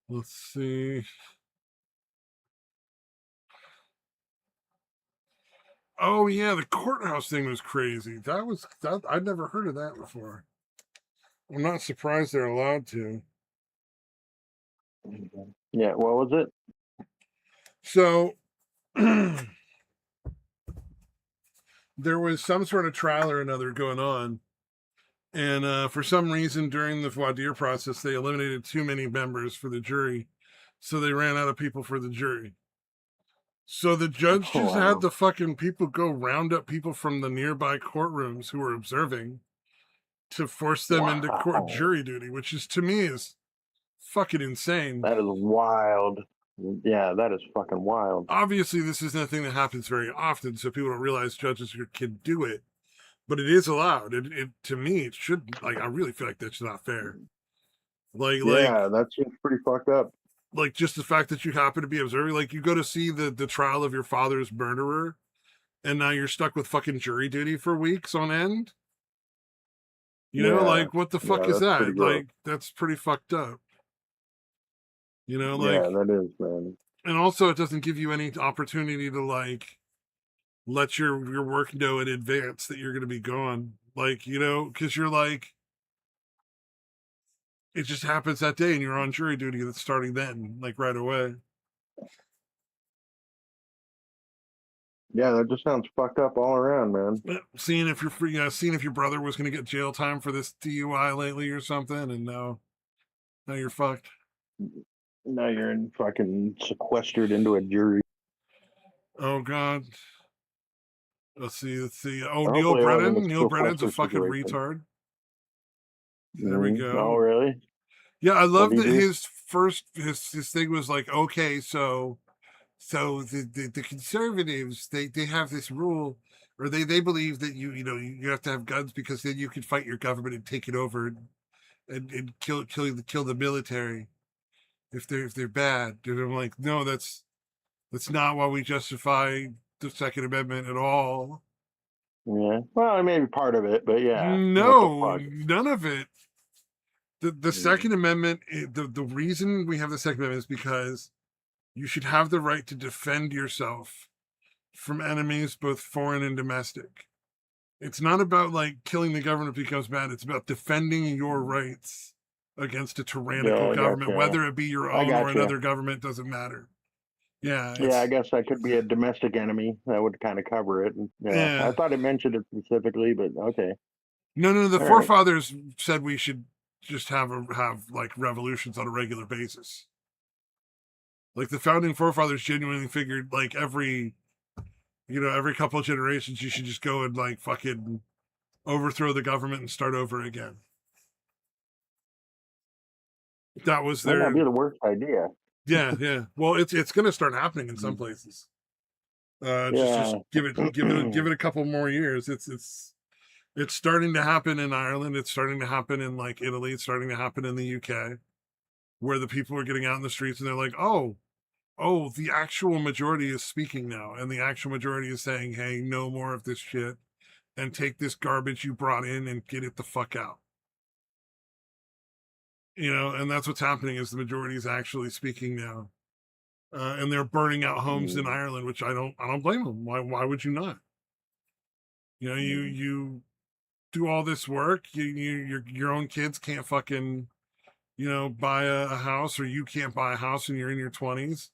Let's see. Oh yeah, the courthouse thing was crazy. That I'd never heard of that before. I'm not surprised they're allowed to. Yeah, what was it? So there was some sort of trial or another going on, and for some reason during the voir dire process, they eliminated too many members for the jury, so they ran out of people for the jury. So the judge Oh, just had wow. the fucking people go round up people from the nearby courtrooms who were observing to force them into court Wow. jury duty, which is to me is fucking insane. That is wild. Yeah, that is fucking wild. Obviously, this isn't a thing that happens very often, so people don't realize judges can do it. But it is allowed. It to me, it should like. I really feel like that's not fair. Yeah, that seems pretty fucked up. Like just the fact that you happen to be observing, like you go to see the trial of your father's murderer, and now you're stuck with fucking jury duty for weeks on end. You know, Yeah. like what the fuck is That's pretty that? gross. Like that's pretty fucked up. You know, like, Yeah, that is, man. and also it doesn't give you any opportunity to like let your work know in advance that you're going to be gone. Like, you know, because you're like, it just happens that day and you're on jury duty that's starting then, like right away. Yeah, that just sounds fucked up all around, man. Seeing if seeing if your brother was going to get jail time for this DUI lately or something, and now you're fucked. Now you're in fucking sequestered into a jury. Oh God. Let's see. Oh, Neil Hopefully it wasn't a Brennan. Neil Brennan's a sequestered fucking situation. retard. There we go. Oh, really? Yeah, I love What'd that he do? his thing was like, okay, so the conservatives they have this rule, or they believe that you have to have guns because then you can fight your government and take it over and kill the military if they're bad. And I'm like, no, that's not why we justify the Second Amendment at all. Yeah. Well, maybe part of it, but yeah. No, none of it. The Second Amendment, the reason we have the Second Amendment is because you should have the right to defend yourself from enemies, both foreign and domestic. It's not about like killing the government becomes bad. It's about defending your rights against a tyrannical government, whether it be your own or another government, doesn't matter. Yeah. Yeah, I guess that could be a domestic enemy. That would kind of cover it. Yeah. I thought it mentioned it specifically, but okay. No. The forefathers said we should just have like revolutions on a regular basis. Like the founding forefathers genuinely figured like every couple of generations you should just go and like fucking overthrow the government and start over again. That was Might not their be the worst idea. yeah. Well, it's going to start happening in some places. Just give it a couple more years. It's starting to happen in Ireland. It's starting to happen in like Italy. It's starting to happen in the UK, where the people are getting out in the streets and they're like, oh, the actual majority is speaking now, and the actual majority is saying, hey, no more of this shit, and take this garbage you brought in and get it the fuck out. And that's what's happening is the majority is actually speaking now. And they're burning out homes in Ireland, which I don't blame them. Why would you not? You do all this work, your own kids can't fucking, buy a house, or you can't buy a house and you're in your 20s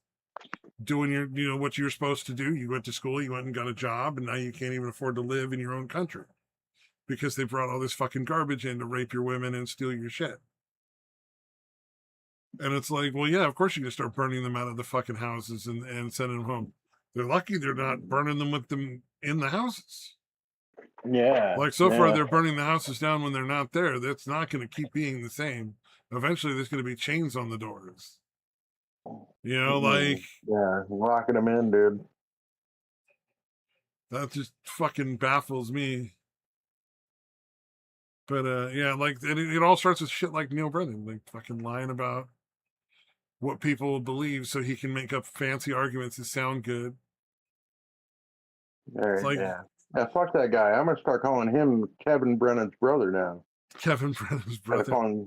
doing your, what you were supposed to do. You went to school, you went and got a job, and now you can't even afford to live in your own country because they brought all this fucking garbage in to rape your women and steal your shit. And it's like, well, yeah, of course you can start burning them out of the fucking houses and sending them home. They're lucky they're not burning them with them in the houses. Yeah. Like so far, they're burning the houses down when they're not there. That's not going to keep being the same. Eventually, there's going to be chains on the doors. Like locking them in, dude. That just fucking baffles me. But like it all starts with shit like Neil Brennan, like fucking lying about what people believe so he can make up fancy arguments that sound good. Right, like, fuck that guy. I'm gonna start calling him Kevin Brennan's brother now. Kevin Brennan's brother.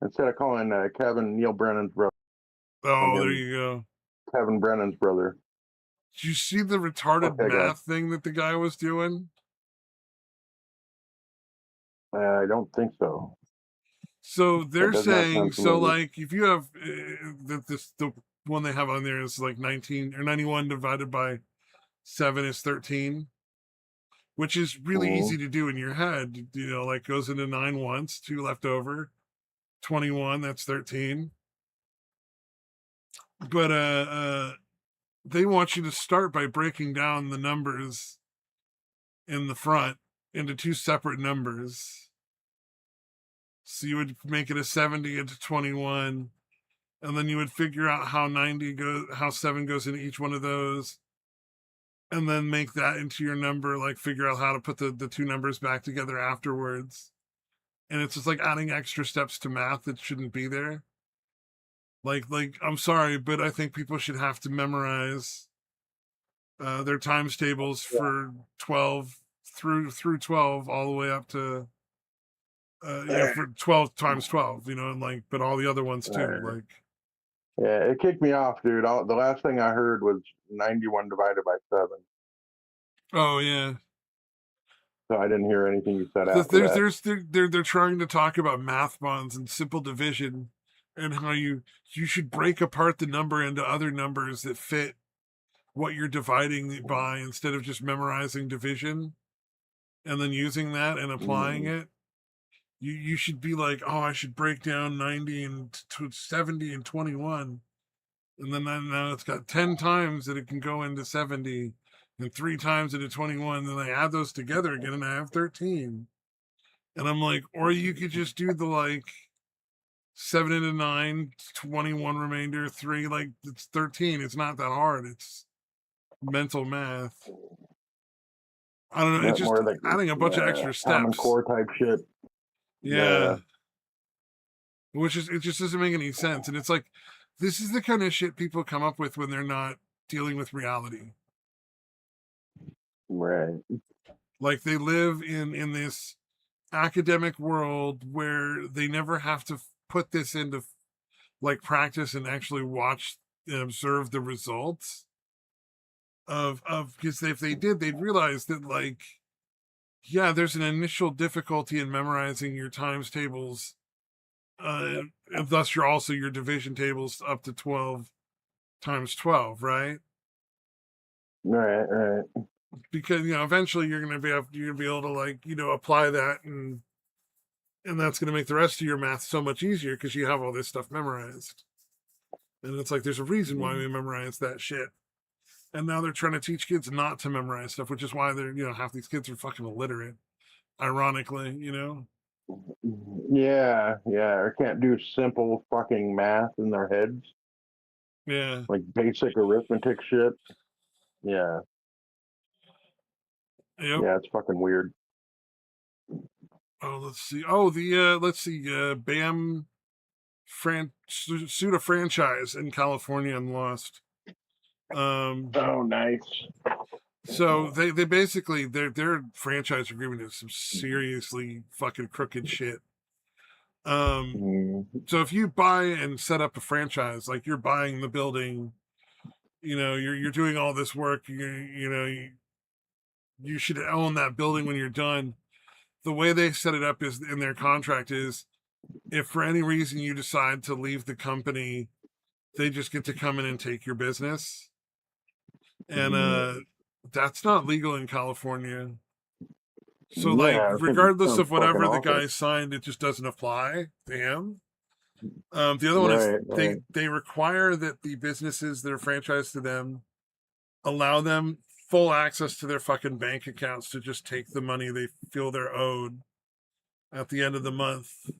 Instead of calling Kevin Neil Brennan's brother. Oh, there you go. Kevin Brennan's brother. Did you see the retarded math thing that the guy was doing? I don't think so. So they're saying, so like if you have the one they have on there is like 19 or 91 divided by 7 is 13, which is really easy to do in your head. Like goes into 9 once, 2 left over, 21, that's 13. But they want you to start by breaking down the numbers in the front into 2 separate numbers. So you would make it a 70 into 21, and then you would figure out how 7 goes into each one of those, and then make that into your number, like figure out how to put the 2 numbers back together afterwards. And it's just like adding extra steps to math that shouldn't be there. Like I'm sorry, but I think people should have to memorize their times tables for 12 through 12 all the way up to for 12 times 12, and like, but all the other ones too, like. Yeah, it kicked me off, dude. The last thing I heard was 91 divided by 7. Oh yeah. So I didn't hear anything you said after that. They're trying to talk about math bonds and simple division, and how you should break apart the number into other numbers that fit what you're dividing by, instead of just memorizing division and then using that and applying it. You should be like, oh, I should break down 90 and 70 and 21. And then now it's got 10 times that it can go into 70 and 3 times into 21. Then I add those together again and I have 13. And I'm like, or you could just do the like 7 into 9, 21 remainder, 3, like it's 13. It's not that hard. It's mental math. I don't know. It's just adding a bunch of extra steps. Common Core type shit. Yeah. Which is, it just doesn't make any sense. And it's like, this is the kind of shit people come up with when they're not dealing with reality. Right. Like they live in this academic world where they never have to put this into like practice and actually watch and observe the results of because if they did, they'd realize that like, yeah, there's an initial difficulty in memorizing your times tables. And thus your division tables up to 12 times 12, right? Right. Because, eventually you're going to be able to like, apply that, and that's going to make the rest of your math so much easier because you have all this stuff memorized. And it's like, there's a reason why Mm-hmm. we memorize that shit. And now they're trying to teach kids not to memorize stuff, which is why they're, half these kids are fucking illiterate, ironically, Yeah, yeah, or can't do simple fucking math in their heads, Yeah. like basic arithmetic shit. Yeah, Yep. yeah, it's fucking weird. Oh, let's see. Oh, BAM sued a franchise in California and lost. Oh, nice. So they basically their franchise agreement is some seriously fucking crooked shit. Mm, So if you buy and set up a franchise, like you're buying the building, you're doing all this work, you should own that building when you're done. The way they set it up is in their contract is if for any reason you decide to leave the company, they just get to come in and take your business. And that's not legal in California. So like yeah, regardless sounds of whatever fucking the awful. guy signed, it just doesn't apply to him. The other one is Right. they require that the businesses that are franchised to them allow them full access to their fucking bank accounts to just take the money they feel they're owed at the end of the month.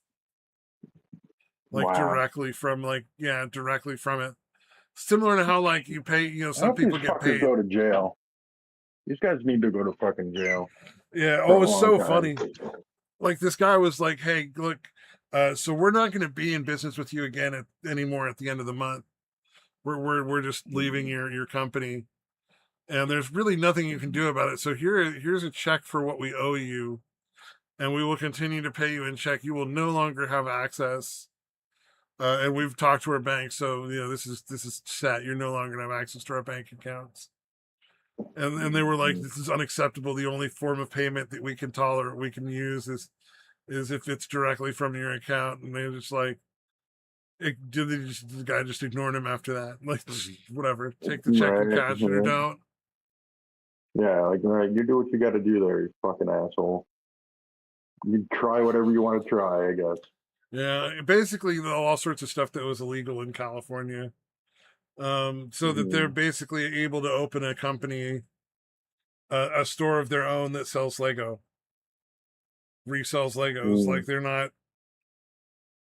Like Wow. directly from it. Similar to how like you pay, I some hope people these get fuckers paid. go to jail. These guys need to go to fucking jail. Yeah, for oh, a it's long so time. funny. Like this guy was like, "Hey, look, so we're not going to be in business with you again anymore at the end of the month. We're just leaving your company, and there's really nothing you can do about it. So here's a check for what we owe you, and we will continue to pay you in check. You will no longer have access." And we've talked to our bank, so this is set. You're no longer gonna have access to our bank accounts. And they were like, "This is unacceptable. The only form of payment that we can tolerate, we can use is if it's directly from your account." And they were just like, the guy just ignored him after that. Like, whatever, take the check and Right. cash it or don't. Yeah, like, right, you do what you got to do there, you fucking asshole. You try whatever you want to try, I guess. Yeah, basically all sorts of stuff that was illegal in California. So that they're basically able to open a company, a store of their own that sells Lego, resells Legos. Like they're not.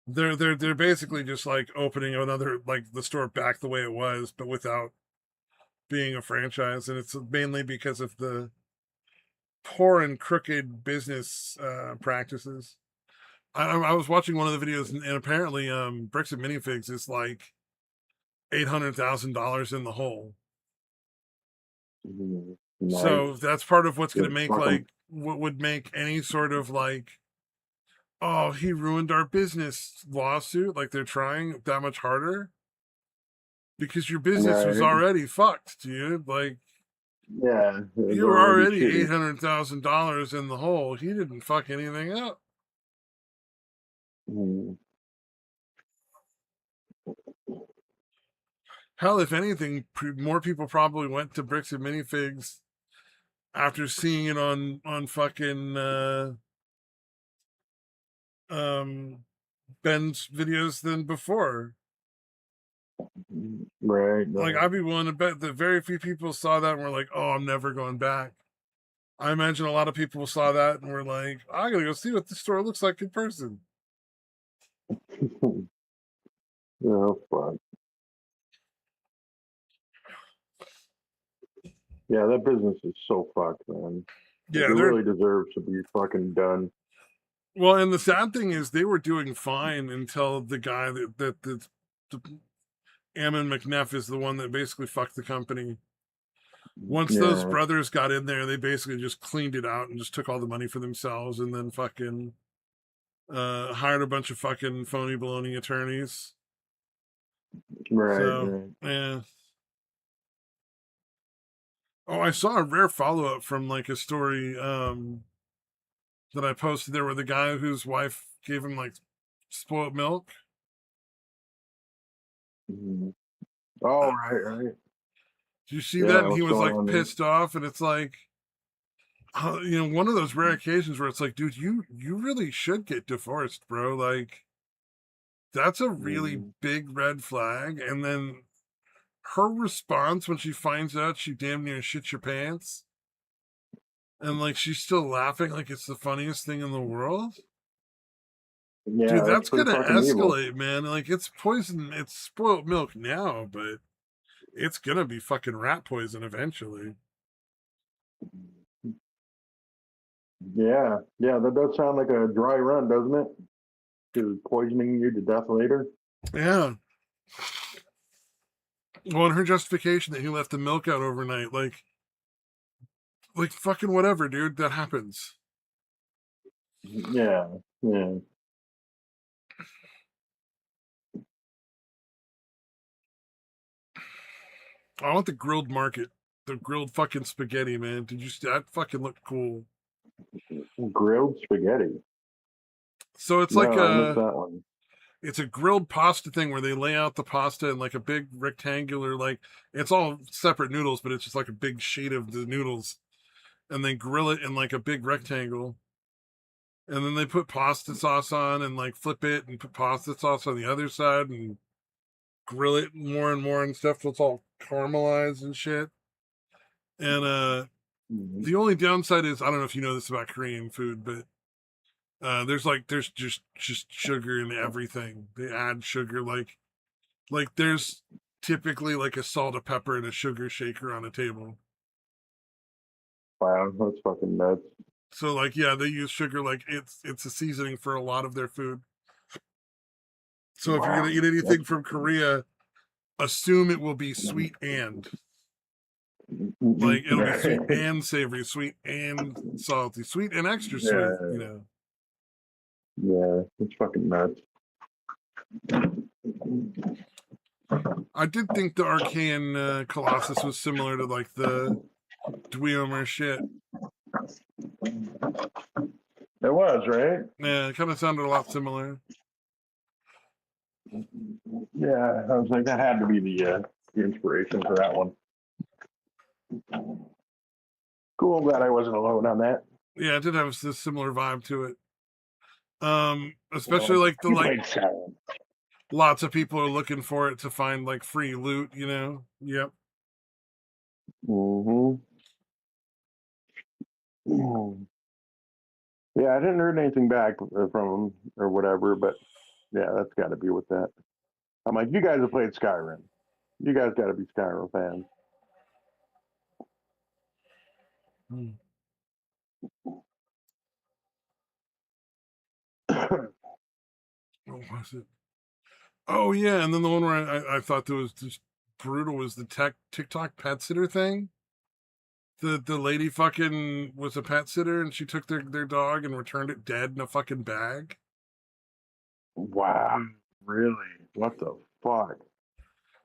They're basically just like opening another, like the store back the way it was, but without being a franchise, and it's mainly because of the poor and crooked business practices. I was watching one of the videos, and apparently, Bricks and Minifigs is like $800,000 in the hole. Nice. So that's part of what's going to make Fucking- like what would make any sort of like, oh, he ruined our business lawsuit. Like they're trying that much harder because your business was Right. already fucked, dude. Like Yeah. you were already $800,000 in the hole. He didn't fuck anything up. Hell, if anything, more people probably went to Bricks and Minifigs after seeing it on fucking Ben's videos than before. Right. Like I'd be willing to bet that very few people saw that and were like, "Oh, I'm never going back." I imagine a lot of people saw that and were like, "I gotta go see what the store looks like in person." Oh, fuck. Yeah, that business is so fucked, man. Yeah, it really deserves to be fucking done. Well, and the sad thing is they were doing fine until the guy that Ammon McNeff is the one that basically fucked the company. Once those brothers got in there, they basically just cleaned it out and just took all the money for themselves, and then fucking hired a bunch of fucking phony baloney attorneys. Right. So, yeah. Oh, I saw a rare follow-up from like a story that I posted there where the guy whose wife gave him like spoiled milk. Oh, right. Did you see that? And he was like pissed off, and it's like, one of those rare occasions where it's like, dude, you really should get divorced, bro. Like, That's a really big red flag. And then her response when she finds out she damn near shit your pants. And like she's still laughing like it's the funniest thing in the world. Yeah, Dude, that's pretty gonna fucking evil. escalate, man. Like it's poison, it's spoiled milk now, but it's gonna be fucking rat poison eventually. Yeah, that does sound like a dry run, doesn't it? To poisoning you to death later. Yeah. Well, and her justification that he left the milk out overnight, like fucking whatever, dude. That happens. Yeah. I want the grilled market, the grilled fucking spaghetti, man. Did you? That fucking looked cool. Grilled spaghetti. So it's No, like I missed that one. it's a grilled pasta thing where they lay out the pasta in like a big rectangular, like it's all separate noodles, but it's just like a big sheet of the noodles, and they grill it in like a big rectangle. And then they put pasta sauce on and like flip it and put pasta sauce on the other side and grill it more and more and stuff till it's all caramelized and shit. And the only downside is I don't know if you know this about Korean food, but there's just sugar in everything. They add sugar like there's typically like a salt, a pepper, and a sugar shaker on a table. Wow, that's fucking nuts. So like yeah, they use sugar like it's a seasoning for a lot of their food. So if you're gonna eat anything from Korea, assume it will be sweet and like it'll be sweet and savory, sweet and salty, sweet and extra sweet, you know. Yeah, it's fucking nuts. I did think the Archaean Colossus was similar to like the Dweomer shit. It was, right? Yeah, it kind of sounded a lot similar. Yeah, I was like, that had to be the inspiration for that one. Cool, I'm glad I wasn't alone on that. Yeah, it did have this similar vibe to it. Especially like lots of people are looking for it to find like free loot, you know? Yep. Yeah, I didn't hear anything back from him or whatever, but yeah, that's got to be with that. I'm like, you guys have played Skyrim. You guys got to be Skyrim fans. What was it? Oh yeah, and then the one where I thought that was just brutal was the TikTok pet sitter thing. The lady fucking was a pet sitter and she took their dog and returned it dead in a fucking bag. Wow, really? What the fuck?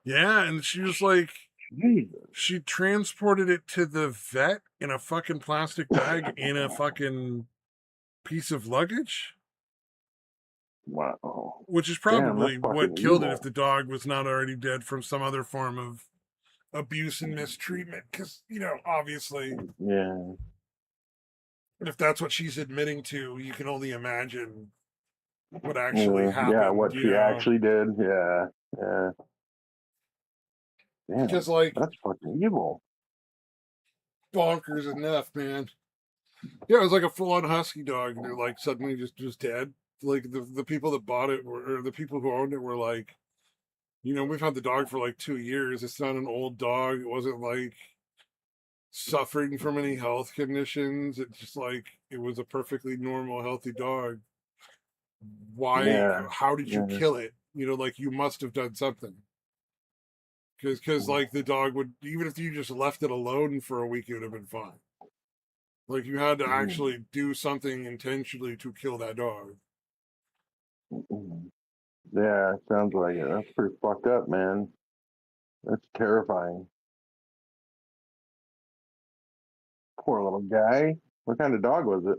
Yeah, and she was like, Jesus. she transported it to the vet in a fucking plastic bag in a fucking piece of luggage. Wow. Which is probably what killed evil. it if the dog was not already dead from some other form of abuse and mistreatment. Because, you know, obviously. Yeah. If that's what she's admitting to, you can only imagine what actually happened. Yeah, what she actually did. Yeah. Damn, because, like, that's fucking evil. Bonkers enough, man. Yeah, it was like a full-on husky dog, and they're like suddenly just dead. Like the people that bought it or the people who owned it were like, you know, we've had the dog for like 2 years. It's not an old dog. It wasn't like suffering from any health conditions. It's just like it was a perfectly normal, healthy dog. Why? Yeah. How did you kill it? You know, like you must have done something. Because like the dog would, even if you just left it alone for a week, it would have been fine. Like you had to actually do something intentionally to kill that dog. Yeah, it sounds like it. That's pretty fucked up, man. That's terrifying. Poor little guy. What kind of dog was it?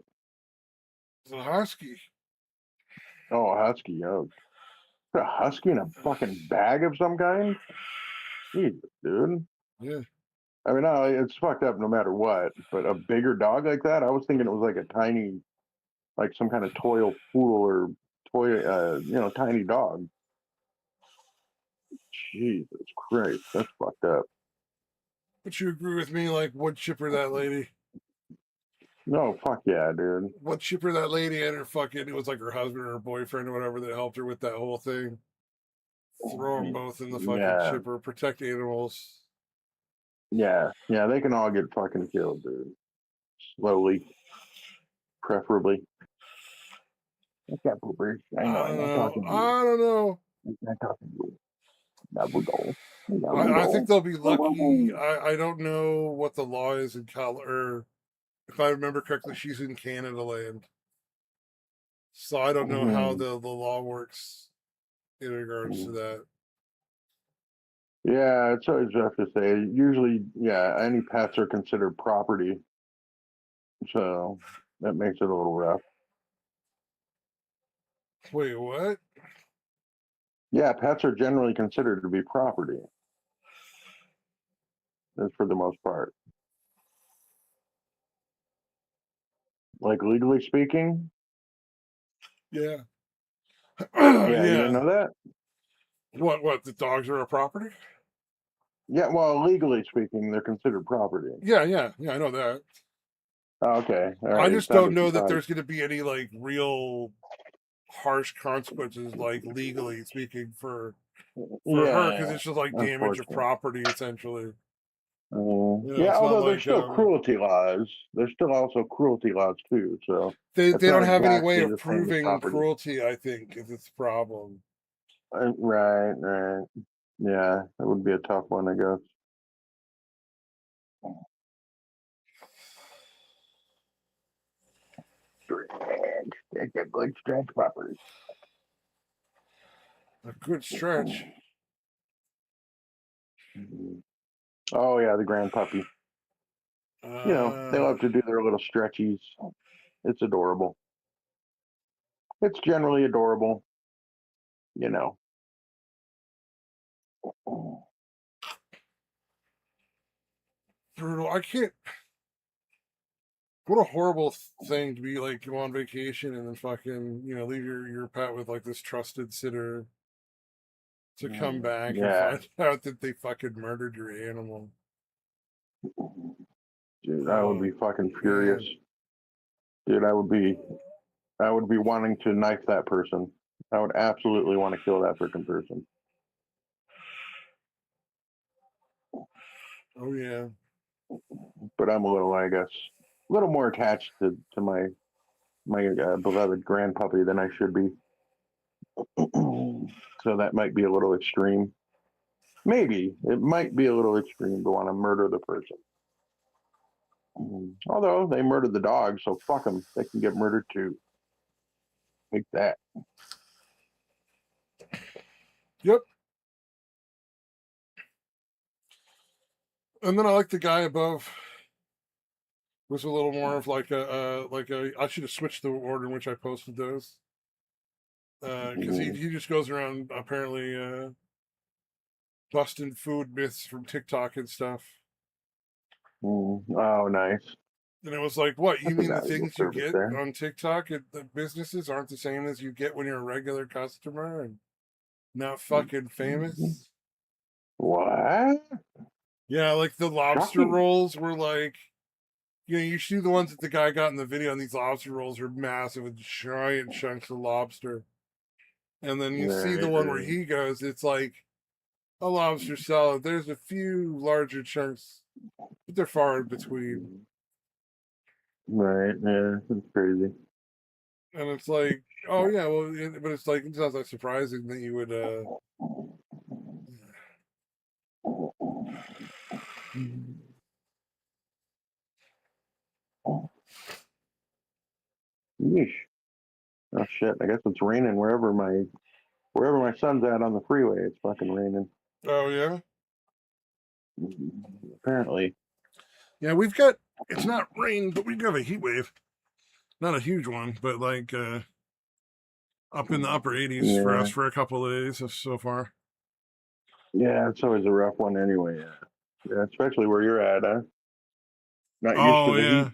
It's a husky. Oh, a husky. Oh, a husky in a fucking bag of some kind? Jesus, dude. Yeah. I mean, no, it's fucked up no matter what. But a bigger dog like that, I was thinking it was like a tiny, like some kind of toy poodle or toy, tiny dog. Jesus Christ, that's fucked up. But you agree with me, like, would chipper that lady? No, fuck yeah, dude. What chipper that lady and her fucking, it was like her husband or her boyfriend or whatever that helped her with that whole thing. Throw them both in the fucking Yeah. chipper, protect animals. Yeah, they can all get fucking killed, dude. Slowly, preferably. What's that, Boober? I know, I'm not talking to you. I don't know. I'm not talking to you. That would go. I think they'll be lucky. I don't know what the law is in Colorado. If I remember correctly, she's in Canada land. So I don't know how the law works in regards to that. Yeah, it's always rough to say. Usually, yeah, any pets are considered property. So that makes it a little rough. Wait, what? Yeah, pets are generally considered to be property. That's for the most part. Like legally speaking? Yeah. Yeah, you didn't know that? What? The dogs are a property? Yeah, well, legally speaking, they're considered property. Yeah, I know that. Oh, okay. All right. I just don't know that there's going to be any like real harsh consequences, like legally speaking, for her, because it's just like damage of property essentially. Yeah, although there's still cruelty laws. There's still also cruelty laws too. So they don't have any way of proving cruelty. I think is its problem. Right. Yeah, that would be a tough one, I guess. That's a good stretch property. A good stretch. Oh yeah, the grand puppy. You know, they love to do their little stretchies. It's adorable. It's generally adorable. You know. Brutal. I can't. What a horrible thing to be like, go on vacation and then fucking, leave your pet with like this trusted sitter to come back and find out that they fucking murdered your animal. Dude, I would be fucking furious. Dude, I would be wanting to knife that person. I would absolutely want to kill that freaking person. Oh yeah. But I'm a little, I guess, a little more attached to my beloved grand puppy than I should be. So that might be a little extreme. Maybe it might be a little extreme to want to murder the person. Although they murdered the dog, so fuck them. They can get murdered too. Take that. Yep. And then I like the guy above. Was a little more of like I should have switched the order in which I posted those. Because he just goes around apparently busting food myths from TikTok and stuff. Oh, nice. And it was like, what, you mean the things you get on TikTok at the businesses aren't the same as you get when you're a regular customer and not fucking famous? What? Yeah, like the lobster rolls were like, you see the ones that the guy got in the video, and these lobster rolls are massive with giant chunks of lobster. And then you see the one where he goes, it's like a lobster salad. There's a few larger chunks, but they're far in between. Right, yeah, it's crazy. And it's like, oh yeah, well, but it's like, it's not that surprising that you would, Yeesh. Oh shit, I guess it's raining wherever my son's at on the freeway. It's fucking raining. Oh yeah? Apparently. Yeah, it's not rain, but we have a heat wave. Not a huge one, but like up in the upper 80s for us for a couple of days so far. Yeah, it's always a rough one anyway. Yeah, especially where you're at, huh? Not used to the heat.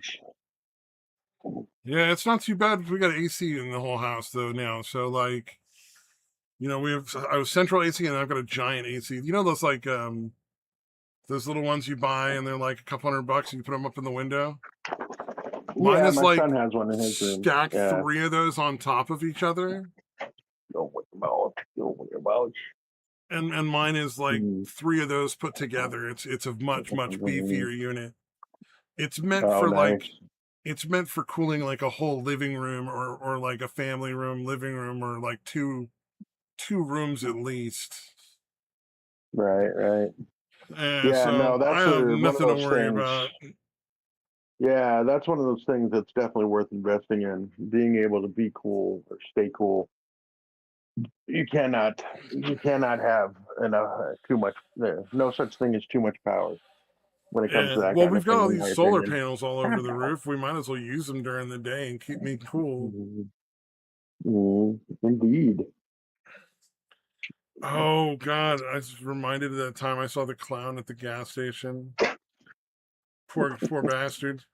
Yeah, it's not too bad. We got AC in the whole house though now, so like You know, I was central AC, and I've got a giant AC. You know those like those little ones you buy, and they're like a couple $100, and you put them up in the window. Mine Yeah, is my like son has one in his room. stack Yeah. 3 of those on top of each other, Don't worry about. and mine is like Mm. 3 of those put together. It's a much beefier unit. It's meant Oh, for nice. it's meant for cooling like a whole living room or like a family room, living room, or like two rooms at least. Right. And Yeah, no, so I that's have one of nothing to those worry things. about. Yeah, that's one of those things that's definitely worth investing in. Being able to be cool or stay cool. You cannot have enough too much. No such thing as too much power when it comes to that Well, kind we've of got thing, all in these my solar opinion. panels all over the roof. We might as well use them during the day and keep me cool. Indeed. Oh God, I was reminded of that time I saw the clown at the gas station. Poor bastard.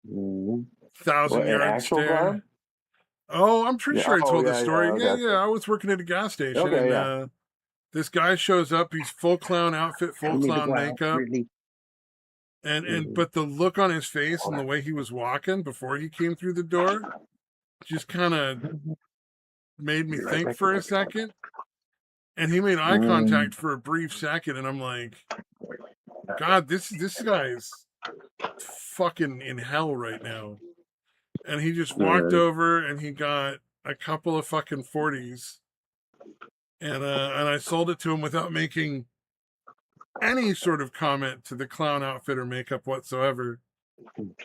Mhm. 1,000-yard An actual stare. clown? Oh, I'm pretty Yeah. sure I Oh, told the yeah. story. I Yeah, gotcha. I was working at a gas station, Okay. and Yeah. this guy shows up. He's full clown outfit, full You need to clown go out, makeup, really. and but the look on his face and the way he was walking before he came through the door just kind of made me think for a second. And he made eye contact for a brief second, and I'm like, God, this guy's fucking in hell right now. And he just walked over and he got a couple of fucking 40s, and I sold it to him without making any sort of comment to the clown outfit or makeup whatsoever.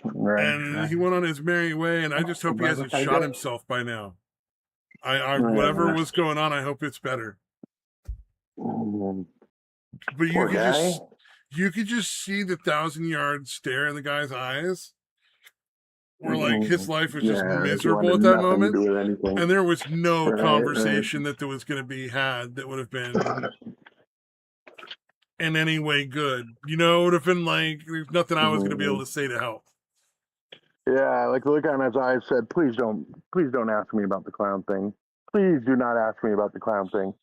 Right. And he went on his merry way, and I just hope he hasn't shot himself by now. I whatever was going on, I hope it's better. But Poor guy. you could just see the 1,000-yard stare in the guy's eyes, where like his life was just miserable at that moment, to do with anything. and there was no Right. conversation that there was going to be had that would have been in any way good. You know, it would have been like there's nothing I was going to be able to say to help. Yeah, like the look on his eyes said, please don't ask me about the clown thing. Please do not ask me about the clown thing.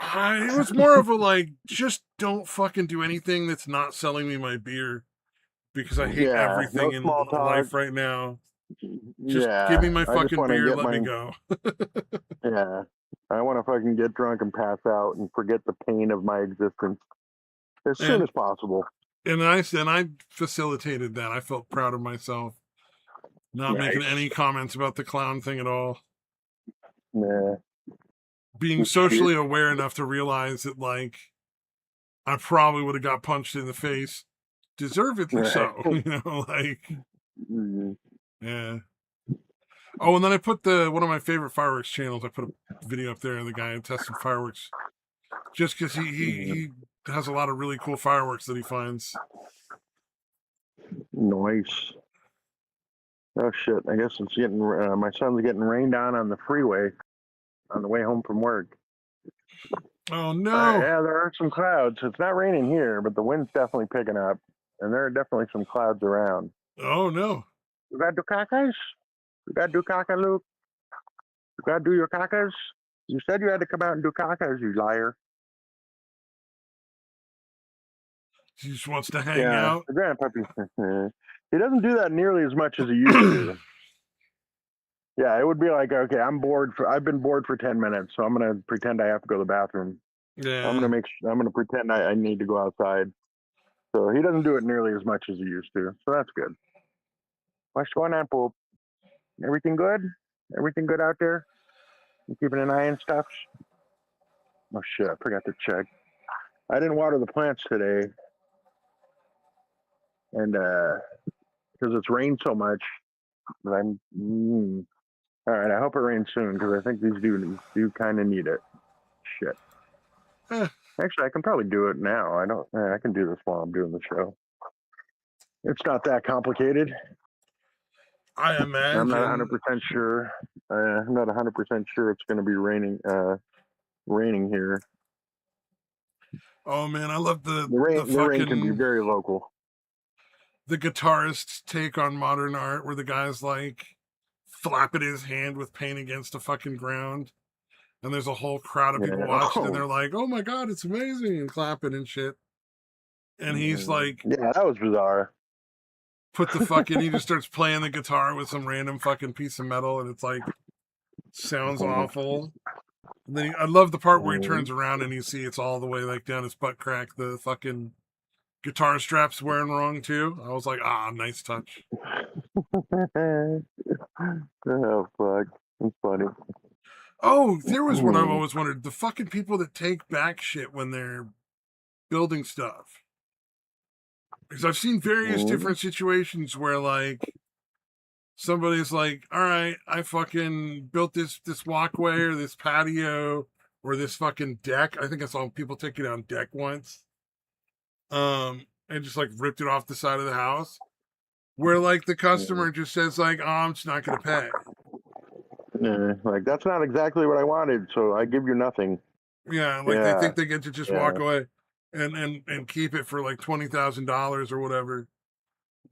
It was more of a like, just don't fucking do anything that's not selling me my beer, because I hate everything in life right now. Just give me my fucking beer, let me go. Yeah, I want to fucking get drunk and pass out and forget the pain of my existence as soon as possible. And I facilitated that. I felt proud of myself, not making any comments about the clown thing at all. Yeah. Being socially aware enough to realize that, like, I probably would have got punched in the face, deservedly so. You know, like, yeah. Oh, and then I put one of my favorite fireworks channels. I put a video up there of the guy testing fireworks, just because he has a lot of really cool fireworks that he finds. Nice. Oh shit! I guess it's getting. My son's getting rained on the freeway on the way home from work. Oh no! Yeah, there are some clouds. It's not raining here, but the wind's definitely picking up, and there are definitely some clouds around. Oh no! You gotta do cacas? You gotta do caca, Luke? You gotta do your cacas? You said you had to come out and do cacas, you liar. He just wants to hang out. The grandpuppy. He doesn't do that nearly as much as he used to. Yeah, it would be like, okay, I've been bored for 10 minutes, so I'm gonna pretend I have to go to the bathroom. Yeah. I'm gonna pretend I need to go outside. So he doesn't do it nearly as much as he used to. So that's good. What's going on, Poop? Everything good? Everything good out there? You keeping an eye on stuff? Oh shit, I forgot to check. I didn't water the plants today. And because it's rained so much, but all right, I hope it rains soon, because I think these do kind of need it. Shit. Actually, I can probably do it now. I can do this while I'm doing the show. It's not that complicated. I imagine. I'm not 100% sure. I'm not 100% sure it's going to be raining here. Oh man, I love the rain can be very local. The guitarist's take on modern art, where the guy's like flapping his hand with paint against the fucking ground, and there's a whole crowd of people Yeah. watching, and they're like, "Oh my god, it's amazing!" and clapping and shit. And he's like, Yeah, that was bizarre. put the fucking, he just starts playing the guitar with some random fucking piece of metal, and it's like, sounds awful. And then I love the part where he turns around and you see it's all the way like down his butt crack. The fucking guitar strap's wearing wrong too. I was like, nice touch. Oh fuck, that's funny. Oh, there was one I've always wondered: the fucking people that take back shit when they're building stuff. Because I've seen various different situations where like somebody's like, all right, I fucking built this walkway or this patio or this fucking deck. I think I saw people take it on deck once. And just like ripped it off the side of the house. Where like the customer just says like, I'm just not gonna pay. Like that's not exactly what I wanted, so I give you nothing. Yeah, like they think they get to just walk away and keep it for like $20,000 or whatever.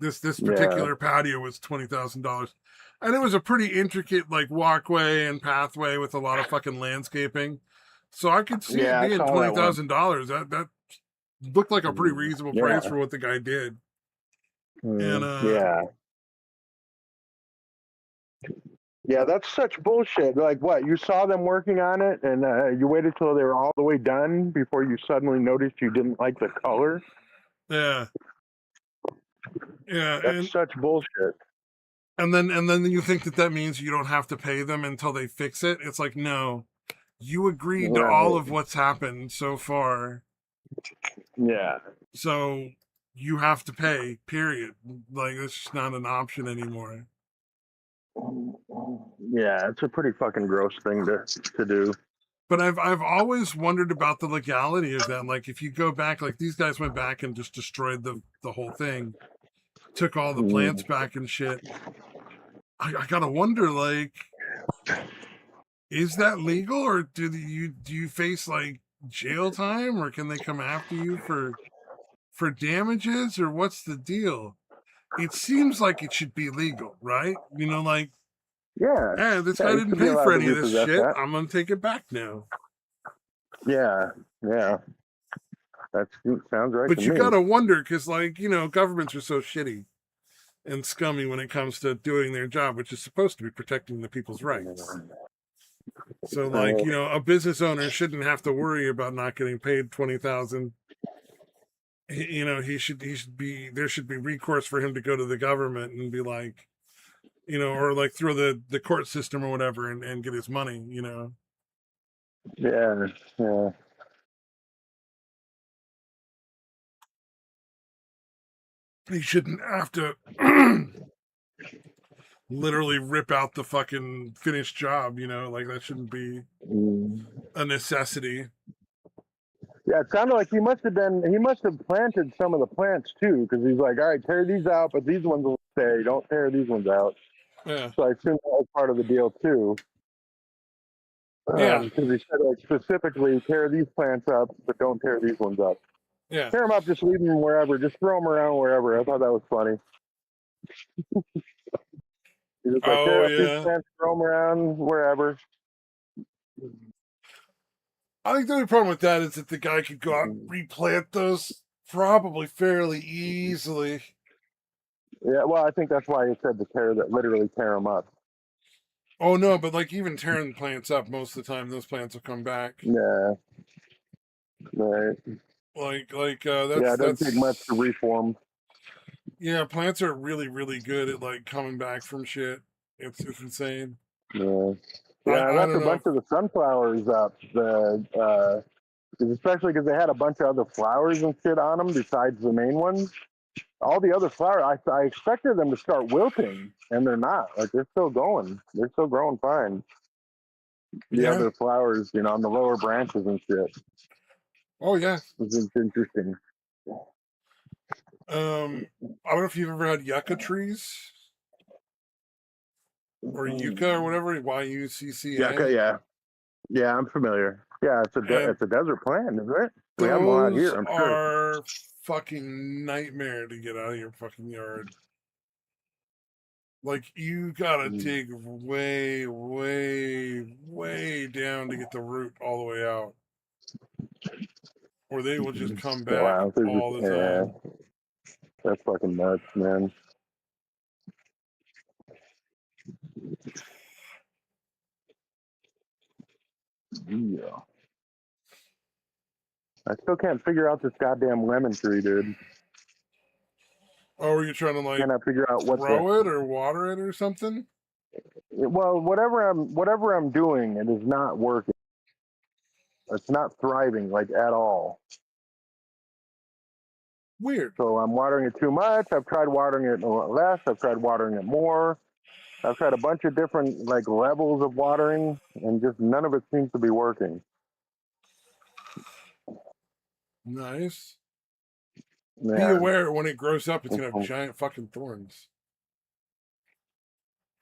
This particular patio was $20,000, and it was a pretty intricate like walkway and pathway with a lot of fucking landscaping. So I could see it being $20,000. That looked like a pretty reasonable price for what the guy did. And yeah, that's such bullshit. Like, what? You saw them working on it, and you waited till they were all the way done before you suddenly noticed you didn't like the color. Yeah, That's such bullshit. And then you think that means you don't have to pay them until they fix it. It's like, no, you agreed to all of what's happened so far. Yeah. So you have to pay. Period. Like it's just not an option anymore. Yeah, it's a pretty fucking gross thing to do. But I've always wondered about the legality of that. Like if you go back, like these guys went back and just destroyed the whole thing, took all the plants back and shit. I gotta wonder, like, is that legal, or do you face like jail time, or can they come after you for damages, or what's the deal? It seems like it should be legal, right? You know, like, hey, this guy didn't pay for any of this shit. I'm gonna take it back now. Yeah. That sounds right. But you gotta wonder, because like, you know, governments are so shitty and scummy when it comes to doing their job, which is supposed to be protecting the people's rights. So like, you know, a business owner shouldn't have to worry about not getting paid $20,000. You know, he should be, there should be recourse for him to go to the government and be like, you know, or like through the court system or whatever and get his money, you know. Yeah. He shouldn't have to literally rip out the fucking finished job, you know, like that shouldn't be a necessity. Yeah, it sounded like he must have planted some of the plants too, because he's like, all right, tear these out, but these ones will stay. Don't tear these ones out. Yeah. So I assume that was part of the deal too. Yeah. Because he said like specifically tear these plants up, but don't tear these ones up. Yeah. Tear them up, just leave them wherever. Just throw them around wherever. I thought that was funny. He's just like, tear up these plants, throw them around wherever. I think the only problem with that is that the guy could go out and replant those probably fairly easily. Yeah, well, I think that's why he said to literally tear them up. Oh no, but like even tearing plants up, most of the time those plants will come back. Yeah. Right. Like that's it doesn't take much to reform. Yeah, plants are really, really good at like coming back from shit. It's insane. Yeah. I left a bunch of the sunflowers up, especially because they had a bunch of other flowers and shit on them besides the main ones. All the other flowers, I expected them to start wilting, and they're not. Like they're still going. They're still growing fine. The other flowers, you know, on the lower branches and shit. Oh yeah, it's interesting. I don't know if you've ever had yucca trees or yucca or whatever. YUCCA. Yucca, yeah, I'm familiar. Yeah, it's a desert plant, isn't it? We have a lot here. I'm sure. Are fucking nightmare to get out of your fucking yard. Like you gotta dig way, way, way down to get the root all the way out, or they will just come back Wow, all the time. that's fucking nuts, man. Yeah. I still can't figure out this goddamn lemon tree, dude. Oh, are you trying to like Cannot figure out what grow it or water it or something? Well, whatever I'm doing, it is not working. It's not thriving like at all. Weird. So I'm watering it too much. I've tried watering it a lot less. I've tried watering it more. I've tried a bunch of different like levels of watering, and just none of it seems to be working. Nice. Yeah. Be aware when it grows up, it's gonna have giant fucking thorns.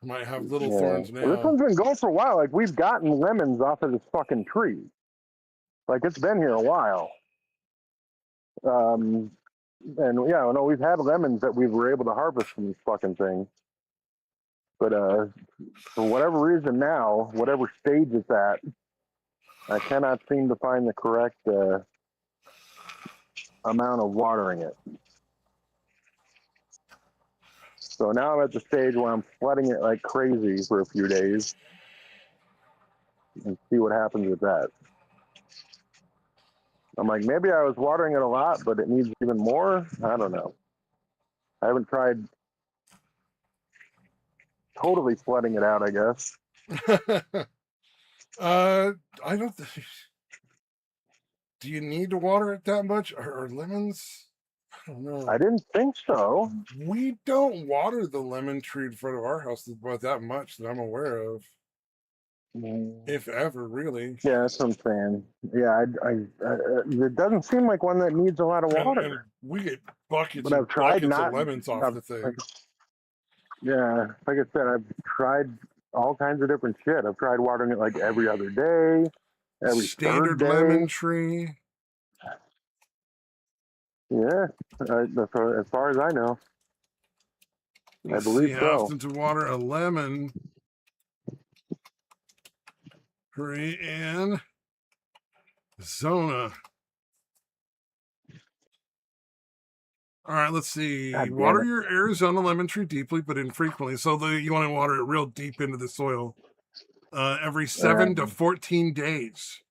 It might have little thorns now. Well, this one's been going for a while. Like we've gotten lemons off of this fucking tree. Like it's been here a while. And yeah, no, we've had lemons that we were able to harvest from this fucking thing. But for whatever reason now, whatever stage it's at, I cannot seem to find the correct amount of watering it. So now I'm at the stage where I'm flooding it like crazy for a few days and see what happens with that. I'm like, maybe I was watering it a lot, but it needs even more. I don't know. I haven't tried totally flooding it out, I guess. I don't think. Do you need to water it that much? Or lemons? I don't know. I didn't think so. We don't water the lemon tree in front of our house about that much that I'm aware of. If ever, really. Yeah, that's what I'm saying. Yeah, it doesn't seem like one that needs a lot of water. And we get buckets But I've and tried buckets not, of lemons off the thing. Yeah, like I said, I've tried all kinds of different shit. I've tried watering it like every other day, every Standard third day. lemon tree. Yeah, as far as I know. Let's I believe see how so. often to water a lemon tree in Zona. All right, let's see. Water your Arizona lemon tree deeply but infrequently. So you want to water it real deep into the soil. Every 7 to 14 days.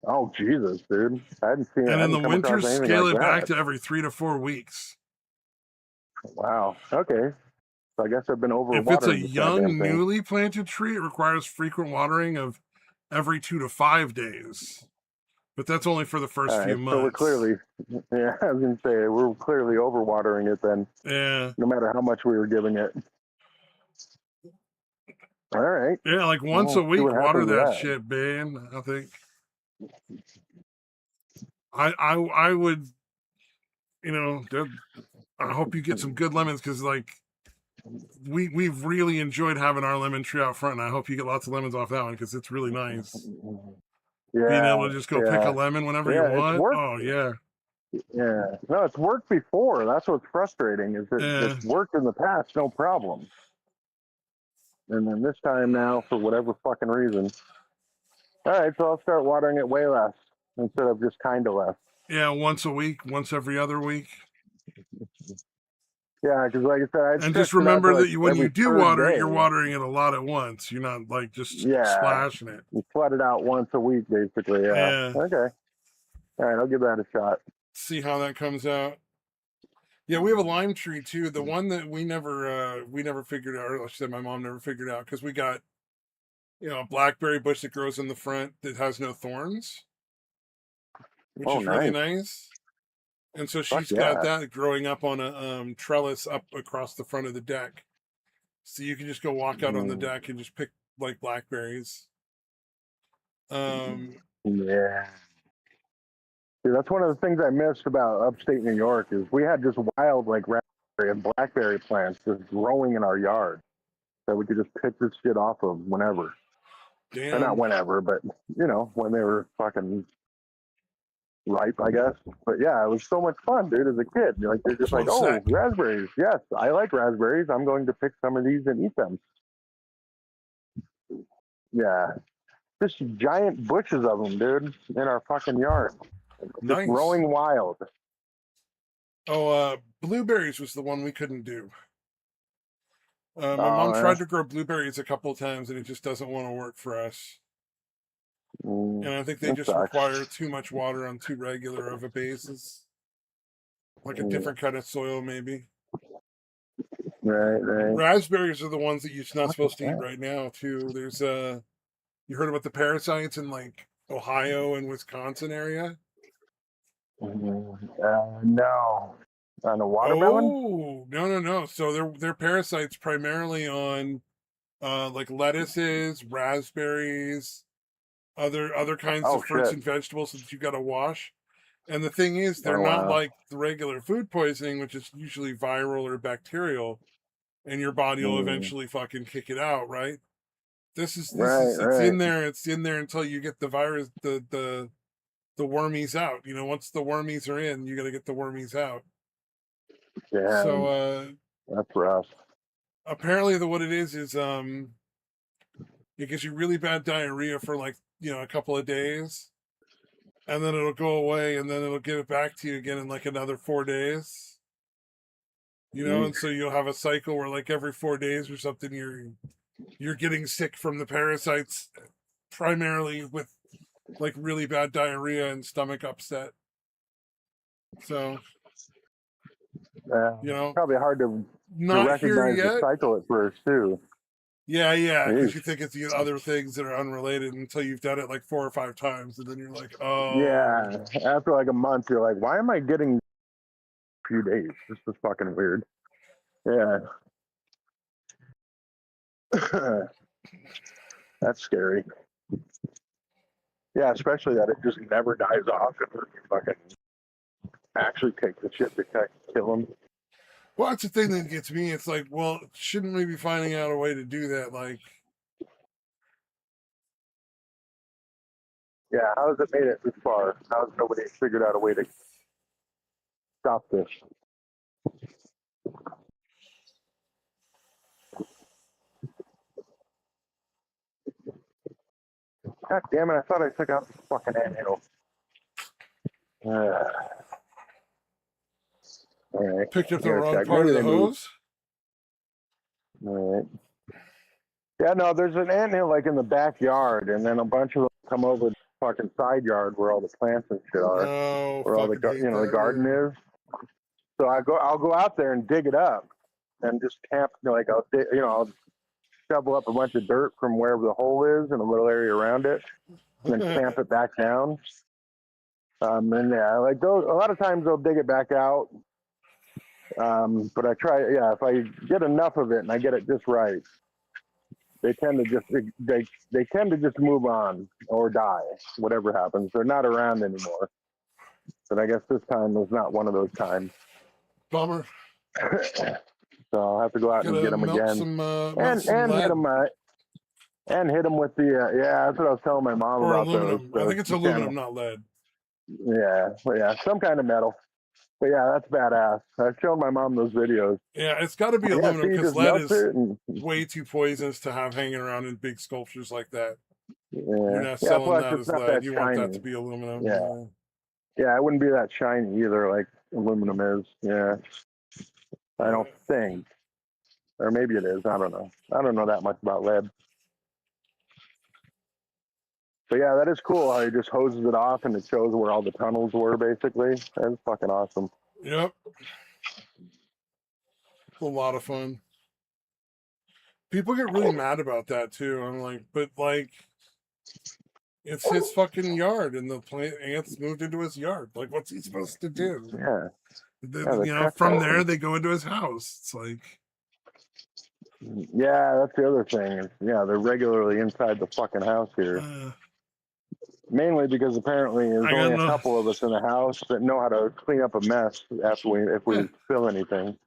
Oh Jesus, dude! I hadn't seen. And in the winter, scale like it back to every 3 to 4 weeks. Wow. Okay. So I guess I've been overwatering. If it's a young, newly planted tree, it requires frequent watering of every 2 to 5 days. But that's only for the first few months. So we're clearly, yeah, I was gonna say we're clearly overwatering it then. Yeah. No matter how much we were giving it. All right. Yeah, like once a week, water that shit, man. I think. I would, I hope you get some good lemons because like we've really enjoyed having our lemon tree out front, and I hope you get lots of lemons off that one because it's really nice. Yeah, being able to just go pick a lemon whenever you want. Oh yeah. Yeah. No, it's worked before. That's what's frustrating. Is it's worked in the past, no problem. And then this time now, for whatever fucking reason. All right, so I'll start watering it way less instead of just kind of less. Yeah, once a week, once every other week. Yeah, because like I said, and just remember that when you do water it, you're watering it a lot at once. You're not like just splashing it. You flood it out once a week, basically. Yeah. Okay. All right, I'll give that a shot. See how that comes out. Yeah, we have a lime tree too. The one that we never figured out, or I said my mom never figured out, because we got a blackberry bush that grows in the front that has no thorns, which is really nice. And so she's got that growing up on a trellis up across the front of the deck. So you can just go walk out on the deck and just pick like blackberries. Yeah. See, that's one of the things I missed about upstate New York is we had just wild like raspberry and blackberry plants just growing in our yard that we could just pick this shit off of whenever. Damn. Or not whenever, but when they were fucking ripe, I guess. But yeah, it was so much fun, dude. As a kid, like they're just like, Well oh, said. raspberries. Yes, I like raspberries. I'm going to pick some of these and eat them. Yeah, just giant bushes of them, dude, in our fucking yard, just Nice. growing wild. Oh, blueberries was the one we couldn't do. My mom tried to grow blueberries a couple of times, and it just doesn't want to work for us. And I think they That just sucks. require too much water on too regular of a basis. Like a different kind of soil, maybe. Right. Raspberries are the ones that you're not What supposed is to eat that? right now, too. There's you heard about the parasites in like Ohio and Wisconsin area? No. On a watermelon? Oh, no. So they're parasites primarily on like lettuces, raspberries, other kinds Oh of fruits shit. and vegetables that you got to wash. And the thing is, they're Oh not wow. like the regular food poisoning, which is usually viral or bacterial, and your body will eventually fucking kick it out, right? This is it's Right. in there, until you get the virus, the wormies out. You know, once the wormies are in, you got to get the wormies out. Damn, So that's rough. apparently what it is it gives you really bad diarrhea for like, a couple of days, and then it'll go away, and then it'll give it back to you again in like another 4 days. And so you'll have a cycle where like every 4 days or something you're getting sick from the parasites, primarily with like really bad diarrhea and stomach upset. So, Probably hard to not here recognize the yet. cycle at first too. Yeah, because Jeez. you think it's the other things that are unrelated until you've done it like 4 or 5 times, and then you're like, oh. Yeah. After like a month, you're like, why am I getting a few days? This is fucking weird. Yeah. That's scary. Yeah, especially that it just never dies off and you fucking actually take the shit to kill them. Well, that's the thing that gets me. It's like, well, shouldn't we be finding out a way to do that? Like, Yeah, how has it made it this far? How has nobody figured out a way to stop this? God damn it, I thought I took out the fucking anthill. All right. picked up the Here, wrong check. part Maybe of they the moved. hose. All right. Yeah, no, there's an anthill like in the backyard, and then a bunch of them come over the fucking side yard where all the plants and shit are, Oh, where all the fucking hate the that, garden yeah. is. So I'll go out there and dig it up, and just camp. I'll shovel up a bunch of dirt from wherever the hole is and a little area around it, and then camp it back down. And yeah, like those. A lot of times they'll dig it back out. But I try. Yeah, if I get enough of it and I get it just right, they tend to just move on or die. Whatever happens, they're not around anymore. But I guess this time was not one of those times. Bummer. So I'll have to go out and get them again, and hit them. And hit them with the yeah. That's what I was telling my mom Or about aluminum. those. I think it's aluminum, not lead. Yeah, some kind of metal. But yeah, that's badass. I've shown my mom those videos. Yeah, it's got to be Yeah, aluminum she because just lead melts is it and way too poisonous to have hanging around in big sculptures like that. You're yeah. not selling Plus, that it's as not lead. that You want that shiny. to be aluminum. Yeah, it wouldn't be that shiny either, like aluminum is. Yeah, I don't think, or maybe it is. I don't know. I don't know that much about lead. But yeah, that is cool how he just hoses it off and it shows where all the tunnels were, basically. That's fucking awesome. Yep. It's a lot of fun. People get really mad about that too. I'm like, but like, it's his fucking yard, and the ants moved into his yard. Like, what's he supposed to do? Yeah. From there they go into his house. It's like, yeah, that's the other thing. Yeah, they're regularly inside the fucking house here. Mainly because apparently there's only a couple of us in the house that know how to clean up a mess if we spill anything.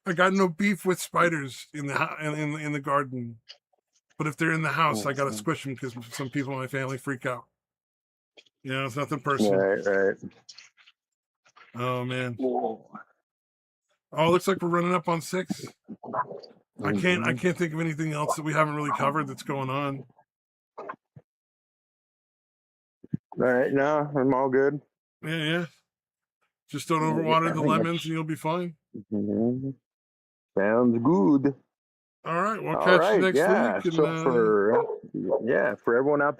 I got no beef with spiders in the garden, but if they're in the house, I gotta squish them because some people in my family freak out. Yeah, it's nothing personal. Right. Oh man. Oh, it looks like we're running up on 6. I can't think of anything else that we haven't really covered that's going on. All right, no, I'm all good. Yeah. Just don't overwater the lemons and you'll be fine. Mhm. Sounds good. All right, we'll All catch you right, next yeah. week. And, So for everyone out there.